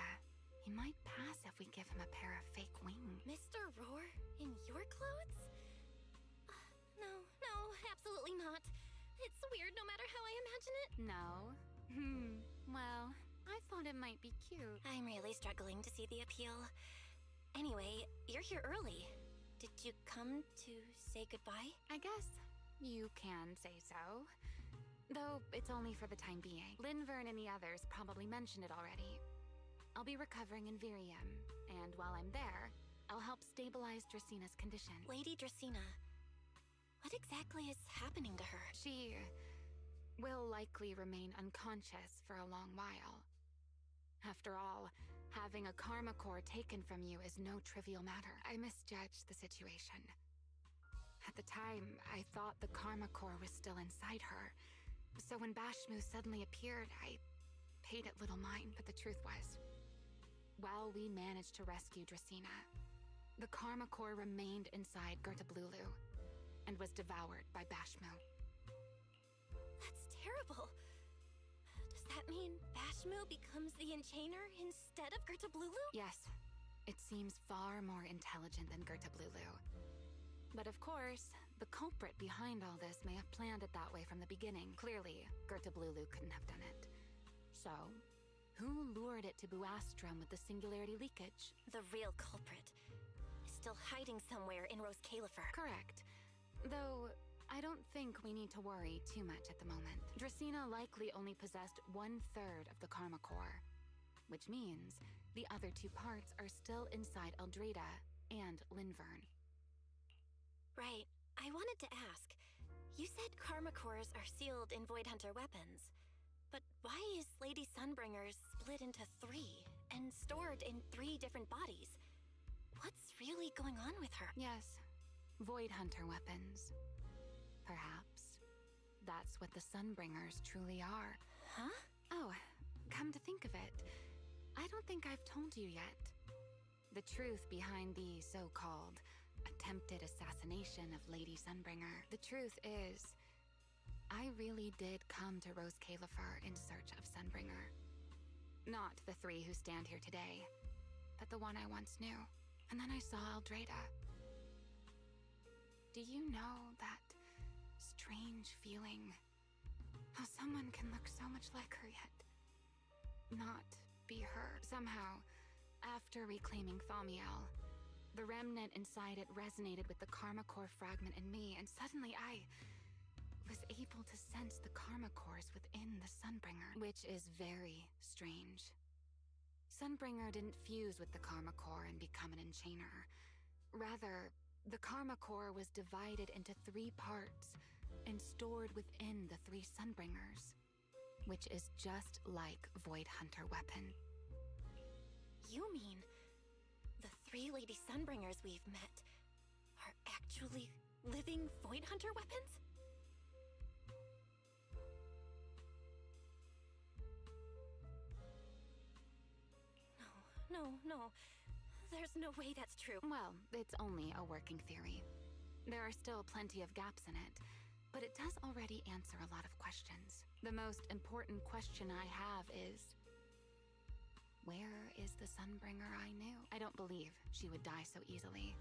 Speaker 1: he might pass if we give him a pair of fake wings.
Speaker 2: Mr. Roar? In your clothes? No, absolutely not. It's weird no matter how I imagine it.
Speaker 1: No? Well, I thought it might be cute.
Speaker 2: I'm really struggling to see the appeal. Anyway, you're here early. Did you come to say goodbye?
Speaker 1: I guess you can say so. Though it's only for the time being. Linvern and the others probably mentioned it already. I'll be recovering in Virium, and while I'm there, I'll help stabilize Dracina's condition.
Speaker 2: Lady Dracina, what exactly is happening to her?
Speaker 1: She will likely remain unconscious for a long while. After all, having a karma core taken from you is no trivial matter. I misjudged the situation. At the time, I thought the karma core was still inside her. So when Bashmu suddenly appeared, I paid it little mind, but the truth was, while we managed to rescue Dracina, the karma core remained inside Gertablulu and was devoured by Bashmu.
Speaker 2: That's terrible. Does that mean Bashmu becomes the Enchainer instead of Gertablulu?
Speaker 1: Yes, it seems far more intelligent than Gertablulu. But of course, the culprit behind all this may have planned it that way from the beginning. Clearly, Gertablulu couldn't have done it. So, who lured it to Buastrum with the singularity leakage?
Speaker 2: The real culprit is still hiding somewhere in Rose Califer.
Speaker 1: Correct. Though, I don't think we need to worry too much at the moment. Dracina likely only possessed 1/3 of the karma core, which means the other 2 parts are still inside Eldreda and Linvern.
Speaker 2: Right. I wanted to ask. You said karma cores are sealed in Void Hunter weapons. But why is Lady Sunbringer's split into 3 and stored in 3 different bodies? What's really going on with her?
Speaker 1: Yes, Void Hunter weapons. Perhaps that's what the Sunbringers truly are.
Speaker 2: Huh?
Speaker 1: Oh, come to think of it, I don't think I've told you yet. The truth behind the so-called attempted assassination of Lady Sunbringer. The truth is, I really did come to Rose Califer in search of Sunbringer. Not the 3 who stand here today, but the one I once knew. And then I saw Eldreda. Do you know that strange feeling? How someone can look so much like her yet not be her. Somehow, after reclaiming Thaumiel, the remnant inside it resonated with the karma core fragment in me, and suddenly I was able to sense the karma cores within the Sunbringer, which is very strange. Sunbringer didn't fuse with the karma core and become an enchainer. Rather, the karma core was divided into 3 parts and stored within the 3 Sunbringers, which is just like Void Hunter weapon.
Speaker 2: You mean the 3 Lady Sunbringers we've met are actually living Void Hunter weapons? No. There's no way that's true.
Speaker 1: Well, it's only a working theory. There are still plenty of gaps in it, but it does already answer a lot of questions. The most important question I have is, where is the Sunbringer I knew? I don't believe she would die so easily.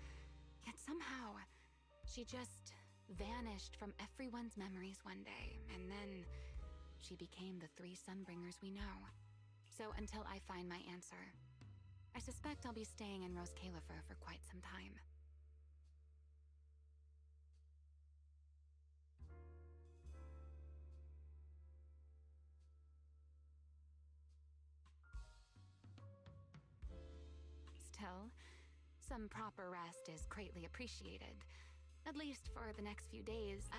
Speaker 1: Yet somehow, she just vanished from everyone's memories one day, and then she became the 3 Sunbringers we know. So until I find my answer, I suspect I'll be staying in Rose Califer for quite some time. Still, some proper rest is greatly appreciated. At least for the next few days.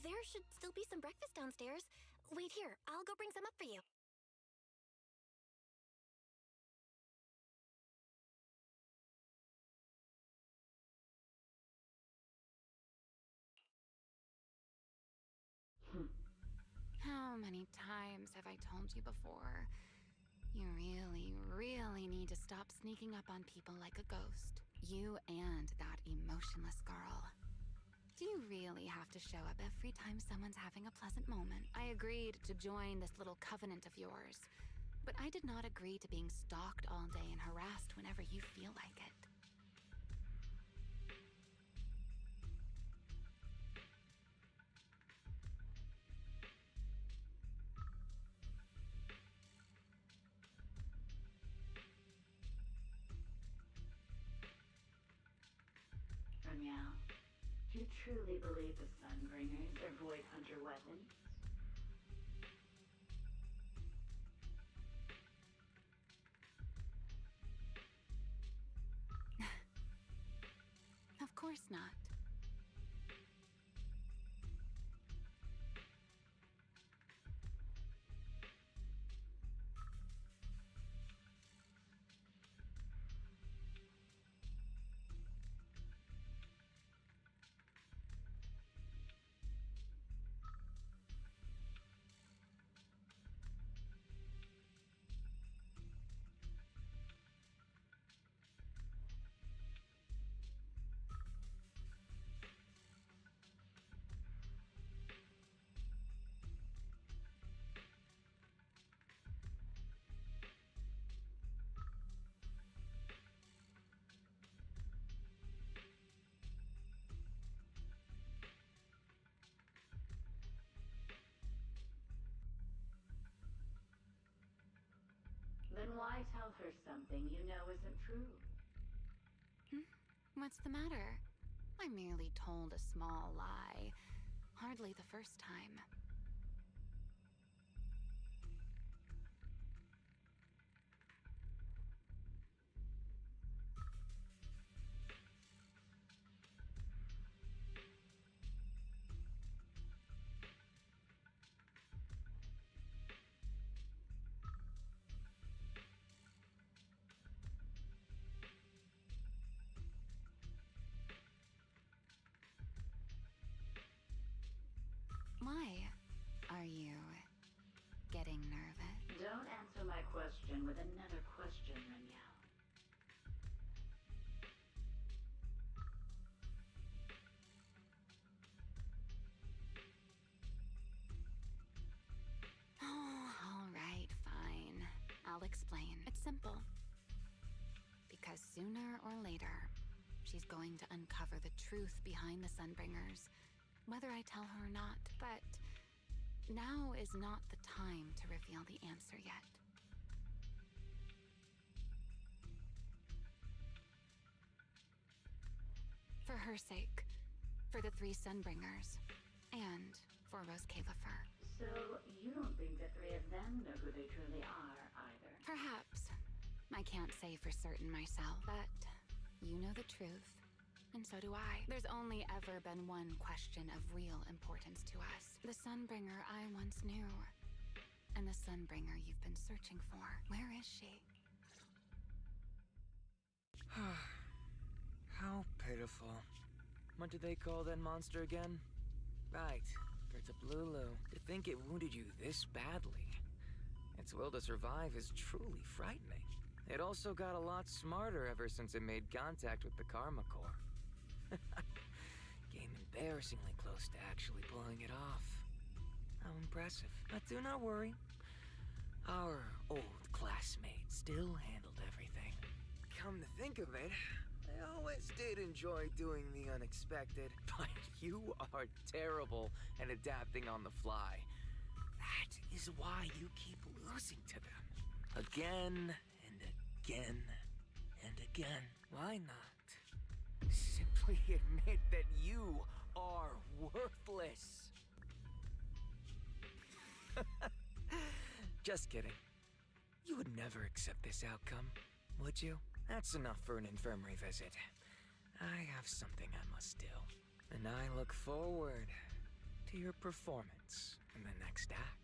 Speaker 2: There should still be some breakfast downstairs. Wait here, I'll go bring some up for you.
Speaker 1: How many times have I told you before? You really need to stop sneaking up on people like a ghost. You and that emotionless girl. Do you really have to show up every time someone's having a pleasant moment? I agreed to join this little covenant of yours, but I did not agree to being stalked all day and harassed whenever you feel like it.
Speaker 3: Remiel, do you truly believe the Sunbringers are Void Hunter weapons?
Speaker 1: Of course not.
Speaker 3: Then why tell her something you know isn't true?
Speaker 1: What's the matter? I merely told a small lie. Hardly the first time. Why? Are you getting nervous?
Speaker 3: Don't answer my question with another question, Reniel.
Speaker 1: Oh, all right, fine. I'll explain. It's simple. Because sooner or later, she's going to uncover the truth behind the Sunbringers, whether I tell her or not. But now is not the time to reveal the answer yet. For her sake, for the 3 Sunbringers, and for Rose Kalifer.
Speaker 3: So, you don't think the 3 of them know who they truly are, either?
Speaker 1: Perhaps. I can't say for certain myself, but you know the truth, and so do I. There's only ever been one question of real importance to us. The Sunbringer I once knew, and the Sunbringer you've been searching for. Where is she?
Speaker 4: How pitiful. What do they call that monster again? Right, Bertablulu. To think it wounded you this badly. Its will to survive is truly frightening. It also got a lot smarter ever since it made contact with the Karma Core. Came embarrassingly close to actually pulling it off. How impressive. But do not worry. Our old classmate still handled everything. Come to think of it, I always did enjoy doing the unexpected, but you are terrible at adapting on the fly. That is why you keep losing to them. Again and again and again. Why not? Simply admit that you are worthless. Just kidding. You would never accept this outcome, would you? That's enough for an infirmary visit. I have something I must do, and I look forward to your performance in the next act.